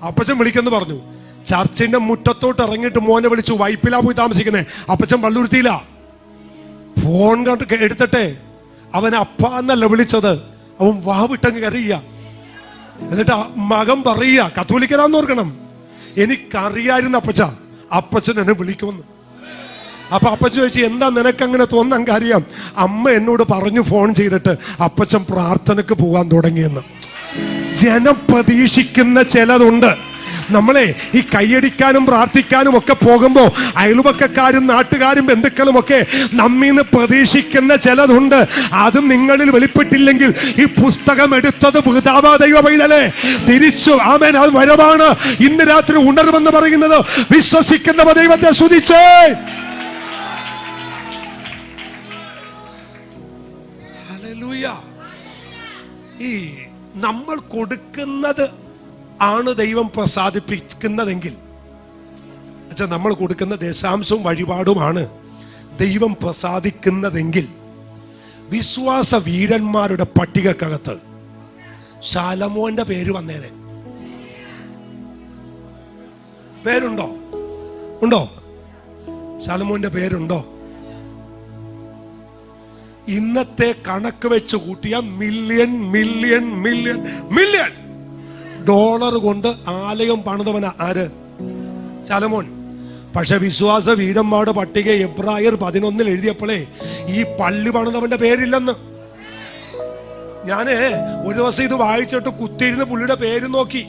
അപ്പച്ചൻ വിളിക്കെന്ന് പറഞ്ഞു. ചർച്ചിന്റെ മുറ്റത്തോട്ട് ഇറങ്ങിയിട്ട് മോനെ വിളിച്ചു. വൈപ്പിലാ പോയി താമസിക്കുന്നേ. അപ്പച്ചൻ പള്ളുരുത്തിയില്ല. ഫോൺ എടുത്തിട്ടെ അവൻ അപ്പ എന്നല്ല വിളിച്ചത്, അവൻ വാവിട്ടങ്ങ് കരയ്യ. എന്നിട്ട് മകൻ പറയുക, കത്തോലിക്കനാന്ന് ഓർക്കണം, എനിക്കറിയായിരുന്നു അപ്പച്ചൻ എന്നെ വിളിക്കുമെന്ന്. അപ്പൊ അപ്പച്ചൻ ചോദിച്ചു എന്താ നിനക്കങ്ങനെ തോന്നാൻ കാര്യം? അമ്മ എന്നോട് പറഞ്ഞു ഫോൺ ചെയ്തിട്ട് അപ്പച്ചൻ പ്രാർത്ഥനക്ക് പോകാൻ തുടങ്ങിയെന്ന്. ജനം പ്രതീക്ഷിക്കുന്ന ചിലതുണ്ട്. നമ്മളെ ഈ കൈയടിക്കാനും പ്രാർത്ഥിക്കാനും ഒക്കെ പോകുമ്പോൾ അയൽവക്കക്കാരും നാട്ടുകാരും ബന്ധുക്കളും ഒക്കെ നമ്മീന്ന് പ്രതീക്ഷിക്കുന്ന ചിലതുണ്ട്. അത് നിങ്ങളിൽ വെളിപ്പെട്ടില്ലെങ്കിൽ ഈ പുസ്തകം എടുത്തത് വൃഥാവാ ദൈവ പൈതലേ. തിരിച്ചു ആമേൻ, അത് വരവാണ്. ഇന്ന് രാത്രി ഉണർവെന്ന് പറയുന്നത് വിശ്വസിക്കുന്നവ ദൈവത്തെ സ്തുതിച്ചേ. ഹല്ലേലൂയ. ഈ നമ്മൾ കൊടുക്കുന്നത് ആണ് ദൈവം പ്രസാദിപ്പിക്കുന്നതെങ്കിൽ, നമ്മൾ കൊടുക്കുന്ന ദശാംശവും വഴിപാടുമാണ് ദൈവം പ്രസാദിക്കുന്നതെങ്കിൽ, വിശ്വാസ വീരന്മാരുടെ പട്ടികക്കകത്ത് ശലോമോന്റെ പേര് വന്നേനെ. പേരുണ്ടോ? ഉണ്ടോ? ശലോമോന്റെ പേരുണ്ടോ? ഇന്നത്തെ കണക്ക് വെച്ച് കൂട്ടിയ മില്യൺ ഡോളർ കൊണ്ട് ആലയം പണിതവന ആര്? ശലോമോൻ. പക്ഷെ വിശ്വാസ വീരന്മാരുടെ പട്ടിക എബ്രായർ 11 എഴുതിയപ്പോഴേ ഈ പള്ളി പണിതവന്റെ പേരില്ലെന്ന്. ഞാന് ഒരു ദിവസം ഇത് വായിച്ചിട്ട് കുത്തിയിരുന്ന് പുള്ളിയുടെ പേര് നോക്കി,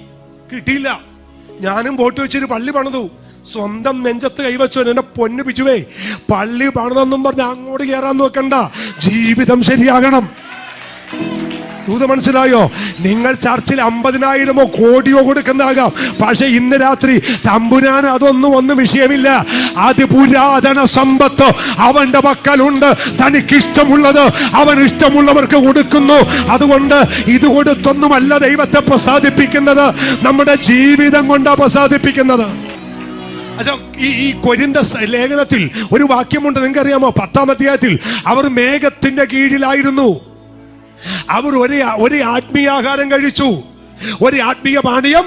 കിട്ടിയില്ല. ഞാനും പോട്ട് വെച്ചൊരു പള്ളി പണിതു. സ്വന്തം നെഞ്ചത്ത് കൈവച്ചു. എന്നെ പൊന്നു പിച്ചുവേ, പള്ളി പണിതെന്നും പറഞ്ഞ് അങ്ങോട്ട് കയറാൻ നോക്കണ്ട. ജീവിതം ശരിയാകണം. ദൂത് മനസ്സിലായോ? നിങ്ങൾ ചർച്ചിൽ 50,000 കോടിയോ കൊടുക്കുന്നതാകാം. പക്ഷെ ഇന്ന് രാത്രി തമ്പുരാൻ അതൊന്നും വിഷയമില്ല. അതിപുരാതന സമ്പത്ത് അവന്റെ പക്കലുണ്ട്. തനിക്കിഷ്ടമുള്ളത് അവൻ ഇഷ്ടമുള്ളവർക്ക് കൊടുക്കുന്നു. അതുകൊണ്ട് ഇത് കൊടുത്തൊന്നുമല്ല ദൈവത്തെ പ്രസാദിപ്പിക്കുന്നത്, നമ്മുടെ ജീവിതം കൊണ്ടാ പ്രസാദിപ്പിക്കുന്നത്. ഈ കൊരിന്ത ലേഖനത്തിൽ ഒരു വാക്യമുണ്ട്, നിങ്ങൾക്കറിയാമോ? 10-ാം അധ്യായത്തിൽ അവർ മേഘത്തിന്റെ കീഴിലായിരുന്നു. അവർ ഒരു ആത്മീയാഹാരം കഴിച്ചു, ഒരു ആത്മീയ പാനീയം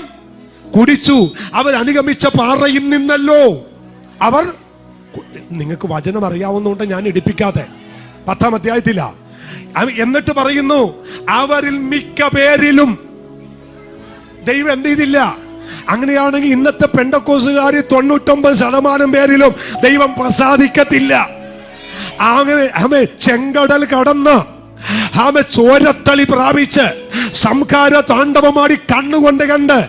കുടിച്ചു. അവർ അനുഗമിച്ച പാറയിൽ നിന്നല്ലോ അവർ. നിങ്ങൾക്ക് വചനം അറിയാവുന്നതുകൊണ്ട് ഞാൻ എടുപ്പിക്കാതെ 10-ാം അധ്യായത്തില. എന്നിട്ട് പറയുന്നു, അവരിൽ മിക്ക പേരിലും ദൈവം എന്ത് ചെയ്തില്ല. അങ്ങനെയാണെങ്കിൽ ഇന്നത്തെ പെന്തക്കോസ്തുകാരിൽ 99% പേരിലും ദൈവം പ്രസാദിക്കത്തില്ല. അങ്ങനെ ചെങ്കടൽ കടന്ന് ചോരത്തളി പ്രാപിച്ച് സംഹാര താണ്ഡവമാടി കണ്ണുകൊണ്ട് കണ്ട്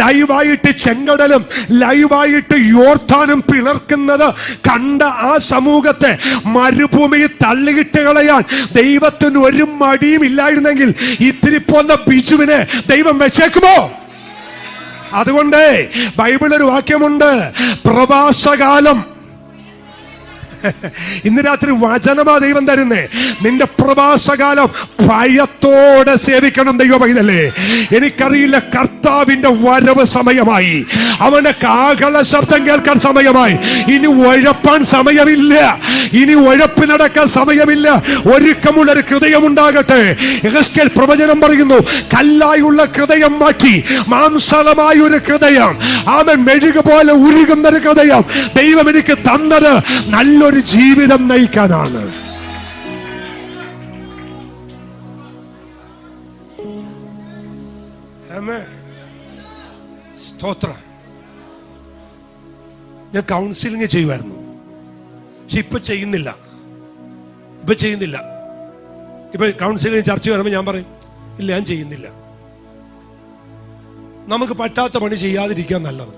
ലൈവായിട്ട് ചെങ്കടലും ലൈവായിട്ട് യോർദാനും പിളർക്കുന്നത് കണ്ട ആ സമൂഹത്തെ മരുഭൂമിയിൽ തള്ളിയിട്ട് കളയാൻ ദൈവത്തിന് ഒരു മടിയും ഇല്ലായിരുന്നെങ്കിൽ ഇത്തിരി പോന്ന ബിജുവിനെ ദൈവം വെച്ചേക്കുമോ? അതുകൊണ്ട് ബൈബിൾ ഒരു വാക്യമുണ്ട്, പ്രവാസകാലം ഇന്ന് രാത്രി വചനമാ ദൈവം തരുന്നേ. നിന്റെ പ്രവാസകാലം ഭയത്തോടെ സേവിക്കണം ദൈവ പൈതലേ. എനിക്കറിയില്ല, കർത്താവിന്റെ വരവ് സമയമായി. അവന്റെ കാഹള ശബ്ദം കേൾക്കാൻ സമയമായി. ഇനി ഉഴപ്പാൻ സമയമില്ല, ഇനി ഉഴപ്പ് നടക്കാൻ സമയമില്ല. ഒരുക്കമുള്ളൊരു ഹൃദയം ഉണ്ടാകട്ടെ. യെഹെസ്കേൽ പ്രവചനം പറയുന്നു, കല്ലായുള്ള ഹൃദയം മാറ്റി മാംസളമായ ഒരു ഹൃദയം, അവൻ മെഴുക് പോലെ ഉരുകുന്ന ഒരു ഹൃദയം ദൈവം എനിക്ക് തന്നത് നല്ലൊരു ജീവിതം നയിക്കാനാണ്. സ്തോത്രം. ഞാൻ കൗൺസിലിംഗ് ചെയ്യുമായിരുന്നു, പക്ഷെ ഇപ്പൊ ചെയ്യുന്നില്ല. ഇപ്പൊ കൗൺസിലിംഗ് ചർച്ച വരുമ്പോൾ ഞാൻ പറയും, ഇല്ല ഞാൻ ചെയ്യുന്നില്ല. നമുക്ക് പറ്റാത്ത പണി ചെയ്യാതിരിക്കാൻ നല്ലത്.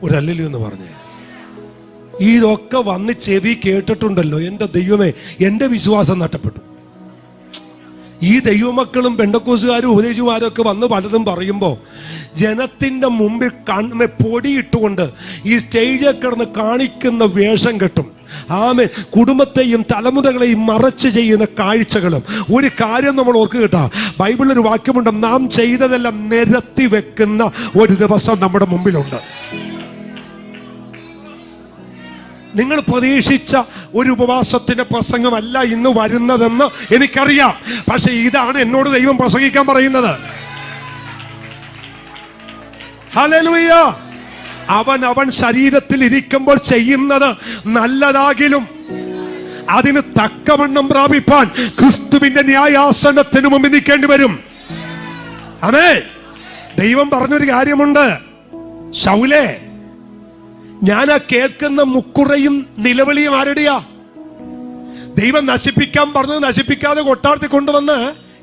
ഒരല്ലല്ലോ എന്ന് പറഞ്ഞേ. ഇതൊക്കെ വന്ന് ചെവി കേട്ടിട്ടുണ്ടല്ലോ. എൻ്റെ ദൈവമേ, എൻ്റെ വിശ്വാസം നഷ്ടപ്പെട്ടു. ഈ ദൈവമക്കളും പെന്തക്കോസ്തുകാരും ഉപദേശിമാരും ഒക്കെ വന്ന് പലതും പറയുമ്പോൾ ജനത്തിന്റെ മുമ്പിൽ പൊടിയിട്ടുകൊണ്ട് ഈ സ്റ്റേജിൽ കിടന്ന് കാണിക്കുന്ന വേഷം കെട്ടും. ആമേൻ. കുടുംബത്തെയും തലമുറകളെയും മറച്ച് ചെയ്യുന്ന കാഴ്ചകളും. ഒരു കാര്യം നമ്മൾ ഓർക്ക് കേട്ടാ, ബൈബിളിൽ ഒരു വാക്യമുണ്ട്, നാം ചെയ്തതെല്ലാം നിരത്തി വെക്കുന്ന ഒരു ദിവസം നമ്മുടെ മുമ്പിലുണ്ട്. നിങ്ങൾ പ്രതീക്ഷിച്ച ഒരു ഉപവാസത്തിന്റെ പ്രസംഗമല്ല ഇന്ന് വരുന്നതെന്ന് എനിക്കറിയാം. പക്ഷെ ഇതാണ് എന്നോട് ദൈവം പ്രസംഗിക്കാൻ പറയുന്നത്. ഹല്ലേലൂയ. അവൻ ശരീരത്തിൽ ഇരിക്കുമ്പോൾ ചെയ്യുന്നത് നല്ലതാകിലും അതിന് തക്കവണ്ണം പ്രാപിപ്പാൻ ക്രിസ്തുവിന്റെ ന്യായാസനത്തിന് മുമ്പ് നിൽക്കേണ്ടി വരും. ആമേൻ. ദൈവം പറഞ്ഞൊരു കാര്യമുണ്ട്, ശൗലേ, ഞാൻ ആ കേൾക്കുന്ന മുക്കുറയും നിലവിളിയും ആരുടെയാ? ദൈവം നശിപ്പിക്കാൻ പറഞ്ഞത് നശിപ്പിക്കാതെ കൊട്ടാരത്തിൽ കൊണ്ടുവന്ന്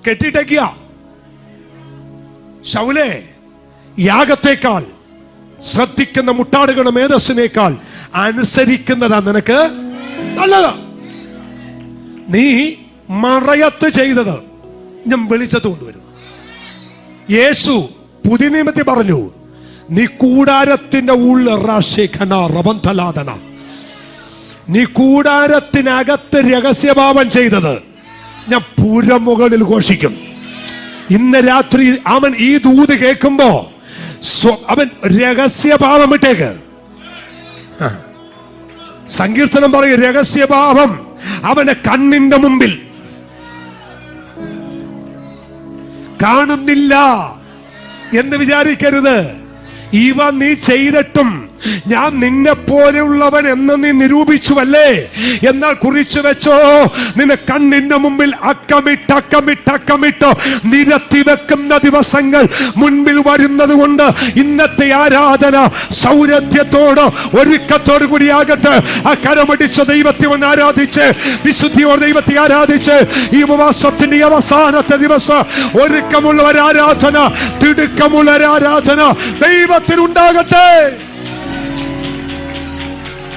കെട്ടിട്ടേക്കുക. ശൗലേ, യാഗത്തേക്കാൾ ശ്രദ്ധിക്കുന്ന മുട്ടാടുകളുടെ മേധസ്സിനേക്കാൾ അനുസരിക്കുന്നതാ നിനക്ക് നല്ലത്. നീ മറയത്ത് ചെയ്തത് ഞാൻ വെളിച്ചത്ത് കൊണ്ടുവരും. യേശു പുതിയ നിയമത്തിൽ പറഞ്ഞു, നീ കൂടാരത്തിന്റെ നീ കൂടാരത്തിനകത്ത് രഹസ്യഭാവം ചെയ്തത് ഞാൻ പുരമുകളിൽ ഘോഷിക്കും. ഇന്ന് രാത്രി അവൻ ഈ ദൂത് കേൾക്കുമ്പോ അവൻ രഹസ്യഭാവം ഇട്ടേക്ക്. സങ്കീർത്തനം പറയും, രഹസ്യഭാവം അവന്റെ കണ്ണിന്റെ മുമ്പിൽ കാണുന്നില്ല എന്ന് വിചാരിക്കരുത്. ഇവ നീ ചെയ്തിട്ടും ഞാൻ നിന്നെ പോലെയുള്ളവൻ എന്ന് നീ നിരൂപിച്ചുവല്ലേ. എന്നാൽ കുറിച്ചു വെച്ചോ, നിന്നെ കണ്ണിന്റെ മുമ്പിൽ അക്കമിട്ട് നിരത്തി വെക്കുന്ന ദിവസങ്ങൾ മുൻപിൽ വരുന്നത് കൊണ്ട് ഇന്നത്തെ ആരാധന സൗരഭ്യത്തോട് ഒരുക്കത്തോടു കൂടിയാകട്ടെ. ആ കരമടിച്ച ദൈവത്തെ ഒന്ന് ആരാധിച്ച്, വിശുദ്ധിയോട് ദൈവത്തെ ആരാധിച്ച്, ഈ ഉപവാസത്തിന്റെ അവസാനത്തെ ദിവസം ഒരുക്കമുള്ള ഒരാരാധന, തിടുക്കമുള്ള ഒരാരാധന ദൈവത്തിനുണ്ടാകട്ടെ.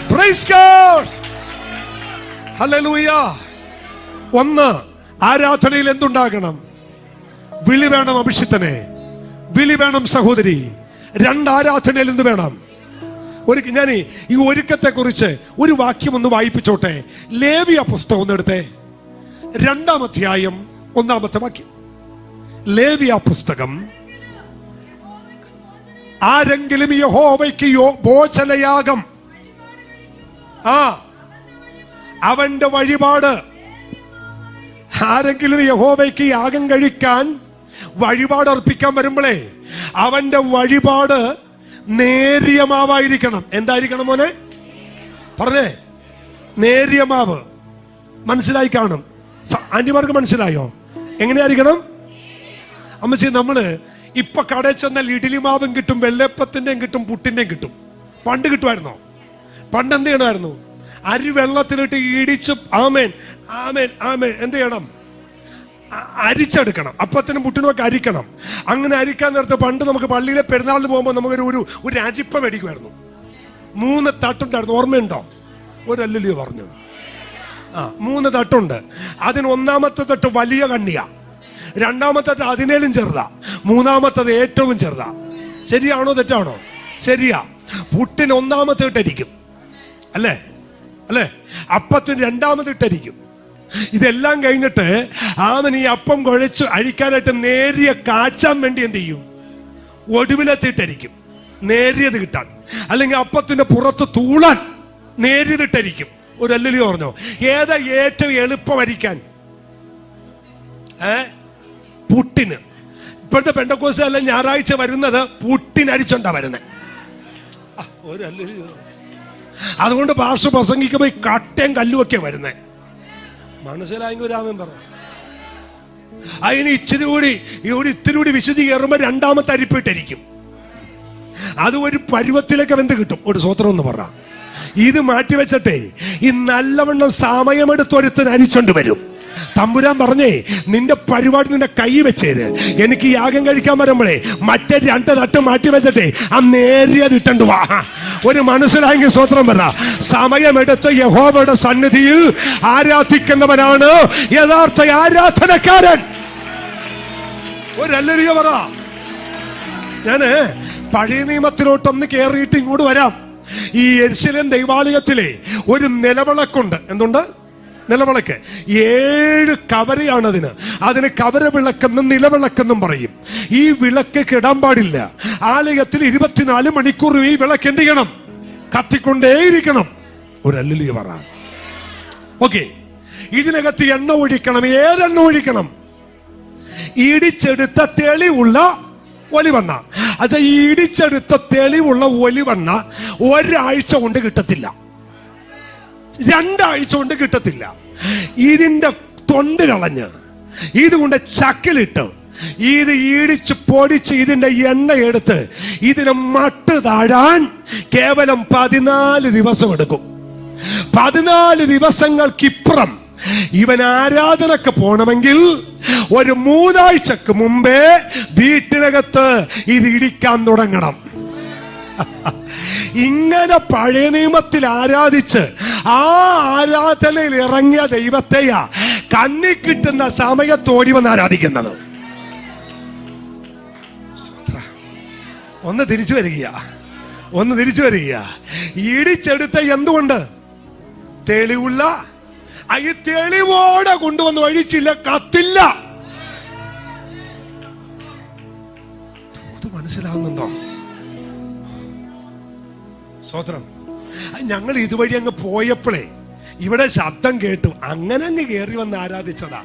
Praise God. Hallelujah. ഒന്ന്, ആരാധനയിൽ എന്തുണ്ടാകണം? വിളി വേണം അഭിഷിക്തനെ, വിളി വേണം സഹോദരി. രണ്ട്, ആരാധനയിൽ എന്ത് വേണം? ഞാൻ ഈ ഒരുക്കത്തെ കുറിച്ച് ഒരു വാക്യം ഒന്ന് വായിപ്പിച്ചോട്ടെ. ലേവ്യ പുസ്തകം ഒന്ന് എടുത്തേ, 2-ാം അധ്യായം 1-ാമത്തെ വാക്യം. ലേവ്യ പുസ്തകം. ആരെങ്കിലും യഹോവയ്ക്ക് ഭോജനയാഗം, അവന്റെ വഴിപാട്, ആരെങ്കിലും യഹോവയ്ക്ക് യാഗം കഴിക്കാൻ വഴിപാട് അർപ്പിക്കാൻ വരുമ്പോഴേ അവന്റെ വഴിപാട് നേരിയ മാവായിരിക്കണം. എന്തായിരിക്കണം മോനെ? പറഞ്ഞേ. നേരിയ മാവ്. മനസ്സിലായി കാണും. അന്യമാർക്ക് മനസ്സിലായോ? എങ്ങനെയായിരിക്കണം? അമ്മച്ചി, നമ്മള് ഇപ്പൊ കടയിൽ ചെന്നാൽ ഇഡ്ഡലി മാവും കിട്ടും, വെള്ളപ്പത്തിന്റെയും കിട്ടും, പുട്ടിന്റെയും കിട്ടും. പണ്ട് കിട്ടുമായിരുന്നോ? പണ്ട് എന്ത് ചെയ്യണമായിരുന്നു? അരി വെള്ളത്തിലിട്ട് ഇടിച്ച് ആമേൻ ആമേൻ ആമേൻ എന്ത് ചെയ്യണം? അരിച്ചെടുക്കണം. അപ്പത്തിനും പുട്ടിനും ഒക്കെ അരിക്കണം. അങ്ങനെ അരിക്കാൻ നേരത്തെ പണ്ട് നമുക്ക് പള്ളിയിലെ പെരുന്നാളിന് പോകുമ്പോൾ നമുക്കൊരു ഒരു അരിപ്പ മേടിക്കുമായിരുന്നു. 3 തട്ടുണ്ടായിരുന്നു. ഓർമ്മയുണ്ടോ? ഒരല്ലല്ലോ പറഞ്ഞു. 3 തട്ടുണ്ട്. അതിന് 1-ാമത്തെ തട്ട് വലിയ കണ്ണിയാ, 2-ാമത്തെ തട്ട് അതിനേലും ചെറുതാ, 3-ാമത്തത് ഏറ്റവും ചെറുതാ. ശരിയാണോ തെറ്റാണോ? ശരിയാ. പുട്ടിന് 1-ാമത്തെ തട്ടടിക്കും അല്ലേ? അല്ലേ? അപ്പത്തിന് രണ്ടാമതിട്ടരിക്കും. ഇതെല്ലാം കഴിഞ്ഞിട്ട് അവൻ ഈ അപ്പം കുഴച്ച് അഴിക്കാനായിട്ട് നേരിയ കാച്ചാൻ വേണ്ടി എന്ത് ചെയ്യും? ഒടുവിലെത്തിയിട്ടരിക്കും, നേരിയത് കിട്ടാൻ. അല്ലെങ്കിൽ അപ്പത്തിന്റെ പുറത്ത് തൂളാൻ നേരിയതിട്ടരിക്കും. ഒരു അല്ലലി പറഞ്ഞോ? ഏതാ ഏറ്റവും എളുപ്പം അരിക്കാൻ? പുട്ടിന്. ഇപ്പോഴത്തെ പെന്തക്കോസ്തുകാരെല്ലാം ഞായറാഴ്ച വരുന്നത് പുട്ടിന് അരിച്ചോണ്ടാ വരുന്നത്. ഒരു അല്ലലി. അതുകൊണ്ട് പാസ്റ്റർ പ്രസംഗിക്കുമ്പോ ഈ കട്ടയും കല്ലുമൊക്കെ വരുന്നേ. മനസ്സിലായെങ്കിൽ രാമൻ പറഞ്ഞു. അതിന് ഇത്തിരി കൂടി വിശുദ്ധി കയറുമ്പോ രണ്ടാമത്തെ അരിപ്പിട്ടിരിക്കും. അത് ഒരു പരുവത്തിലേക്ക് വെന്ത് കിട്ടും. ഒരു സ്വത്രം എന്ന് പറ. ഇത് മാറ്റിവെച്ചിട്ടേ ഈ നല്ലവണ്ണം സമയമെടുത്തൊരുത്തൻ അരിച്ചോണ്ട് വരും. തമ്പുരാൻ പറഞ്ഞേ, നിന്റെ പരിപാടി നിന്റെ കൈ വെച്ചേര്. എനിക്ക് യാഗം കഴിക്കാൻ വരുമ്പോഴേ മറ്റേ 2 തട്ട് മാറ്റി വെച്ചിട്ടേ ആ നേരിയത് ഇട്ടു വാ. ഒരു മനസ്സിലായെങ്കിൽ സ്വത്രം പറ. സമയമെടുത്ത് യഹോവയുടെ സന്നിധിയിൽ ആരാധിക്കുന്നവനാണ് യഥാർത്ഥ ആരാധനക്കാരൻ. ഒരു അല്ലരിയ പറ. ഞാന് പഴയ നിയമത്തിലോട്ടൊന്ന് കേറിയിട്ട് ഇങ്ങോട്ട് വരാം. ഈ യെരുശലേം ദൈവാലയത്തിലെ ഒരു നിലവിളക്കുണ്ട്. എന്തുണ്ട്? നിലവിളക്ക്. 7 കവരയാണ് അതിന് കവര വിളക്കെന്നും നിലവിളക്കെന്നും പറയും. ഈ വിളക്ക് കിടാൻ പാടില്ല. ആലയത്തിൽ 24 മണിക്കൂറും ഈ വിളക്ക് എന്ത് ചെയ്യണം? കത്തിക്കൊണ്ടേയിരിക്കണം. ഒരു അല്ലുലിയ പറ. ഓക്കെ. ഇതിനകത്ത് എണ്ണ ഒഴിക്കണം. ഏതെണ്ണ ഒഴിക്കണം? ഇടിച്ചെടുത്ത തെളിവുള്ള ഒലിവെണ്ണ. അത് ഈ ഇടിച്ചെടുത്ത തെളിവുള്ള ഒലിവെണ്ണ ഒരാഴ്ച കൊണ്ട് കിട്ടത്തില്ല, 2 ആഴ്ച കൊണ്ട് കിട്ടത്തില്ല. ഇതിന്റെ തൊണ്ട് കളഞ്ഞ് ഇതുകൊണ്ട് ചക്കിലിട്ട് ഇത് ഇടിച്ച് പൊടിച്ച് ഇതിന്റെ എണ്ണ എടുത്ത് ഇതിനെ മട്ട് താഴാൻ കേവലം 14 ദിവസം എടുക്കും. 14 ദിവസങ്ങൾക്കിപ്പുറം ഇവൻ ആരാധനക്ക് പോണമെങ്കിൽ ഒരു 3 ആഴ്ചക്ക് മുമ്പേ വീട്ടിനകത്ത് ഇത് ഇടിക്കാൻ തുടങ്ങണം. ഇങ്ങനെ പഴയ നിയമത്തിൽ ആരാധിച്ച് ആ ആരാധനയിൽ ഇറങ്ങിയ ദൈവത്തെയാ കണ്ണി കിട്ടുന്ന സമയത്തോടി വന്ന് ആരാധിക്കുന്നത്. ഒന്ന് തിരിച്ചു വരിക. ഇടിച്ചെടുത്ത എന്തുകൊണ്ട്? തെളിവുള്ള. ഈ തെളിവോടെ കൊണ്ടുവന്ന് ഒഴിച്ചില്ല, കത്തില്ല. ഇത് മനസ്സിലാവുന്നുണ്ടോ? സ്വത്രം. ഞങ്ങൾ ഇതുവഴി അങ്ങ് പോയപ്പോഴേ ഇവിടെ ശബ്ദം കേട്ടു, അങ്ങനെ അങ്ങ് കയറി വന്ന് ആരാധിച്ചതാ.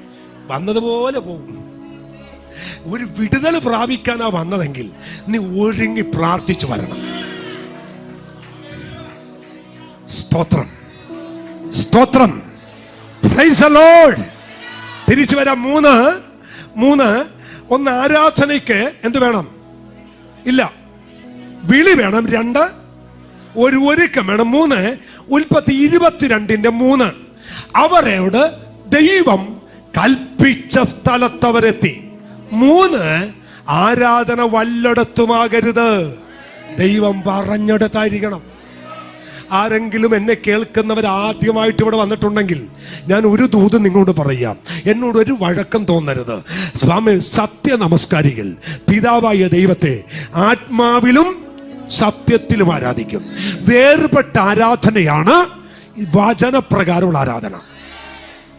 വന്നതുപോലെ പോകും. ഒരു വിടുതൽ പ്രാപിക്കാനാ വന്നതെങ്കിൽ നീ ഒരുങ്ങി പ്രാർത്ഥിച്ചു വരണം. സ്തോത്രം. Price the Lord. തിരിച്ചു വരാം. 3 ഒന്ന് ആരാധനയ്ക്ക് എന്ത് വേണം? ഇല്ല, വിളി വേണം. 2 ഒരു ഒരുക്കം വേണം. 3 ഉൽപ്പത്തി 22:3 അവരോട് ദൈവം കൽപ്പിച്ച സ്ഥലത്തവരെത്തി. 3 ആരാധന വല്ലയിടത്തുമാകരുത്, ദൈവം പറഞ്ഞെടുത്തായിരിക്കണം. ആരെങ്കിലും എന്നെ കേൾക്കുന്നവർ ആദ്യമായിട്ട് ഇവിടെ വന്നിട്ടുണ്ടെങ്കിൽ ഞാൻ ഒരു ദൂത് നിങ്ങളോട് പറയാം. എന്നോട് ഒരു വഴക്കം തോന്നരുത്. സ്വാമി, സത്യ നമസ്കാരികൾ പിതാവായ ദൈവത്തെ ആത്മാവിലും സത്യത്തിലും ആരാധിക്കും. വേർപെട്ട ആരാധനയാണ് വചനപ്രകാരമുള്ള ആരാധന.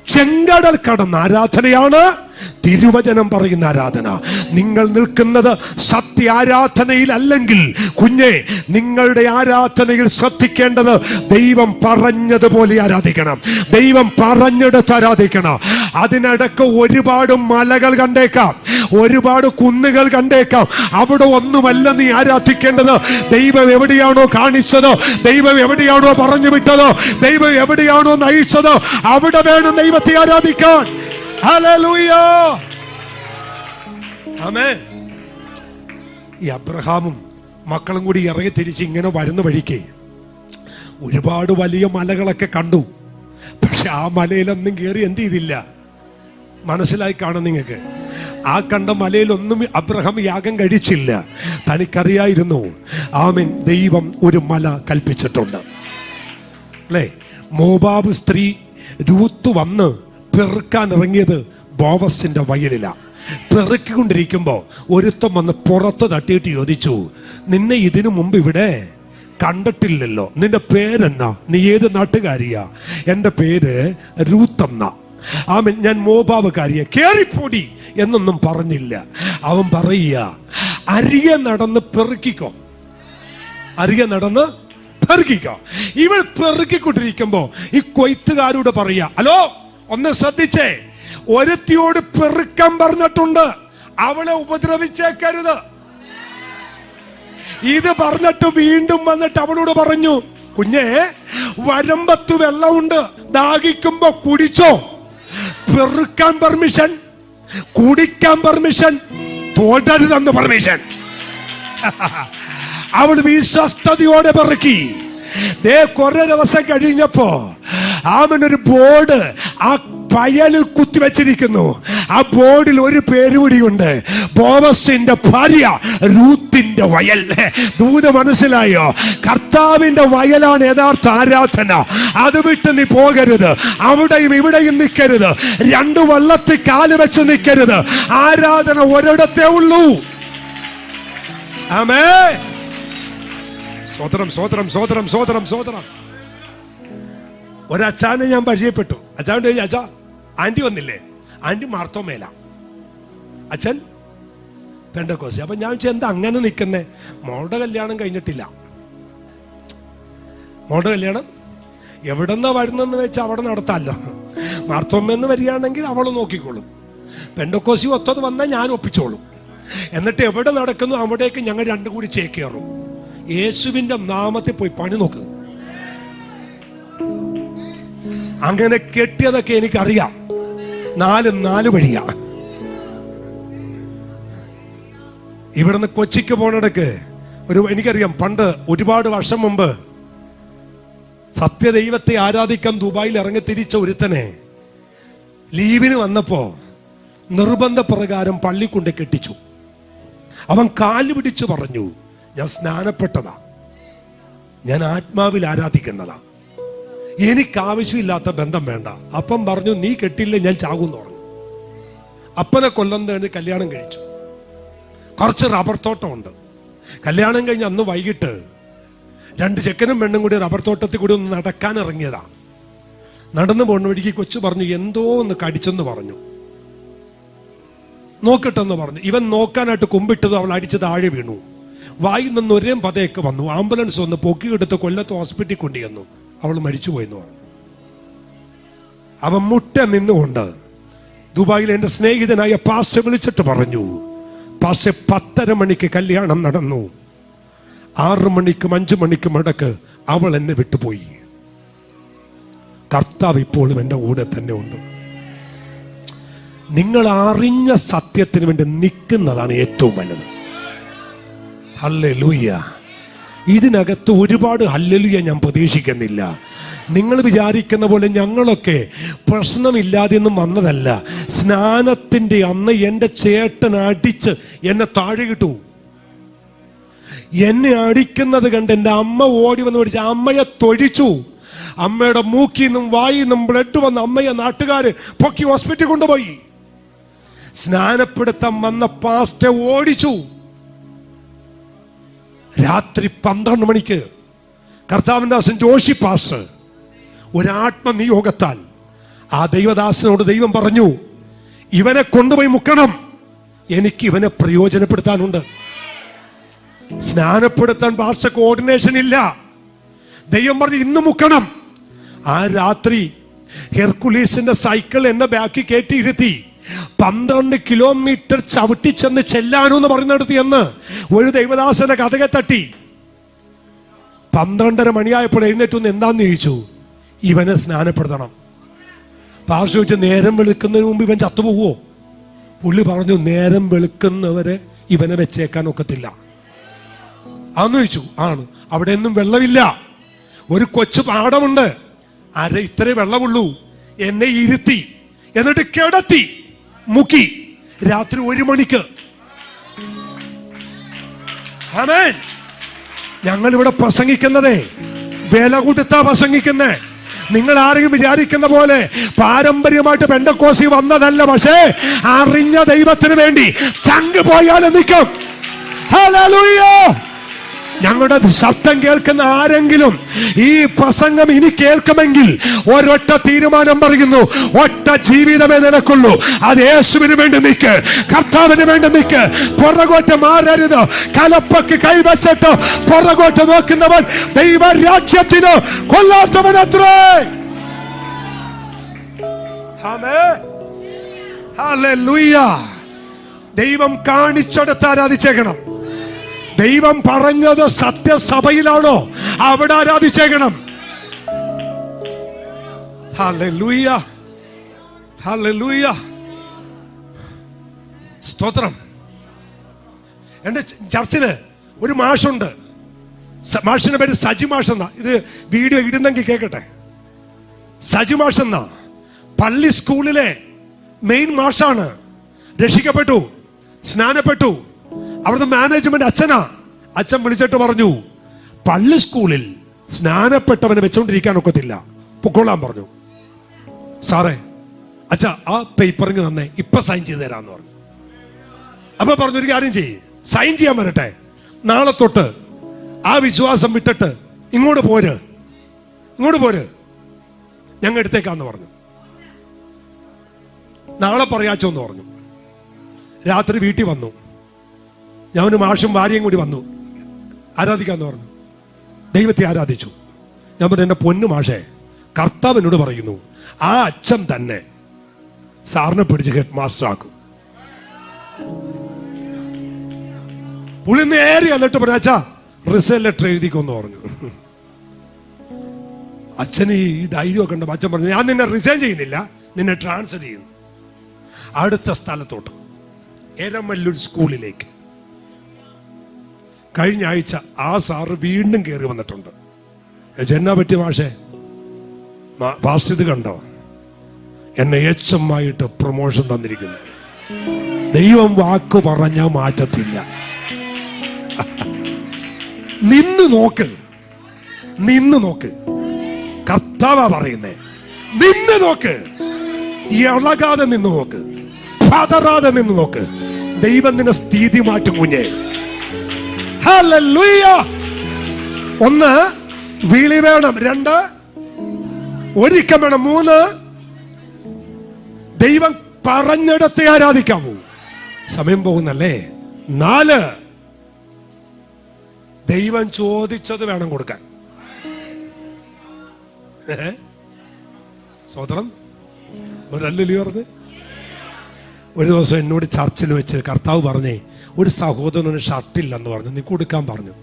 ചെങ്കടൽ കടന്ന ആരാധനയാണ് തിരുവചനം പറയുന്ന ആരാധന. നിങ്ങൾ നിൽക്കുന്നത് സത്യ ആരാധനയിൽ അല്ലെങ്കിൽ കുഞ്ഞെ, നിങ്ങളുടെ ആരാധനയിൽ ശ്രദ്ധിക്കേണ്ടത് ദൈവം പറഞ്ഞതുപോലെ ആരാധിക്കണം, ദൈവം പറഞ്ഞെടുത്ത് ആരാധിക്കണം. അതിനിടക്ക് ഒരുപാട് മലകൾ കണ്ടേക്കാം, ഒരുപാട് കുന്നുകൾ കണ്ടേക്കാം. അവിടെ ഒന്നുമല്ല നീ ആരാധിക്കേണ്ടത്. ദൈവം എവിടെയാണോ കാണിച്ചത്, ദൈവം എവിടെയാണോ പറഞ്ഞു വിട്ടത്, ദൈവം എവിടെയാണോ നയിച്ചത്, അവിടെ വേണം ദൈവത്തെ ആരാധിക്കാൻ. ഹല്ലേലൂയ, ആമേൻ. ഈ അബ്രഹാമും മക്കളും കൂടി ഇറങ്ങി തിരിച്ച് ഇങ്ങനെ വരുന്ന വഴിക്ക് ഒരുപാട് വലിയ മലകളൊക്കെ കണ്ടു. പക്ഷെ ആ മലയിലൊന്നും കയറി എന്ത് ചെയ്തില്ല. മനസ്സിലായി കാണും നിങ്ങൾക്ക്. ആ കണ്ട മലയിലൊന്നും അബ്രഹാം യാഗം കഴിച്ചില്ല. തനിക്കറിയായിരുന്നു, ആമേൻ, ദൈവം ഒരു മല കൽപ്പിച്ചിട്ടുണ്ട് അല്ലേ. മോവാബ് സ്ത്രീ രൂത്ത് വന്ന് പെറുക്കാൻ ഇറങ്ങിയത് ബോവസിന്റെ വയലിലാണ്. പെറുക്കിക്കൊണ്ടിരിക്കുമ്പോ ഒരുത്തം വന്ന് പുറത്ത് തട്ടിയിട്ട് ചോദിച്ചു, നിന്നെ ഇതിനു മുമ്പ് ഇവിടെ കണ്ടിട്ടില്ലല്ലോ. നിന്റെ പേരെന്നാ? നീ ഏത് നാട്ടുകാരിയാ? എൻ്റെ പേര് രൂത്ത് എന്നാ. ആമേൻ. ഞാൻ മോബാബുകാരിയാ. കേറിപ്പൊടി എന്നൊന്നും പറഞ്ഞില്ല. അവൻ പറയുക, അരികെ നടന്ന് പെറുക്കിക്കോ, അരികെ നടന്ന് പെറുക്കിക്കോ. ഇവൾ പെറുക്കിക്കൊണ്ടിരിക്കുമ്പോ ഈ കൊയ്ത്തുകാരോട് പറയാ, ഹലോ ഒന്ന് ശ്രദ്ധിച്ചേ, ഒരുത്തിയോട് പെറുക്കാൻ പറഞ്ഞിട്ടുണ്ട്, അവളെ ഉപദ്രവിച്ചേക്കരുത്. ഇത് പറഞ്ഞിട്ട് വീണ്ടും വന്നിട്ട് അവളോട് പറഞ്ഞു, കുഞ്ഞെ വരമ്പത്ത് വെള്ളമുണ്ട്, ദാഹിക്കുമ്പോ കുടിച്ചോ. പെറുക്കാൻ പെർമിഷൻ, കുടിക്കാൻ പെർമിഷൻ, തൊടരുതെന്ന് പെർമിഷൻ. അവൾ വിശ്വസ്തയോടെ പെറുക്കി. കുറെ ദിവസം കഴിഞ്ഞപ്പോ അവനൊരു ബോർഡ് ആ പയലിൽ കുത്തിവെച്ചിരിക്കുന്നു. ആ ബോർഡിൽ ഒരു പേരുകൂടിയുണ്ട്, ബോവസിന്റെ ഭാര്യ രൂത്തിന്റെ വയൽ. ദൂത് മനസ്സിലായോ? കർത്താവിന്റെ വയലാണ് യഥാർത്ഥ ആരാധന. അത് വിട്ട് നീ പോകരുത്. അവിടെയും ഇവിടെയും നിൽക്കരുത്. രണ്ടു വള്ളത്തിൽ കാല് വെച്ച് നിൽക്കരുത്. ആരാധന ഒരിടത്തേ ഉള്ളൂ. ആമേൻ. സ്വതന്ത്രം സ്വതന്ത്രം സ്വതന്ത്രം സ്വതന്ത്രം സ്വതന്ത്രം. ഒരച്ചാനെ ഞാൻ പരിചയപ്പെട്ടു. അച്ഛാണ്ട് ചോദിച്ചു, അച്ഛാ ആന്റി വന്നില്ലേ? ആന്റി മാർത്തോമേല, അച്ഛൻ പെന്തക്കോസ്ത്. അപ്പൊ ഞാൻ ചോദിച്ചു, എന്താ അങ്ങനെ നിൽക്കുന്നേ? മോളുടെ കല്യാണം കഴിഞ്ഞിട്ടില്ല. മോളുടെ കല്യാണം എവിടെന്നാ വരുന്നെന്ന് വെച്ചാൽ അവിടെ നടത്താമല്ലോ. മാർത്തോമേന്ന് വരികയാണെങ്കിൽ അവൾ നോക്കിക്കോളും. പെന്തക്കോസ്തി ഒത്തത് വന്നാൽ ഞാൻ ഒപ്പിച്ചോളും. എന്നിട്ട് എവിടെ നടക്കുന്നു അവിടേക്ക് ഞങ്ങൾ രണ്ടും കൂടി ചേക്കേറും. യേശുവിന്റെ നാമത്തിൽ പോയി പണി നോക്ക്. അങ്ങനെ കെട്ടിയതൊക്കെ എനിക്കറിയാം. 4 വഴിയാ. ഇവിടുന്ന് കൊച്ചിക്ക് പോണിടക്ക് എനിക്കറിയാം, പണ്ട് ഒരുപാട് വർഷം മുമ്പ് സത്യദൈവത്തെ ആരാധിക്കാൻ ദുബായിൽ ഇറങ്ങി തിരിച്ച ഒരുത്തനെ ലീവിന് വന്നപ്പോ നിർബന്ധപ്രകാരം പള്ളി കൊണ്ട് കെട്ടിച്ചു. അവൻ കാല് പിടിച്ചു പറഞ്ഞു, ഞാൻ സ്നാനപ്പെട്ടതാ, ഞാൻ ആത്മാവിൽ ആരാധിക്കുന്നതാ, എനിക്ക് ആവശ്യമില്ലാത്ത ബന്ധം വേണ്ട. അപ്പം പറഞ്ഞു, നീ കെട്ടില്ല ഞാൻ ചാകുമെന്ന് പറഞ്ഞു. അപ്പനെ കൊല്ലം തേടി കല്യാണം കഴിച്ചു. കുറച്ച് റബ്ബർ തോട്ടമുണ്ട്. കല്യാണം കഴിഞ്ഞ് അന്ന് വൈകിട്ട് 2 ചെക്കനും പെണ്ണും കൂടി റബ്ബർ തോട്ടത്തിൽ കൂടി ഒന്ന് നടക്കാൻ ഇറങ്ങിയതാ. നടന്നു പോകുന്ന വഴിക്ക് കൊച്ചു പറഞ്ഞു, എന്തോ ഒന്ന് കടിച്ചെന്ന് പറഞ്ഞു. നോക്കട്ടെന്ന് പറഞ്ഞു. ഇവൻ നോക്കാനായിട്ട് കുമ്പിട്ടത് അവൾ അടിച്ച് താഴെ വീണു. വായിൽ നിന്ന് ഒരേ പതയൊക്കെ വന്നു. ആംബുലൻസ് വന്ന് പൊക്കിയെടുത്ത് കൊല്ലത്ത് ഹോസ്പിറ്റലിൽ കൊണ്ടുവന്നു. അവൾ മരിച്ചുപോയെന്ന് പറഞ്ഞു. അവൻ മുട്ട നിന്നുകൊണ്ട് ദുബായിൽ എൻ്റെ സ്നേഹിതനായ പാസ്റ്റർ വിളിച്ചിട്ട് പറഞ്ഞു, പാസ്റ്റർ 10:30 മണിക്ക് കല്യാണം നടന്നു, 6 മണിക്കും 5 മണിക്കും ഇടക്ക് അവൾ എന്നെ വിട്ടുപോയി. കർത്താവ് ഇപ്പോഴും എൻ്റെ കൂടെ തന്നെ ഉണ്ട്. നിങ്ങൾ അറിഞ്ഞ സത്യത്തിന് വേണ്ടി നിൽക്കുന്നതാണ് ഏറ്റവും വലുത്. ഹല്ലേലൂയ. ഇതിനകത്ത് ഒരുപാട് ഹല്ലേലൂയ ഞാൻ പ്രതീക്ഷിക്കുന്നില്ല. നിങ്ങൾ വിചാരിക്കുന്ന പോലെ ഞങ്ങളൊക്കെ പ്രശ്നമില്ലാതെ ഒന്നും വന്നതല്ല. സ്നാനത്തിന്റെ അന്ന് എൻ്റെ ചേട്ടൻ അടിച്ച് എന്നെ താഴെ കിട്ടു. എന്നെ അടിക്കുന്നത് കണ്ട് എൻ്റെ അമ്മ ഓടി വന്ന് പിടിച്ച് അമ്മയെ തൊഴിച്ചു. അമ്മയുടെ മൂക്കിൽ നിന്നും വായിൽ നിന്നും ബ്ലഡ് വന്ന് അമ്മയെ നാട്ടുകാര് പൊക്കി ഹോസ്പിറ്റലിൽ കൊണ്ടുപോയി. സ്നാനപ്പെടുത്താൻ വന്ന പാസ്റ്റർ ഓടിച്ചു. രാത്രി 12 മണിക്ക് കർത്താവിന്റെ ദാസൻ ജോഷി പാസ്റ്റർ ഒരാത്മനിയോഗത്താൽ ആ ദൈവദാസനോട് ദൈവം പറഞ്ഞു, ഇവനെ കൊണ്ടുപോയി മുക്കണം, എനിക്ക് ഇവനെ പ്രയോജനപ്പെടുത്താനുണ്ട്. സ്നാനപ്പെടുത്താൻ പാസ്റ്റർ കോർഡിനേഷൻ ഇല്ല. ദൈവം പറഞ്ഞു ഇന്ന് മുക്കണം. ആ രാത്രി ഹെർക്കുലീസിന്റെ സൈക്കിൾ എന്നെ ബാക്കി കയറ്റി ഇരുത്തി 12 കിലോമീറ്റർ ചവിട്ടിച്ചെന്ന് ചെല്ലാനൂന്ന് പറയുന്നിടത്ത് എന്ന് ഒരു ദൈവദാസന്റെ കഥകെ തട്ടി. 12:30 മണിയായപ്പോൾ എഴുന്നേറ്റൊന്ന് എന്താന്ന് ചോദിച്ചു, ഇവനെ സ്നാനപ്പെടുത്തണം. പാർശ്വ ചോദിച്ചു, നേരം വെളുക്കുന്നതിന് മുമ്പ് ഇവൻ ചത്തുപോകുമോ? പുള്ളി പറഞ്ഞു, നേരം വെളുക്കുന്നവരെ ഇവനെ വെച്ചേക്കാൻ ഒക്കത്തില്ല. ആന്ന് ചോദിച്ചു. ആണ്. അവിടെ ഒന്നും വെള്ളമില്ല, ഒരു കൊച്ചു പാടമുണ്ട്, ഇത്രേ വെള്ളമുള്ളൂ. എന്നെ ഇരുത്തി, എന്നിട്ട് കിടത്തി മുക്കി. രാത്രി 1 മണിക്ക്. ആമേൻ. ഞങ്ങൾ ഇവിടെ പ്രസംഗിക്കുന്നതേ വില കൊടുത്താ പ്രസംഗിക്കുന്നേ. നിങ്ങൾ ആരെങ്കിലും വിചാരിക്കുന്ന പോലെ പാരമ്പര്യമായിട്ട് പെന്തക്കോസ്തി വന്നതല്ല. പക്ഷേ അറിഞ്ഞ ദൈവത്തിന് വേണ്ടി ചങ്ക് പോയാലും നിൽക്കും. ഹല്ലേലൂയ. ഞങ്ങളുടെ ശബ്ദം കേൾക്കുന്ന ആരെങ്കിലും ഈ പ്രസംഗം ഇനി കേൾക്കുമെങ്കിൽ ഒരൊറ്റ തീരുമാനം പറയുന്നു, ഒറ്റ ജീവിതമേ നിനക്കുള്ളൂ. അത് യേശുവിന് വേണ്ടി നിൽക്ക്, കർത്താവിന് വേണ്ടി നിൽക്ക്. പുറകോട്ട് മാറരുത്. കലപ്പക്ക് കൈവച്ചിട്ട് പുറകോട്ട് നോക്കുന്നവൻ ദൈവരാജ്യത്തിന് കൊല്ലാത്തവനത്രേ. ഹല്ലേലൂയ. ദൈവം കാണിച്ചെടുത്ത് ആരാധിച്ചേക്കണം. ദൈവം പറഞ്ഞത് സത്യസഭയിലാണോ അവിടെ ആരാധിച്ചേക്കണം. ഹല്ലേലൂയ, ഹല്ലേലൂയ, സ്തോത്രം. എന്റെ ചർച്ചില് ഒരു മാഷുണ്ട്. മാഷിന്റെ പേര് സജി മാഷ് എന്നാ. ഇത് വീഡിയോ ഇടുന്നെങ്കിൽ കേക്കട്ടെ. സജി മാഷ് എന്നാ. പള്ളി സ്കൂളിലെ മെയിൻ മാഷാണ്. രക്ഷിക്കപ്പെട്ടു, സ്നാനപ്പെട്ടു. അവിടുത്തെ മാനേജ്മെന്റ് അച്ഛനാ. അച്ഛൻ വിളിച്ചിട്ട് പറഞ്ഞു, പള്ളി സ്കൂളിൽ സ്നാനപ്പെട്ടവനെ വെച്ചോണ്ടിരിക്കാൻ ഒക്കത്തില്ല, പൊക്കോളാൻ പറഞ്ഞു. സാറേ അച്ഛാ ആ പേപ്പറിങ് തന്നെ ഇപ്പൊ സൈൻ ചെയ്ത് തരാന്ന് പറഞ്ഞു. അപ്പൊ പറഞ്ഞു, ഒരു കാര്യം ചെയ്യ്, സൈൻ ചെയ്യാൻ വരട്ടെ, നാളെ തൊട്ട് ആ വിശ്വാസം വിട്ടിട്ട് ഇങ്ങോട്ട് പോര്, ഞങ്ങൾ എടുത്തേക്കാന്ന് പറഞ്ഞു. നാളെ പറയാച്ചോന്ന് പറഞ്ഞു. രാത്രി വീട്ടിൽ വന്നു. ഞാനും മാഷും ഭാര്യയും കൂടി വന്നു. ആരാധിക്കാന്ന് പറഞ്ഞു. ദൈവത്തെ ആരാധിച്ചു. ഞാൻ പറഞ്ഞു, എന്റെ പൊന്നു മാഷേ, കർത്താവിനോട് പറയുന്നു, ആ അച്ഛൻ തന്നെ സാറിനെ പിടിച്ച് ഹെഡ് മാസ്റ്റർ ആക്കും. പുള്ളി നേരെ എന്നിട്ട് പറഞ്ഞു, അച്ഛാ റിസൾട്ട് ലെറ്റർ എഴുതിക്കൊന്ന് പറഞ്ഞു. അച്ഛന് ഈ ധൈര്യമൊക്കെ ഉണ്ട്. അച്ഛൻ പറഞ്ഞു, ഞാൻ നിന്നെ റിസൈൻ ചെയ്യുന്നില്ല, നിന്നെ ട്രാൻസ്ഫർ ചെയ്യുന്നു അടുത്ത സ്ഥലത്തോട്ട്, എരമല്ലൂർ സ്കൂളിലേക്ക്. കഴിഞ്ഞ ആഴ്ച ആ സാറ് വീണ്ടും കയറി വന്നിട്ടുണ്ട്. എന്നാ പറ്റി മാഷേ? പാസ്റ്റർ ഇത് കണ്ടോ, എന്നെ എച്ചമായിട്ട് പ്രൊമോഷൻ തന്നിരിക്കുന്നു. ദൈവം വാക്ക് പറഞ്ഞാൽ മാറ്റത്തില്ല. നിന്ന് നോക്ക്. കർത്താവാ പറയുന്നേ, നിന്ന് നോക്ക്. ഇളകാതെ നിന്ന് നോക്ക്, പതറാതെ നിന്ന് നോക്ക്. ദൈവം നിന്റെ സ്ഥിതി മാറ്റും കുഞ്ഞേ. ഹല്ലേലൂയ. 1 വിളി വേണം, 2 ഒരുക്കം വേണം, 3 ദൈവം പറഞ്ഞിടത്തെ ആരാധിക്കാവൂ. സമയം പോകുന്നല്ലേ. 4 ദൈവം ചോദിച്ചത് വേണം കൊടുക്കാൻ. സ്വതന്ത്രം ഒരല്ലി പറഞ്ഞ്. ഒരു ദിവസം എന്നോട് ചർച്ചിൽ വെച്ച് കർത്താവ് പറഞ്ഞേ, ഒരു സഹോദരന് ഷർട്ടില്ലെന്ന് പറഞ്ഞു, നീ കൊടുക്കാൻ പറഞ്ഞു.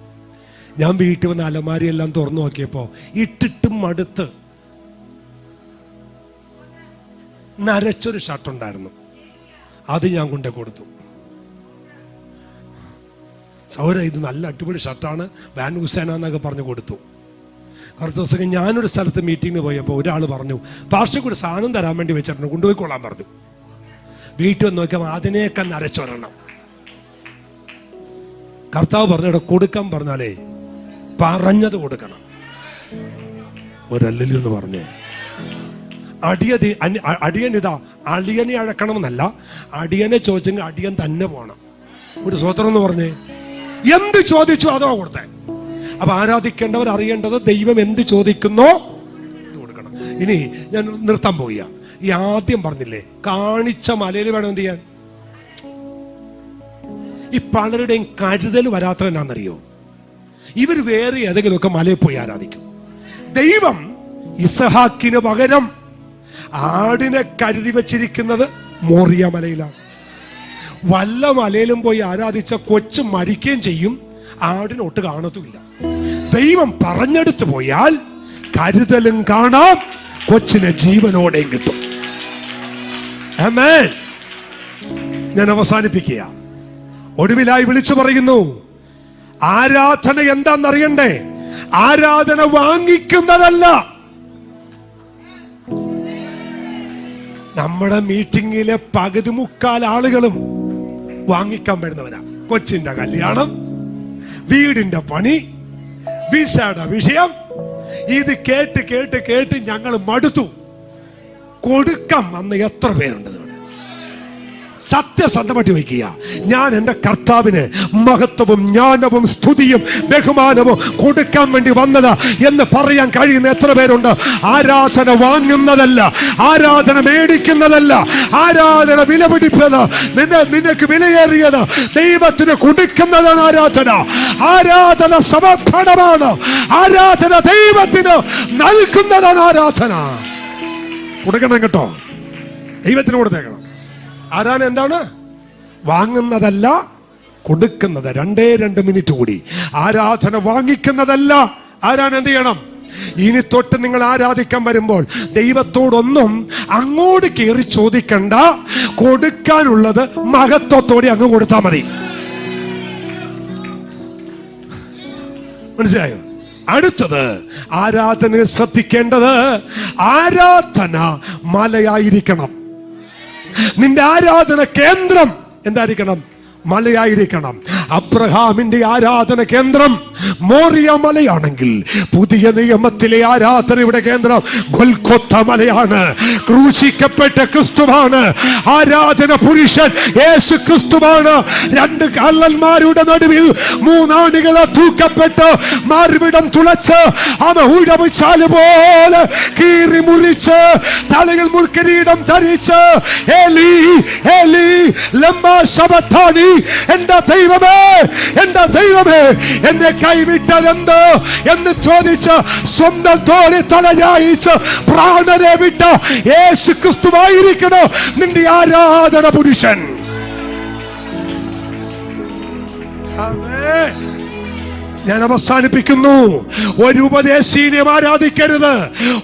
ഞാൻ വീട്ടിൽ വന്ന് അലമാരിയെല്ലാം തുറന്നു നോക്കിയപ്പോ ഇട്ടിട്ടും മടുത്ത് നരച്ചൊരു ഷർട്ടുണ്ടായിരുന്നു. അത് ഞാൻ കൊണ്ടേ കൊടുത്തു. സൗര, ഇത് നല്ല അടിപൊളി ഷർട്ടാണ്, വാൻ ഹുസൈന എന്നൊക്കെ പറഞ്ഞു കൊടുത്തു. കുറച്ച് ദിവസം ഞാനൊരു സ്ഥലത്ത് മീറ്റിങ്ങിന് പോയപ്പോൾ ഒരാൾ പറഞ്ഞു, പാസ്റ്റർക്ക് ഒരു സാധനം തരാൻ വേണ്ടി വെച്ചിട്ടുണ്ട്, കൊണ്ടുപോയിക്കൊള്ളാൻ പറഞ്ഞു. വീട്ടിൽ വന്ന് നോക്കിയാൽ അതിനേക്കാൾ നരച്ചൊരെണ്ണം. കർത്താവ് പറഞ്ഞു, ഇവിടെ കൊടുക്കാൻ പറഞ്ഞാലേ പറഞ്ഞത് കൊടുക്കണം. ഒരല്ലി എന്ന് പറഞ്ഞേ. അടിയൻ ഇതാ, അടിയനെ അഴക്കണമെന്നല്ല, അടിയനെ ചോദിച്ചെങ്കിൽ അടിയൻ തന്നെ പോണം. ഒരു സ്വതന്ത്രം എന്ന് പറഞ്ഞേ. എന്ത് ചോദിച്ചു അതോ കൊടുത്തേ. അപ്പൊ ആരാധിക്കേണ്ടവർ അറിയേണ്ടത് ദൈവം എന്ത് ചോദിക്കുന്നോ അത് കൊടുക്കണം. ഇനി ഞാൻ നിർത്താൻ പോവുക. ഈ ആദ്യം പറഞ്ഞില്ലേ, കാണിച്ച മലയിൽ വേണം എന്ത് ചെയ്യാൻ. ഈ പലരുടെയും കരുതൽ വരാത്തവനാണെന്നറിയോ, ഇവർ വേറെ ഏതെങ്കിലുമൊക്കെ മലയിൽ പോയി ആരാധിക്കും. ദൈവം ഇസഹാക്കിന് പകരം ആടിനെ കരുതി വെച്ചിരിക്കുന്നത് മോറിയ മലയിലാണ്. വല്ല മലയിലും പോയി ആരാധിച്ച കൊച്ചു മരിക്കുകയും ചെയ്യും, ആടിനൊട്ട് കാണത്തുമില്ല. ദൈവം പറഞ്ഞെടുത്ത് പോയാൽ കരുതലും കാണാം, കൊച്ചിനെ ജീവനോടെയും കിട്ടും. ആമേൻ. ഞാൻ അവസാനിപ്പിക്കുക. ഒടുവിലായി വിളിച്ചു പറയുന്നു, ആരാധന എന്താണെന്നറിയണ്ടേ? ആരാധന വാങ്ങിക്കുന്നതല്ല. നമ്മുടെ മീറ്റിംഗിലെ പകുതി മുക്കാൽ ആളുകളും വാങ്ങിക്കാൻ വരുന്നവരാ. കൊച്ചിന്റെ കല്യാണം, വീടിന്റെ പണി, വിസയുടെ വിഷയം, ഇത് കേട്ട് കേട്ട് കേട്ട് ഞങ്ങൾ മടുത്തു. കൊടുക്കാൻ വന്ന് എത്ര പേരുണ്ട് ഇവിടെ? സത്യസന്ധമായിട്ട് വയ്ക്കുക. ഞാൻ എൻ്റെ കർത്താവിന് മഹത്വവും ജ്ഞാനവും സ്തുതിയും ബഹുമാനവും കൊടുക്കാൻ വേണ്ടി വന്നത് എന്ന് പറയാൻ കഴിയുന്ന എത്ര പേരുണ്ട്? ആരാധന വാങ്ങുന്നതല്ല, ആരാധന മേടിക്കുന്നതല്ല, ആരാധന വിലപിടിപ്പത്, നിനക്ക് വിലയേറിയത് ദൈവത്തിന് കൊടുക്കുന്നതാണ് ആരാധന. ആരാധന സമർപ്പണമാണ്. ആരാധന ദൈവത്തിന് നൽകുന്നതാണ് ആരാധന. കൊടുക്കണം കേട്ടോ, ദൈവത്തിന് കൊടുത്തേക്കണം. ആരാധന എന്താണ്? വാങ്ങുന്നതല്ല, കൊടുക്കുന്നത്. 2 മിനിറ്റ് കൂടി. ആരാധന വാങ്ങിക്കുന്നതല്ല. ആരാധന എന്ത് ചെയ്യണം? ഇനി തൊട്ട് നിങ്ങൾ ആരാധിക്കാൻ വരുമ്പോൾ ദൈവത്തോടൊന്നും അങ്ങോട്ട് കയറി ചോദിക്കണ്ട. കൊടുക്കാനുള്ളത് മഹത്വത്തോടെ അങ്ങ് കൊടുത്താൽ മതി. മനസ്സിലായോ? അടുത്തത് ആരാധനയെ ശ്രദ്ധിക്കേണ്ടത്, ആരാധന മലയായിരിക്കണം. നിന്റെ ആരാധന കേന്ദ്രം എന്തായിരിക്കണം? മലയായിരിക്കണം. അബ്രഹാമിന്റെ ആരാധന കേന്ദ്രം മോറിയ മലയാണെങ്കിൽ പുതിയ നിയമത്തിലെ ആരാധനയുടെ കേന്ദ്രം ഗൊൽഗോഥ മലയാണ്. ക്രൂശിക്കപ്പെട്ട ക്രിസ്തുവാണ് ആരാധന പുരുഷൻ. യേശു ക്രിസ്തുവാണ്. 2 കള്ളന്മാരുടെ നടുവിൽ 3 ആണികളെ തൂക്കപ്പെട്ട് മാർവിടം തുളച്ച് അവ ഉഴവുചാല് പോലെ കീറി മുറിച്ച് തലയിൽ മുൾക്കിരീടം ധരിച്ച് ഏലി ഏലി ലമ്മാ ശബത്താനി, എന്റെ ദൈവമേ എന്റെ ദൈവമേ എന്നെ കൈവിട്ടതെന്തോ എന്ന് ചോദിച്ച് സ്വന്തം തോളി തലയായിച്ച് പ്രാണനെ വിട്ട യേശു ക്രിസ്തുവായിരിക്കണം നിന്റെ ആരാധന പുരുഷൻ. ആമേൻ. ഞാൻ അവസാനിപ്പിക്കുന്നു. ഒരു ഉപദേശിനെയും ആരാധിക്കരുത്,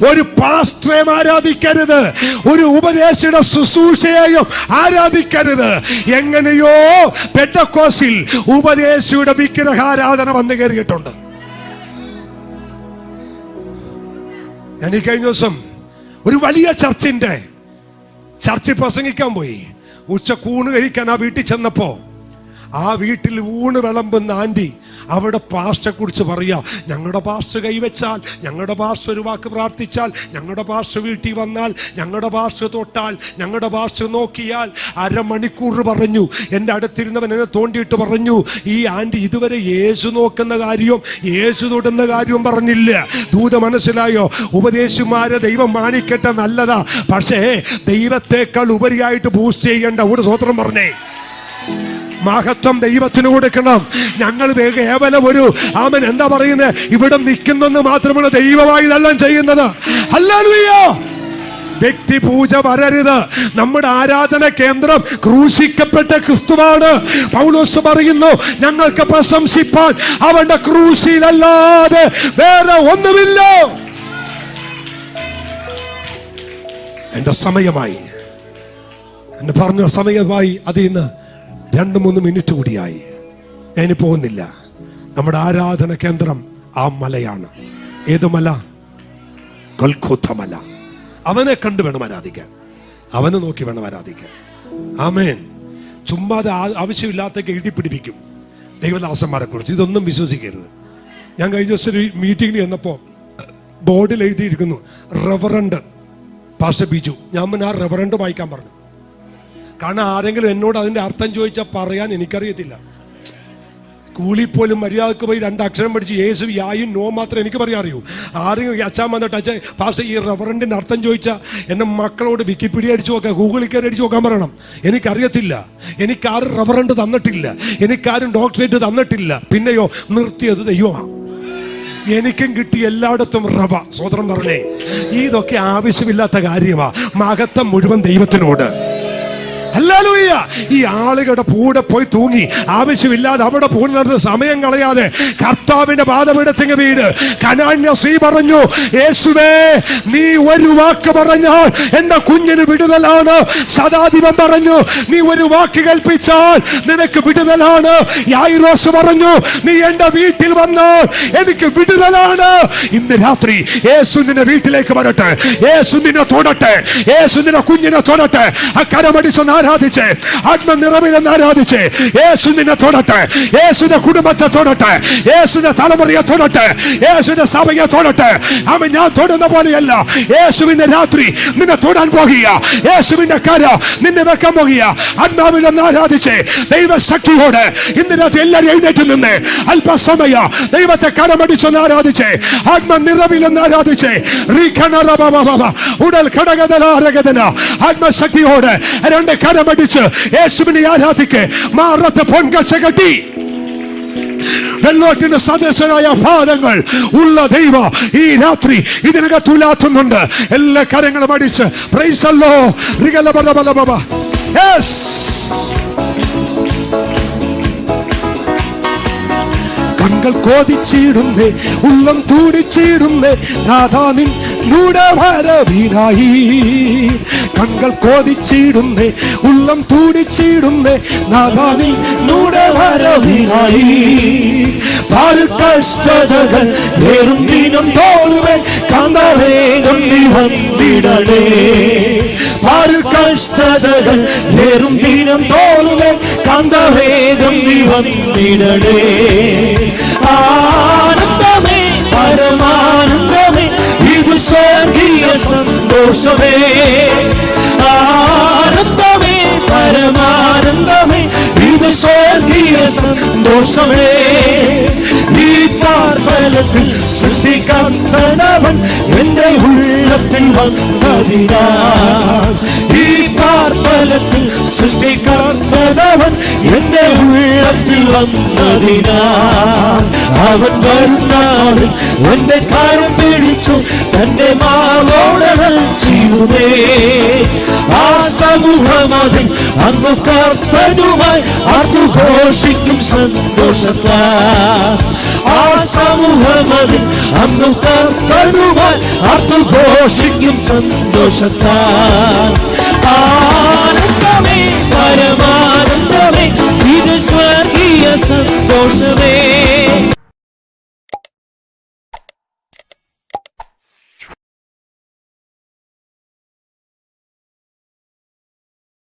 ഒരു പാസ്റ്ററെയും ആരാധിക്കരുത്, ഒരു ഉപദേശിയുടെ ശുശ്രൂഷയെയും ആരാധിക്കരുത്. എങ്ങനെയോ പെന്തക്കോസ്തിൽ ഉപദേശിയുടെ വിഗ്രഹാരാധന വന്നു കയറിയിട്ടുണ്ട്. ഞാൻ ഈ കഴിഞ്ഞ ദിവസം ഒരു വലിയ ചർച്ചിൽ പ്രസംഗിക്കാൻ പോയി. ഉച്ചക്കൂണ് കഴിക്കാൻ ആ വീട്ടിൽ ചെന്നപ്പോ ആ വീട്ടിൽ ഊണ് വിളമ്പുന്ന ആന്റി അവിടെ പാസ്റ്ററെ കുറിച്ച് പറയാ, ഞങ്ങളുടെ പാസ്റ്റർ കൈവച്ചാൽ, ഞങ്ങളുടെ പാസ്റ്റർ ഒരു വാക്ക് പ്രാർത്ഥിച്ചാൽ, ഞങ്ങളുടെ പാസ്റ്റർ വീട്ടിൽ വന്നാൽ, ഞങ്ങളുടെ പാസ്റ്റർ തൊട്ടാൽ, ഞങ്ങളുടെ പാസ്റ്റർ നോക്കിയാൽ. അരമണിക്കൂർ പറഞ്ഞു. എൻ്റെ അടുത്തിരുന്നവൻ എന്നെ തോണ്ടിയിട്ട് പറഞ്ഞു, ഈ ആന്റി ഇതുവരെ യേശു നോക്കുന്ന കാര്യവും യേശു തൊടുന്ന കാര്യവും പറഞ്ഞില്ല. ദൂത മനസ്സിലായോ? ഉപദേശിമാരെ ദൈവം മാനിക്കട്ടെ, നല്ലതാ. പക്ഷേ ദൈവത്തെക്കാൾ ഉപരിയായിട്ട് ബൂസ്റ്റ് ചെയ്യേണ്ട ഒരു സ്വത്രം പറഞ്ഞേ. മഹത്വം ദൈവത്തിന് കൊടുക്കണം. ഞങ്ങൾ കേവലം ഒരു ആമൻ എന്താ പറയുന്നത്, ഇവിടെ നിൽക്കുന്നെന്ന് മാത്രമാണ് ദൈവമായി ഇതെല്ലാം ചെയ്യുന്നത്. ഹല്ലേലൂയ. വ്യക്തി പൂജ വരരുത്. നമ്മുടെ ആരാധന കേന്ദ്രം ക്രൂശിക്കപ്പെട്ട ക്രിസ്തുവാണ്. പൗലോസ് പറയുന്നു, ഞങ്ങൾക്ക് പ്രശംസിപ്പാൻ അവന്റെ ക്രൂശിലല്ലാതെ വേറെ ഒന്നുമില്ല. എന്റെ സമയമായി, എന്നെ പറഞ്ഞ സമയമായി. അതിൽ നിന്ന് 2-3 മിനിറ്റ് കൂടിയായി. ഞാൻ പോകുന്നില്ല. നമ്മുടെ ആരാധന കേന്ദ്രം ആ മലയാണ്. ഏത് മല? ഗൊൽഗോഥ മല. അവനെ കണ്ടു വേണം ആരാധിക്കാൻ, അവനെ നോക്കി വേണം ആരാധിക്കാൻ. ആമേൻ. ചുമ്മാതെ ആവശ്യമില്ലാത്ത എഴുതി പിടിപ്പിക്കും ദൈവദാസന്മാരെ കുറിച്ച്. ഇതൊന്നും വിശ്വസിക്കരുത്. ഞാൻ കഴിഞ്ഞ ദിവസം ഒരു മീറ്റിംഗിൽ ചെന്നപ്പോൾ ബോർഡിൽ എഴുതിയിരിക്കുന്നു റെവറൻഡ് പാസ്റ്റർ ബിജു. ഞാൻ ആ റെവറൻഡ് വായിക്കാൻ പറഞ്ഞു. കാരണം ആരെങ്കിലും എന്നോട് അതിന്റെ അർത്ഥം ചോദിച്ചാൽ പറയാൻ എനിക്കറിയത്തില്ല. സ്കൂളിൽ പോലും മര്യാദക്ക് പോയി 2 അക്ഷരം പഠിച്ച് യേശു യായും നോ മാത്രമേ എനിക്ക് പറയാൻ അറിയൂ. ആരെങ്കിലും അച്ഛാൻ വന്നിട്ട് അച്ഛൻ പാസ്റ്റർ ഈ റെവറൻഡിന്റെ അർത്ഥം ചോദിച്ചാൽ എന്റെ മക്കളോട് വിക്കിപീഡിയ അടിച്ചു നോക്കാം, ഗൂഗിളിൽ കയറി അടിച്ചു നോക്കാൻ പറയണം. എനിക്കറിയത്തില്ല. എനിക്കാരും റെവറൻഡ് തന്നിട്ടില്ല, എനിക്കാരും ഡോക്ടറേറ്റ് തന്നിട്ടില്ല. പിന്നെയോ നിർത്തിയത് ദൈവമാണ്. എനിക്കും കിട്ടി എല്ലായിടത്തും റവ. സ്വതന്ത്രം പറഞ്ഞേ, ഇതൊക്കെ ആവശ്യമില്ലാത്ത കാര്യമാ. മഹത്വം മുഴുവൻ ദൈവത്തിനോട്. ഹല്ലേലൂയ. ഈ ആളുകളുടെ കൂടെ പോയി തൂങ്ങി ആവശ്യമില്ലാതെ അവിടെ പോകുന്ന സമയം കളയാതെ കർത്താവിന്റെ പാദപീഠത്തിന് വീട്. കനാന്യ സ്ത്രീ പറഞ്ഞു, യേശുവേ നീ ഒരു വാക്ക് പറഞ്ഞാൽ എന്റെ കുഞ്ഞിന് വിടുതലാണ്. ശതാധിപൻ പറഞ്ഞു, നീ ഒരു വാക്ക് കൽപ്പിച്ചാൽ നിനക്ക് വിടുതലാണ്. യായിറോസ് പറഞ്ഞു, നീ എന്റെ വീട്ടിൽ വന്നാൽ എനിക്ക് വിടുതലാണ്. ഇന്ന് രാത്രി യേശു നിന്റെ വീട്ടിലേക്ക് വരട്ടെ. യേശു നിന്നെ തൊടട്ടെ. യേശു നിന്റെ കുഞ്ഞിനെ തൊടട്ടെ. ആ കരമടിച്ചൊന്ന് ആരാധിച്ച് ആത്മനിറവിൽ ആരാധിച്ച് യേശു നിന്നെ തൊടട്ടെ, യേശുവിന്റെ കുടുംബത്തെ തൊടട്ടെ, യേശുവിന്റെ തലമുറയെ തൊടട്ടെ, യേശുവിന്റെ സഭയെ തൊടട്ടെ. അവൻ ഞാൻ തൊടുന്ന പോലെയല്ല, യേശുവിന്റെ രാത്രി നിന്നെ തൊടാൻ പോകുക, യേശുവിന്റെ കര നിന്നെ വെക്കാൻ പോകുക. ആത്മാവിൽ ആരാധിച്ച് ദൈവശക്തിയോട് ഇന്ന് രാത്രി എല്ലാവരും എഴുന്നേറ്റ് നിന്ന് അല്പസമയ ദൈവത്തെ കരമടിച്ചൊന്ന് ആരാധിച്ച് ആത്മനിറവിൽ ആരാധിച്ച് ഉടൽ ഘടകതല ആത്മശക്തിയോട് രണ്ട് കരമടിച്ച് യേശുവിനെ ആരാധിക്ക്. മാറത്തെ പൊൻകച്ച കെട്ടി വെള്ളോട്ടിന് സദസ്യരായ പാദങ്ങൾ ഉള്ള ദൈവ ഈ രാത്രി ഇതിനകത്ത് ഉലാത്തുന്നുണ്ട്. എല്ലാ കരങ്ങളും അടിച്ച് പ്രൈസ് അല്ലോ. കൺകൾ കോതിച്ചിടുന്നേ, ഉള്ളം തൂടിച്ചിടുന്നേ, നാഥാ നിൻ വരവിനായി. കൺകൾ കോതിച്ചിടുന്നേ, ഉള്ളം തൂടിച്ചിടുന്നേ, നാഥാ നിൻ വരവിനായി. പാൽ കഷ്ടതകൾ ഏറും ദിനം തോറുവേ കന്ദവേഗം നീ വന്നിടണേ. പാൽ കഷ്ടതകൾ ഏറും ദിനം തോറുവേ കന്ദവേഗം നീ വന്നിടണേ. ആനന്ദമേ പരമാനന്ദമേ ഇത് സ്വർഗീയ സന്തോഷമേ. ആനന്ദമേ പരമാനന്ദമേ ഇത് സ്വർഗീയ സന്തോഷമേ. ഈ പാർവലത്തിൽ സൃഷ്ടിക്കർത്തനവൻ എന്റെ ഉള്ളത്തിൽ വന്നതിനാൽ. ഈ പാർവലത്തിൽ സൃഷ്ടിക്കർത്തനവൻ എന്റെ ഉള്ളത്തിൽ വന്നതിനാൽ. അവൻ വരുന്നാളിൽ എന്റെ കാര്യം പിടിച്ചു തന്റെ മാവോടകൾ ചെയ്യുന്നേ. ആ സമൂഹമതിൽ അന്ന് കർത്തനുമായി ആർത്തുഘോഷിക്കും സന്തോഷത്താൽ. ആ സമൂഹമതിൽ അന്ന് കർത്തനുമായി ആർത്തുഘോഷിക്കും സന്തോഷത്താൽ. ആനന്ദമേ പരമാനന്ദമേ ഇത് സ്വർഗീയ സന്തോഷമേ.